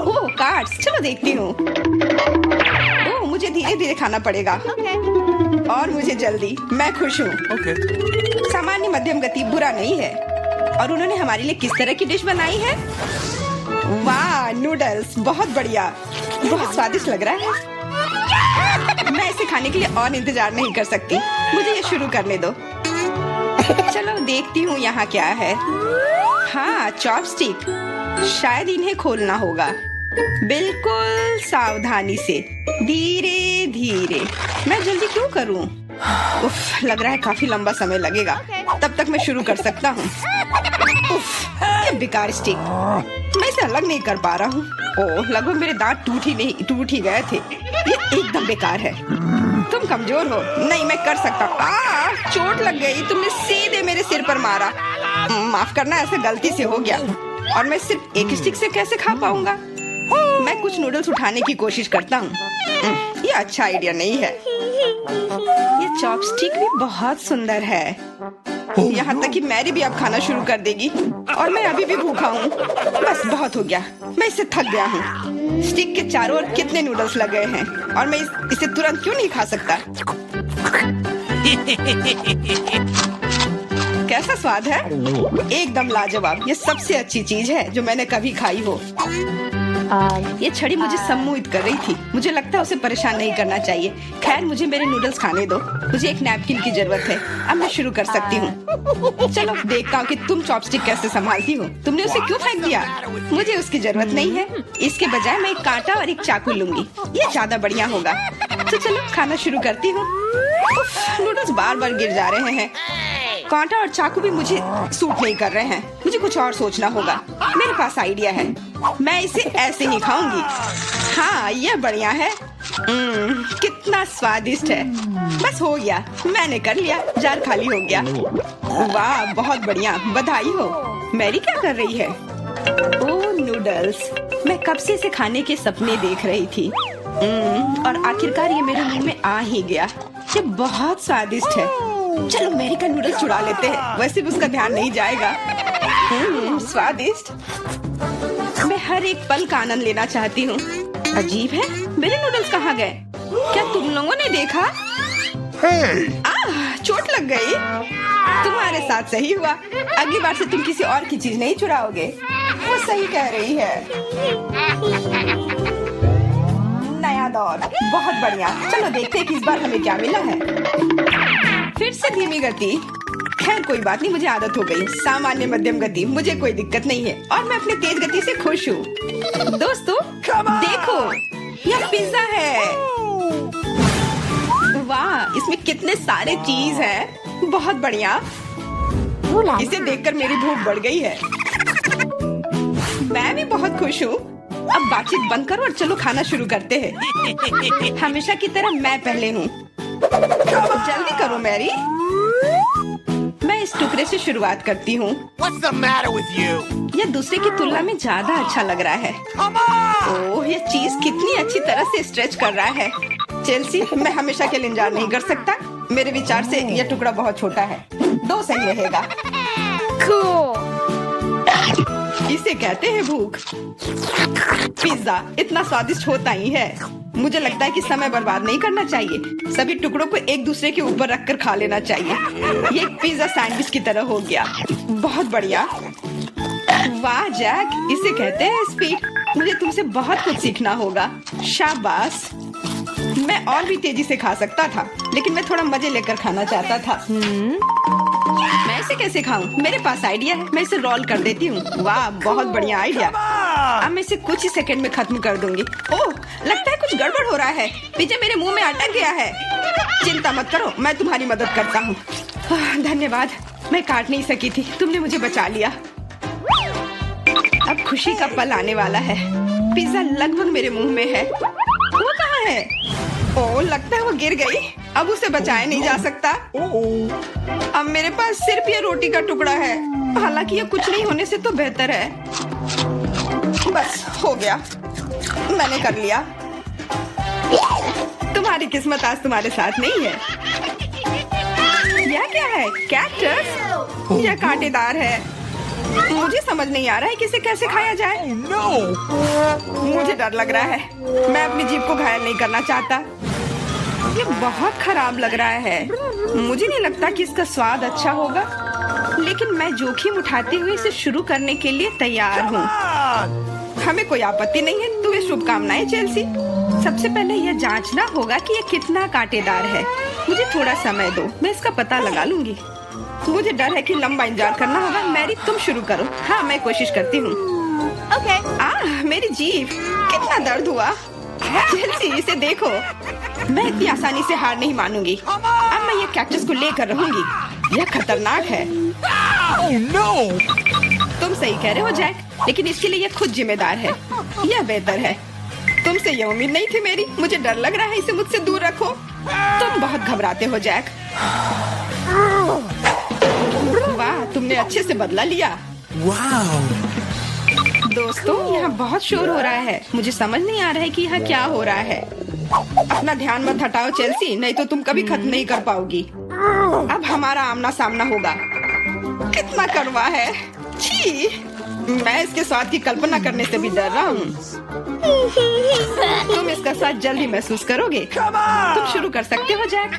ओह, कार्ड्स, चलो देखती हूँ। ओह, मुझे धीरे धीरे खाना पड़ेगा। और मुझे जल्दी। मैं खुश हूँ। Okay. सामान्य मध्यम गति बुरा नहीं है। और उन्होंने हमारे लिए किस तरह की डिश बनाई है? वाह, नूडल्स, बहुत बढ़िया, बहुत स्वादिष्ट लग रहा है। मैं इसे खाने के लिए और इंतजार नहीं कर सकती। मुझे ये शुरू करने दो। चलो देखती हूँ यहाँ क्या है। हाँ, चॉपस्टिक। शायद इन्हें खोलना होगा। बिल्कुल सावधानी से, धीरे धीरे। मैं जल्दी क्यों करूँ? उफ, लग रहा है काफी लंबा समय लगेगा। तब तक मैं शुरू कर सकता हूँ। उफ, ये बेकार स्टिक। मैं इसे अलग नहीं कर पा रहा हूँ। ओह, लगभग मेरे दांत टूट ही गए थे। ये एकदम बेकार है। तुम कमजोर हो। नहीं, मैं कर सकता हूँ। चोट लग गई। तुमने सीधे मेरे सिर पर मारा। माफ करना, ऐसे गलती से हो गया। और मैं सिर्फ एक स्टिक से कैसे खा पाऊंगा? मैं कुछ नूडल्स उठाने की कोशिश करता हूँ। ये अच्छा आइडिया नहीं है। ये चॉपस्टिक भी बहुत सुंदर है। यहाँ तक कि मैरी भी अब खाना शुरू कर देगी। और मैं अभी भी भूखा हूँ। बस बहुत हो गया, मैं इससे थक गया हूँ। स्टिक के चारों ओर कितने नूडल्स लगे हैं और मैं इसे तुरंत क्यों नहीं खा सकता? कैसा स्वाद है? एकदम लाजवाब। ये सबसे अच्छी चीज है जो मैंने कभी खाई हो। ये छड़ी मुझे सम्मोहित कर रही थी। मुझे लगता है उसे परेशान नहीं करना चाहिए। खैर, मुझे मेरे नूडल्स खाने दो। मुझे एक नैपकिन की जरूरत है। अब मैं शुरू कर सकती हूँ। चलो देखता हूँ कि तुम चॉपस्टिक कैसे संभालती हो। तुमने उसे क्यों फेंक दिया? मुझे उसकी जरूरत नहीं है। इसके बजाय मैं एक कांटा और एक चाकू लूंगी। ये ज्यादा बढ़िया होगा। तो चलो खाना शुरू करती हूँ। नूडल्स बार बार गिर जा रहे हैं। कांटा और चाकू भी मुझे सूट नहीं कर रहे हैं। मुझे कुछ और सोचना होगा। मेरे पास आइडिया है। मैं इसे ऐसे ही खाऊंगी। हाँ, ये बढ़िया है। कितना स्वादिष्ट है। बस हो गया, मैंने कर लिया। जार खाली हो गया। वाह, बहुत बढ़िया, बधाई हो। मैरी क्या कर रही है? ओह, नूडल्स। मैं कब से इसे खाने के सपने देख रही थी। और आखिरकार ये मेरे मुंह में आ ही गया। ये बहुत स्वादिष्ट है। चलो मैरी का नूडल्स चुरा लेते हैं। वैसे भी उसका ध्यान नहीं जाएगा। स्वादिष्ट। मैं हर एक पल का आनंद लेना चाहती हूँ। अजीब है, मेरे नूडल्स कहाँ गए? क्या तुम लोगों ने देखा? चोट लग गई। तुम्हारे साथ सही हुआ। अगली बार से तुम किसी और की चीज नहीं चुराओगे। वो सही कह रही है। नया दौर, बहुत बढ़िया। चलो देखते हैं कि इस बार हमें क्या मिला है। फिर से धीमी गति। खैर कोई बात नहीं, मुझे आदत हो गई। सामान्य मध्यम गति, मुझे कोई दिक्कत नहीं है। और मैं अपनी तेज गति से खुश हूँ। दोस्तों देखो, यह पिज्जा है। वाह, इसमें कितने सारे चीज हैं। बहुत बढ़िया। इसे देखकर मेरी भूख बढ़ गई है। मैं भी बहुत खुश हूँ। अब बातचीत बंद करो और चलो खाना शुरू करते हैं। हमेशा की तरह मैं पहले हूँ। जल्दी करो मैरी। मैं इस टुकड़े से शुरुआत करती हूँ। What's the matter with you? यह दूसरे की तुलना में ज्यादा अच्छा लग रहा है। Come on! ओह, यह चीज कितनी अच्छी तरह से स्ट्रेच कर रहा है। चेल्सी, मैं हमेशा के लिए इंतजार नहीं कर सकता। मेरे विचार से यह टुकड़ा बहुत छोटा है। 2 सही रहेगा। इसे कहते हैं भूख। पिज्जा इतना स्वादिष्ट होता ही है। मुझे लगता है कि समय बर्बाद नहीं करना चाहिए। सभी टुकड़ों को एक दूसरे के ऊपर रखकर खा लेना चाहिए। ये एक पिज्जा सैंडविच की तरह हो गया। बहुत बढ़िया। वाह जैक, इसे कहते हैं स्पीड। मुझे तुमसे बहुत कुछ सीखना होगा। शाबाश। मैं और भी तेजी से खा सकता था, लेकिन मैं थोड़ा मजे लेकर खाना चाहता था। मैं ऐसे कैसे खाऊं? मेरे पास आइडिया है, मैं इसे रोल कर देती हूँ। वाह, बहुत बढ़िया आइडिया। अब मैं इसे कुछ ही सेकंड में खत्म कर दूंगी। ओह, लगता है कुछ गड़बड़ हो रहा है। पिज़्ज़ा मेरे मुंह में अटक गया है। चिंता मत करो, मैं तुम्हारी मदद करता हूँ। धन्यवाद, मैं काट नहीं सकी थी, तुमने मुझे बचा लिया। अब खुशी का पल आने वाला है। पिज़्ज़ा लगभग मेरे मुंह में है। वो कहाँ है? ओह, लगता है वो गिर गई। अब उसे बचाया नहीं जा सकता। अब मेरे पास सिर्फ ये रोटी का टुकड़ा है। हालांकि ये कुछ नहीं होने से तो बेहतर है। बस हो गया, मैंने कर लिया। तुम्हारी किस्मत आज तुम्हारे साथ नहीं है। यह क्या है? कैक्टस? यह कांटेदार है। मुझे समझ नहीं आ रहा है कि इसे कैसे खाया जाए। मुझे डर लग रहा है। मैं अपनी जीभ को घायल नहीं करना चाहता। ये बहुत खराब लग रहा है। मुझे नहीं लगता कि इसका स्वाद अच्छा होगा, लेकिन मैं जोखिम उठाते हुए इसे शुरू करने के लिए तैयार हूँ। हमें कोई आपत्ति नहीं है। तुम्हें शुभकामनाएं चेल्सी। सबसे पहले यह जांचना होगा कि यह कितना कांटेदार है। मुझे थोड़ा समय दो, मैं इसका पता लगा लूंगी। मुझे डर है कि लंबा इंतजार करना होगा। मैरी, तुम शुरू करो। हाँ, मैं कोशिश करती हूँ। ओके। मेरी जीभ, कितना दर्द हुआ। चेल्सी, इसे देखो। मैं इतनी आसानी से हार नहीं मानूंगी। अब मैं ये कैक्टस को लेकर रहूंगी। यह खतरनाक है। तुम सही कह रहे हो जैक, लेकिन इसके लिए यह खुद जिम्मेदार है। यह बेहतर है। तुमसे यह उम्मीद नहीं थी मेरी। मुझे डर लग रहा है, इसे मुझसे दूर रखो। तुम बहुत घबराते हो जैक। वाह, तुमने अच्छे से बदला लिया। दोस्तों, यहाँ बहुत शोर हो रहा है। मुझे समझ नहीं आ रहा है कि यहाँ क्या हो रहा है। अपना ध्यान मत हटाओ चेल्सी, नहीं तो तुम कभी खत्म नहीं कर पाओगी। अब हमारा आमना सामना होगा। कितना कड़वा है। छी, मैं इसके स्वाद की कल्पना करने से भी डर रहा हूँ। तुम इसका स्वाद जल्दी महसूस करोगे। तुम शुरू कर सकते हो जैक।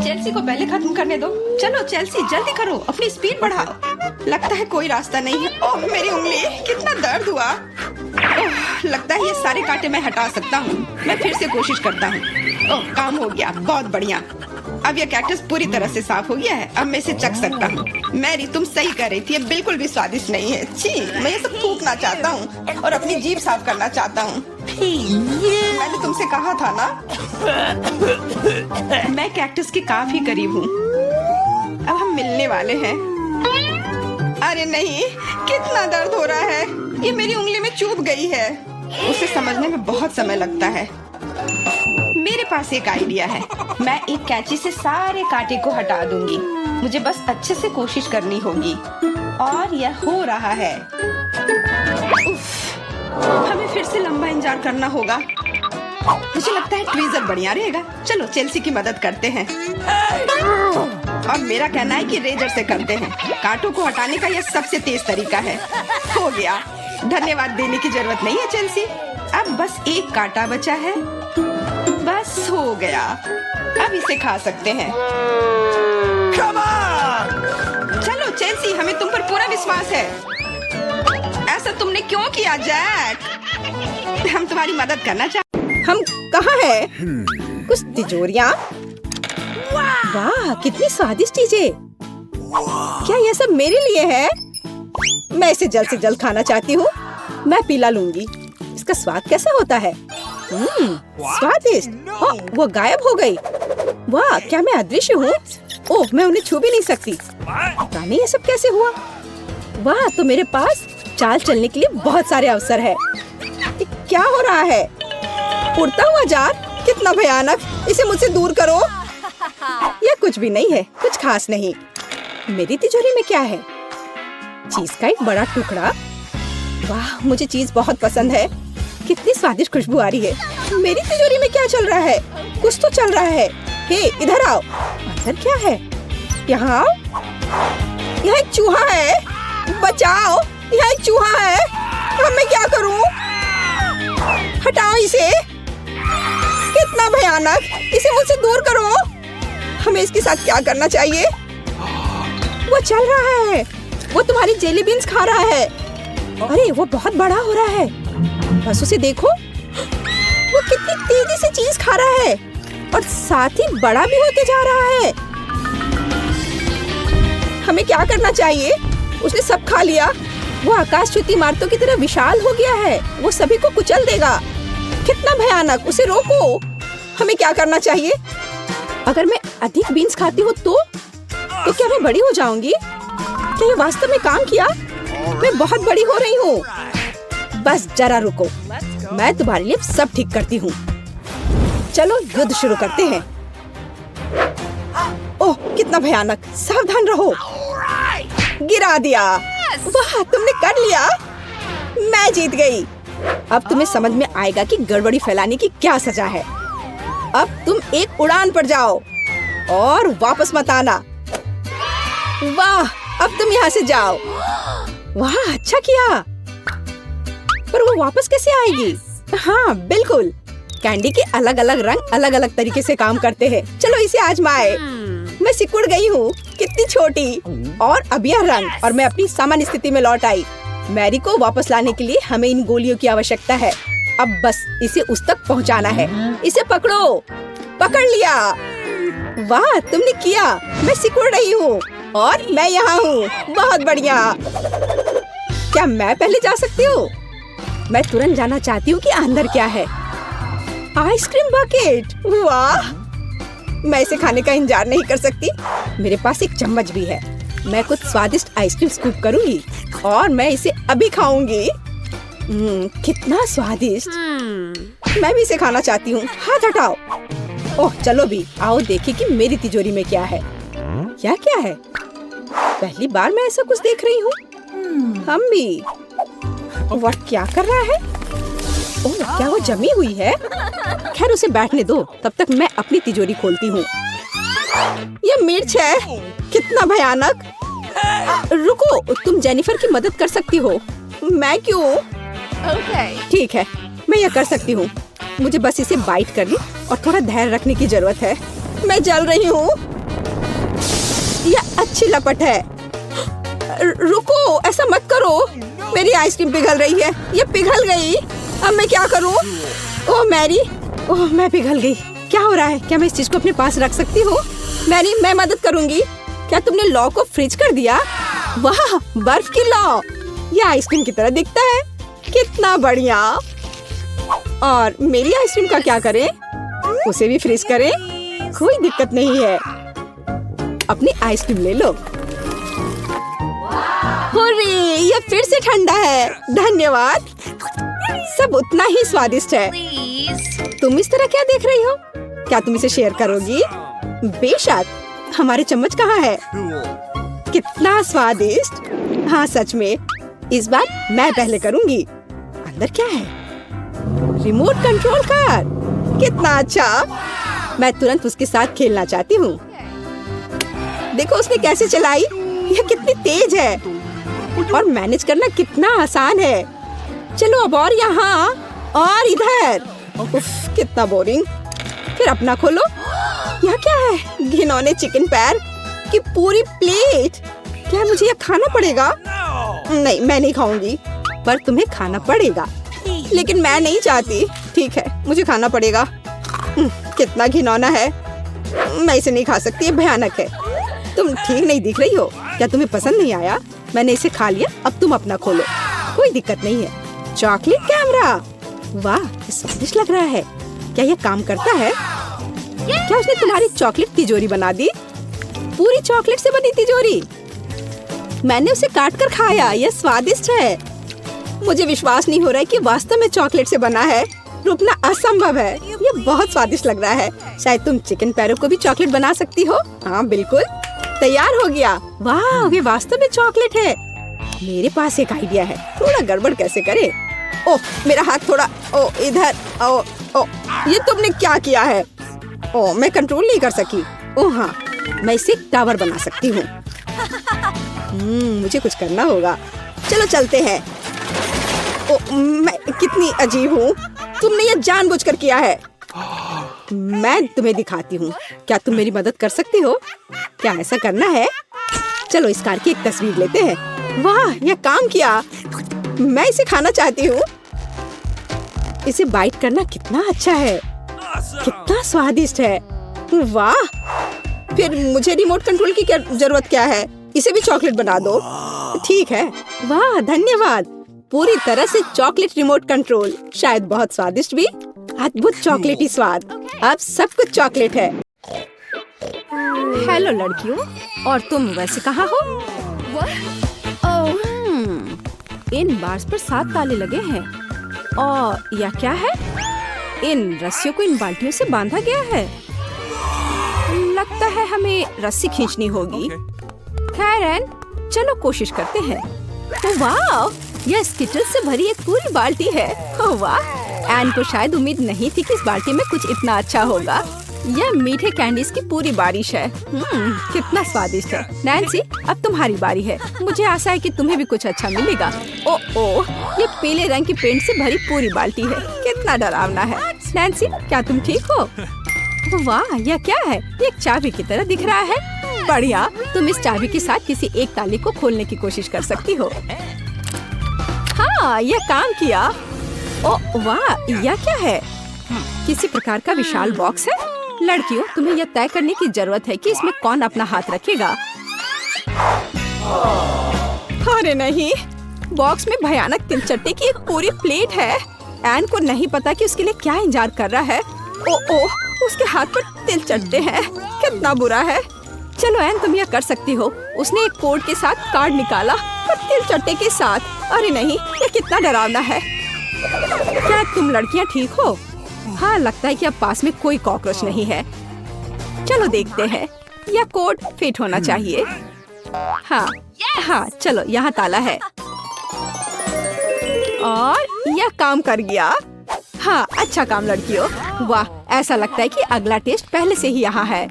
चेल्सी को पहले खत्म करने दो। चलो चेल्सी, जल्दी करो, अपनी स्पीड बढ़ाओ। लगता है कोई रास्ता नहीं है। ओह, मेरी उंगली, कितना दर्द हुआ। ओह, लगता है ये सारे कांटे मैं हटा सकता हूँ। मैं फिर से कोशिश करता हूँ। ओह, काम हो गया, बहुत बढ़िया। अब यह कैक्टस पूरी तरह से साफ हो गया है। अब मैं इसे चख सकता हूँ। मैरी, तुम सही कर रही थी, ये बिल्कुल भी स्वादिष्ट नहीं है। छी, मैं ये सब थूकना चाहता हूँ और अपनी जीभ साफ करना चाहता हूँ। मैंने तुमसे कहा था ना। मैं कैक्टस के काफी करीब हूँ। अब हम मिलने वाले हैं। अरे नहीं, कितना दर्द हो रहा है। ये मेरी उंगली में चुभ गई है। उसे समझने में बहुत समय लगता है। मेरे पास एक आइडिया है। मैं एक कैंची से सारे कांटे को हटा दूंगी। मुझे बस अच्छे से कोशिश करनी होगी। और यह हो रहा है। उफ, हमें फिर से लंबा इंतजार करना होगा। मुझे लगता है ट्वीजर बढ़िया रहेगा। चलो चेल्सी की मदद करते हैं। अब मेरा कहना है कि रेजर से करते हैं। कांटों को हटाने का यह सबसे तेज तरीका है। हो गया। धन्यवाद देने की जरूरत नहीं है चेल्सी। अब बस एक कांटा बचा है। बस हो गया। अब इसे खा सकते हैं। चलो चेल्सी, हमें तुम पर पूरा विश्वास है। ऐसा तुमने क्यों किया जैक? हम तुम्हारी मदद करना चाहते। हम कहाँ हैं? कुछ तिजोरियाँ। वाह, कितनी स्वादिष्ट चीजें। क्या ये सब मेरे लिए है? मैं इसे जल्द से जल्द खाना चाहती हूँ। मैं पीला लूंगी। इसका स्वाद कैसा होता है? स्वादिष्ट। वो गायब हो गई। वाह, क्या मैं अदृश्य हूँ? ओह, मैं उन्हें छू भी नहीं सकती। पता नहीं ये सब कैसे हुआ। वाह, तो मेरे पास चाल चलने के लिए बहुत सारे अवसर है। क्या हो रहा है? उड़ता हुआ जार, कितना भयानक। इसे मुझसे दूर करो। यह कुछ भी नहीं है, कुछ खास नहीं। मेरी तिजोरी में क्या है? चीज का एक बड़ा टुकड़ा। वाह, मुझे चीज बहुत पसंद है। कितनी स्वादिष्ट खुशबू आ रही है। मेरी तिजोरी में क्या चल रहा है? कुछ तो चल रहा है। हे, इधर आओ। अंदर क्या है? यहाँ आओ। यहाँ एक चूहा है। बचाओ, यहाँ एक चूहा है। अब मैं क्या करूँ? हटाओ इसे। कितना भयानक। इसे मुझसे दूर करो। हमें इसके साथ क्या करना चाहिए? वो चल रहा है। वो तुम्हारी जेली बीन्स खा रहा है। अरे, वो बहुत बड़ा हो रहा है। बस उसे देखो। वो कितनी तेजी से चीज खा रहा है और साथ ही बड़ा भी होते जा रहा है। हमें क्या करना चाहिए? उसने सब खा लिया। वो आकाश छूती इमारतों की तरह विशाल हो गया है। वो सभी को कुचल देगा। कितना भयानक! उसे रोको। हमें क्या करना चाहिए? अगर मैं अधिक बीन्स खाती हूँ तो क्या मैं बड़ी हो जाऊंगी? क्या ये वास्तव में काम किया? मैं बहुत बड़ी हो रही हूँ। बस जरा रुको, मैं तुम्हारे लिए सब ठीक करती हूँ। चलो युद्ध शुरू करते हैं। ओह कितना भयानक! सावधान रहो। गिरा दिया। वाह, तुमने कर लिया। मैं जीत गई। अब तुम्हें समझ में आएगा कि गड़बड़ी फैलाने की क्या सजा है। अब तुम एक उड़ान पर जाओ और वापस मत आना। वाह, अब तुम यहाँ से जाओ। वाह, अच्छा किया। पर वो वापस कैसे आएगी? हाँ बिल्कुल, कैंडी के अलग अलग रंग अलग अलग तरीके से काम करते हैं। चलो इसे आजमाए। मैं सिकुड़ गई हूँ, कितनी छोटी। और अब यह रंग, और मैं अपनी सामान्य स्थिति में लौट आई। मैरी को वापस लाने के लिए हमें इन गोलियों की आवश्यकता है। अब बस इसे उस तक पहुँचाना है। इसे पकड़ो। पकड़ लिया। वाह, तुमने किया। मैं सिकुड़ रही हूँ और मैं यहाँ हूँ। बहुत बढ़िया। क्या मैं पहले जा सकती हूँ? मैं तुरंत जाना चाहती हूँ कि अंदर क्या है। Ice cream bucket. वाह, मैं इसे खाने का इंतजार नहीं कर सकती। मेरे पास एक चम्मच भी है। मैं कुछ स्वादिष्ट आइसक्रीम स्कूप करूंगी और मैं इसे अभी खाऊंगी। कितना स्वादिष्ट। मैं भी इसे खाना चाहती हूँ। हाथ हटाओ। ओह चलो भी, आओ देखें कि मेरी तिजोरी में क्या है। क्या क्या है? पहली बार मैं ऐसा कुछ देख रही हूँ। हम भी। वह क्या कर रहा है? ओह, क्या वो जमी हुई है? खैर उसे बैठने दो, तब तक मैं अपनी तिजोरी खोलती हूँ। यह मिर्च है। कितना भयानक। रुको, तुम जेनिफर की मदद कर सकती हो। मैं क्यों? ठीक है, मैं यह कर सकती हूँ। मुझे बस इसे बाइट करनी और थोड़ा धैर्य रखने की जरूरत है। मैं जल रही हूँ। यह अच्छी लपट है। रुको, ऐसा मत करो। मेरी आइसक्रीम पिघल रही है। ये पिघल गई। अब मैं क्या करूं? ओह मैरी, ओह मैं पिघल गई। क्या हो रहा है? क्या मैं इस चीज को अपने पास रख सकती हूँ? मैरी, मैं मदद करूंगी। क्या तुमने लॉ को फ्रीज कर दिया? वाह, बर्फ की लॉ। ये आइसक्रीम की तरह दिखता है। कितना बढ़िया। और मेरी आइसक्रीम का क्या करें? उसे भी फ्रीज करें? कोई दिक्कत नहीं है। अपनी आइसक्रीम ले लो। हुर्रे, ये फिर से ठंडा है। धन्यवाद। सब उतना ही स्वादिष्ट है। तुम इस तरह क्या देख रही हो? क्या तुम इसे शेयर करोगी? बेशक। हमारे चम्मच कहाँ है? कितना स्वादिष्ट। हाँ सच में। इस बार मैं पहले करूंगी। अंदर क्या है? Remote control car. कितना अच्छा। मैं तुरंत उसके साथ खेलना चाहती हूँ। देखो उसने कैसे चलाई। यह कितनी तेज है और मैनेज करना कितना आसान है। चलो अब और यहाँ और इधर। उफ, कितना बोरिंग। फिर अपना खोलो। यह क्या है? घिनौने चिकन पैर की पूरी प्लेट। क्या मुझे यह खाना पड़ेगा? नहीं, मैं नहीं खाऊंगी। पर तुम्हें खाना पड़ेगा। लेकिन मैं नहीं चाहती। ठीक है, मुझे खाना पड़ेगा। कितना घिनौना है। मैं इसे नहीं खा सकती। ये भयानक है। तुम ठीक नहीं दिख रही हो। क्या तुम्हें पसंद नहीं आया? मैंने इसे खा लिया। अब तुम अपना खोलो। कोई दिक्कत नहीं है। Chocolate camera. वाह, स्वादिष्ट लग रहा है। क्या यह काम करता है? क्या उसने तुम्हारी चॉकलेट तिजोरी बना दी? पूरी चॉकलेट से बनी तिजोरी। मैंने उसे काट कर खाया। यह स्वादिष्ट है। मुझे विश्वास नहीं हो रहा है कि वास्तव में चॉकलेट से बना है। रुकना असंभव है। यह बहुत स्वादिष्ट लग रहा है। शायद तुम चिकन पैरों को भी चॉकलेट बना सकती हो। हाँ बिल्कुल, तैयार हो गया। वाह, ये वास्तव में चॉकलेट है। मेरे पास एक आइडिया है। थोड़ा गड़बड़ कैसे करे? ओह, मेरा हाथ थोड़ा। ओ इधर। ओ ओ, ये तुमने क्या किया है? ओह, मैं कंट्रोल नहीं कर सकी। ओह हाँ, मैं इसे टावर बना सकती हूँ। मुझे कुछ करना होगा। चलो चलते हैं। ओह, मैं कितनी अजीब हूँ। तुमने ये जानबूझकर किया है। मैं तुम्हें दिखाती हूँ। क्या तुम मेरी मदद कर सकती हो? क्या ऐसा करना है? चलो इस कार की एक तस्वीर लेते हैं। वाह, यह काम किया। मैं इसे खाना चाहती हूँ। इसे बाइट करना कितना अच्छा है। कितना स्वादिष्ट है। वाह, फिर मुझे रिमोट कंट्रोल की जरूरत क्या है? इसे भी चॉकलेट बना दो। ठीक है। वाह धन्यवाद। पूरी तरह से चॉकलेट रिमोट कंट्रोल, शायद बहुत स्वादिष्ट भी। अद्भुत चॉकलेटी स्वाद। अब सब कुछ चॉकलेट है। हेलो लड़कियों, और तुम वैसे कहाँ हो? इन बार्स पर 7 ताले लगे हैं। और यह क्या है? इन रस्सियों को इन बाल्टियों से बांधा गया है। लगता है हमें रस्सी खींचनी होगी। खैर एन, चलो कोशिश करते हैं। ओह वाह, यह स्किटल्स से भरी एक पूरी बाल्टी है। ओह वाह, एन को शायद उम्मीद नहीं थी कि इस बाल्टी में कुछ इतना अच्छा होगा। यह मीठे कैंडीज की पूरी बारिश है। कितना स्वादिष्ट है। नैन्सी, अब तुम्हारी बारी है। मुझे आशा है कि तुम्हें भी कुछ अच्छा मिलेगा। ओह, ये पीले रंग की पेंट से भरी पूरी बाल्टी है। कितना डरावना है। नैन्सी, क्या तुम ठीक हो? वाह, यह क्या है? ये एक चाबी की तरह दिख रहा है। बढ़िया, तुम इस चाबी के साथ किसी एक ताले को खोलने की कोशिश कर सकती हो। हाँ, यह काम किया। ओह वाह, यह क्या है? किसी प्रकार का विशाल बॉक्स है। लड़कियों, तुम्हें यह तय करने की जरूरत है कि इसमें कौन अपना हाथ रखेगा। अरे नहीं, बॉक्स में भयानक तिलचट्टे की एक पूरी प्लेट है। एन को नहीं पता कि उसके लिए क्या इंतजार कर रहा है। ओह, उसके हाथ पर तिलचट्टे हैं। कितना बुरा है। चलो एन, तुम यह कर सकती हो। उसने एक कोड के साथ कार्ड निकाला और तिलचट्टे के साथ। अरे नहीं, यह कितना डरावना है। क्या तुम लड़कियां ठीक हो? हाँ, लगता है कि अब पास में कोई कॉकरोच नहीं है। चलो देखते हैं। यह कोड फिट होना चाहिए। हाँ, चलो यहाँ ताला है और यह काम कर गया। हाँ, अच्छा काम लड़कियों। वाह, ऐसा लगता है कि अगला टेस्ट पहले से ही यहाँ है।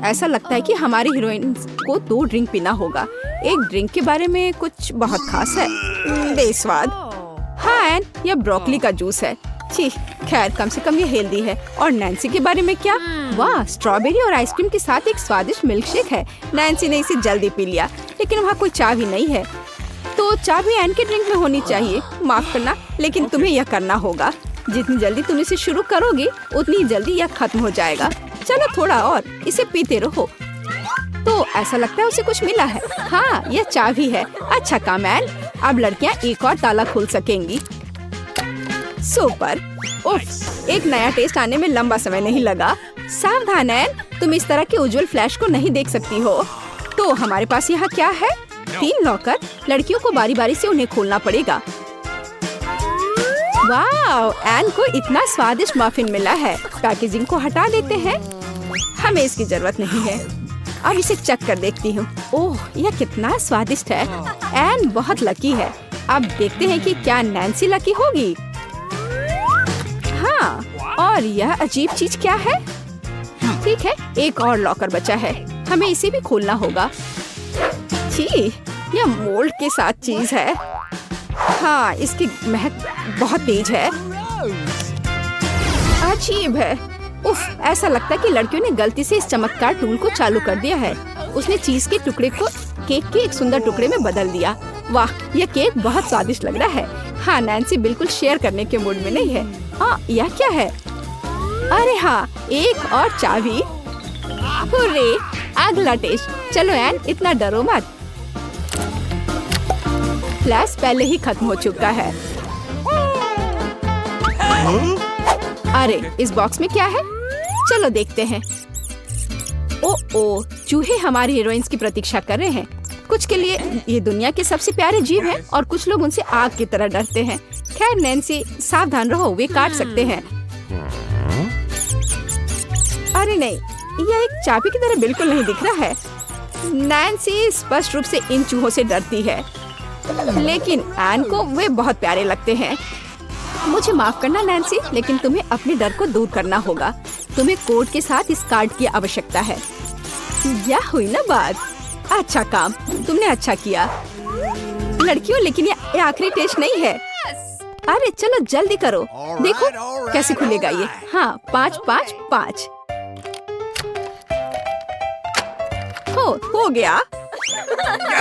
ऐसा लगता है कि हमारी हीरोइन को 2 ड्रिंक पीना होगा। एक ड्रिंक के बारे में कुछ बहुत खास है। बेस्वाद। हाँ एन, यह ब्रोकली का जूस है। छी, खैर कम से कम ये हेल्दी है। और नैन्सी के बारे में क्या? वाह, स्ट्रॉबेरी और आइसक्रीम के साथ एक स्वादिष्ट मिल्क शेक है। नैन्सी ने इसे जल्दी पी लिया, लेकिन वहाँ कोई चाबी नहीं है। तो चाबी एन के ड्रिंक में होनी चाहिए। माफ करना, लेकिन तुम्हें यह करना होगा। जितनी जल्दी तुम इसे शुरू करोगे, उतनी जल्दी यह खत्म हो जाएगा। चलो थोड़ा और इसे पीते रहो। तो ऐसा लगता है उसे कुछ मिला है। हाँ, यह चाबी है। अच्छा काम एन, अब लड़कियाँ एक और ताला खोल सकेंगी। सुपर। उफ, एक नया टेस्ट आने में लंबा समय नहीं लगा। सावधान एन, तुम इस तरह के उज्जवल फ्लैश को नहीं देख सकती हो। तो हमारे पास यहाँ क्या है? 3 लॉकर। लड़कियों को बारी बारी से उन्हें खोलना पड़ेगा। वाह, एन को इतना स्वादिष्ट मफिन मिला है। पैकेजिंग को हटा देते हैं, हमें इसकी जरूरत नहीं है। अब इसे चख कर देखती हूँ। ओह, यह कितना स्वादिष्ट है। एन बहुत लकी है। अब देखते हैं कि क्या नैन्सी लकी होगी। हाँ, और यह अजीब चीज क्या है? ठीक है, एक और लॉकर बचा है। हमें इसे भी खोलना होगा। छी, यह मोल्ड के साथ चीज है। हाँ, इसकी महक बहुत तेज है। अजीब है। उफ, ऐसा लगता है कि लड़कियों ने गलती से इस चमकदार टूल को चालू कर दिया है। उसने चीज के टुकड़े को केक के एक सुंदर टुकड़े में बदल दिया। वाह, यह केक बहुत स्वादिष्ट लग रहा है। हाँ, नैन्सी बिल्कुल शेयर करने के मूड में नहीं है। यह क्या है? अरे हाँ, एक और चाबी। हुर्रे, अगला टेस्ट। चलो एन, इतना डरो मत। फ्लैश पहले ही खत्म हो चुका है। अरे, इस बॉक्स में क्या है? चलो देखते हैं। ओह, चूहे हमारी हीरोइंस की प्रतीक्षा कर रहे हैं। कुछ के लिए ये दुनिया के सबसे प्यारे जीव हैं और कुछ लोग उनसे आग की तरह डरते हैं। खैर नैन्सी, सावधान रहो, वे काट सकते हैं। अरे नहीं, यह एक चाबी की तरह बिल्कुल नहीं दिख रहा है। नैन्सी स्पष्ट रूप से इन चूहों से डरती है, लेकिन एन को वे बहुत प्यारे लगते हैं। मुझे माफ करना नैन्सी, लेकिन तुम्हें अपने डर को दूर करना होगा। तुम्हें कोड के साथ इस कार्ड की आवश्यकता है। यह हुई ना बात। अच्छा काम, तुमने अच्छा किया लड़कियों, लेकिन ये आखिरी टेस्ट नहीं है। अरे चलो जल्दी करो। देखो कैसे खुलेगा ये। हाँ, 5 5 5। हो गया।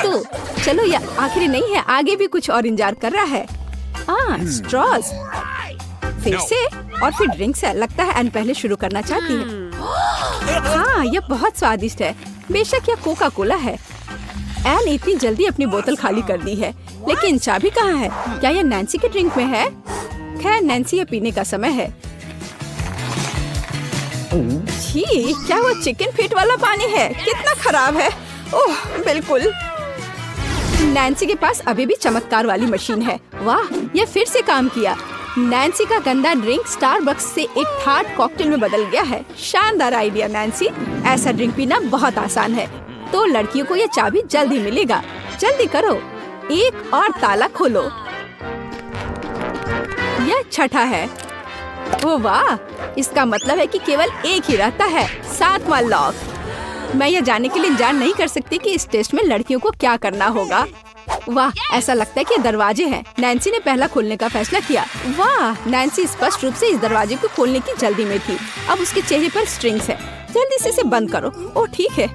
तो चलो, ये आखिरी नहीं है, आगे भी कुछ और इंतजार कर रहा है। स्ट्रॉज। फिर से और फिर ड्रिंक्स है। लगता है एन पहले शुरू करना चाहती है। हाँ, यह बहुत स्वादिष्ट है। बेशक यह कोका कोला है। एन इतनी जल्दी अपनी बोतल खाली कर दी है, लेकिन चाबी कहाँ है? क्या यह नैन्सी के ड्रिंक में है? खैर नैन्सी, ये पीने का समय है। छी, क्या वो चिकन फीट वाला पानी है? कितना खराब है। ओह बिल्कुल। नैन्सी के पास अभी भी चमत्कार वाली मशीन है। वाह, यह फिर से काम किया। नैन्सी का गंदा ड्रिंक स्टारबक्स से एक ठाट कॉकटेल में बदल गया है। शानदार आइडिया नैन्सी, ऐसा ड्रिंक पीना बहुत आसान है। तो लड़कियों को यह चाबी जल्दी मिलेगा। जल्दी करो, एक और ताला खोलो। यह छठा है। ओ वाह, इसका मतलब है कि केवल एक ही रहता है, 7वां लॉक। मैं यह जानने के लिए इंतजार नहीं कर सकती कि इस टेस्ट में लड़कियों को क्या करना होगा। वाह, ऐसा लगता है कि ये दरवाजे हैं। नैन्सी ने पहला खोलने का फैसला किया। वाह, नैन्सी स्पष्ट रूप से इस दरवाजे को खोलने की जल्दी में थी। अब उसके चेहरे पर स्ट्रिंग्स है। जल्दी से इसे बंद करो। ओह ठीक है,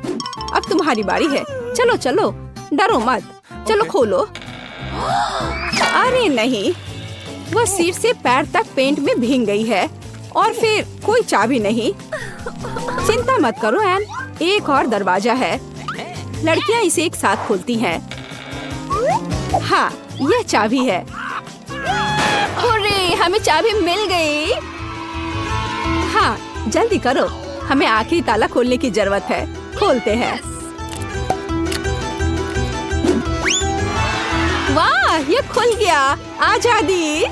अब तुम्हारी बारी है। चलो चलो, डरो मत, चलो खोलो। अरे नहीं, वह सिर से पैर तक पेंट में भीग गई है और फिर कोई चाबी नहीं। चिंता मत करो एन, एक और दरवाजा है। लड़कियां इसे एक साथ खोलती हैं। हाँ, यह चाबी है। अरे, हमें चाबी मिल गई। हाँ, जल्दी करो, हमें आखिरी ताला खोलने की जरूरत है। खोलते हैं। वाह, यह खुल गया। आजादी।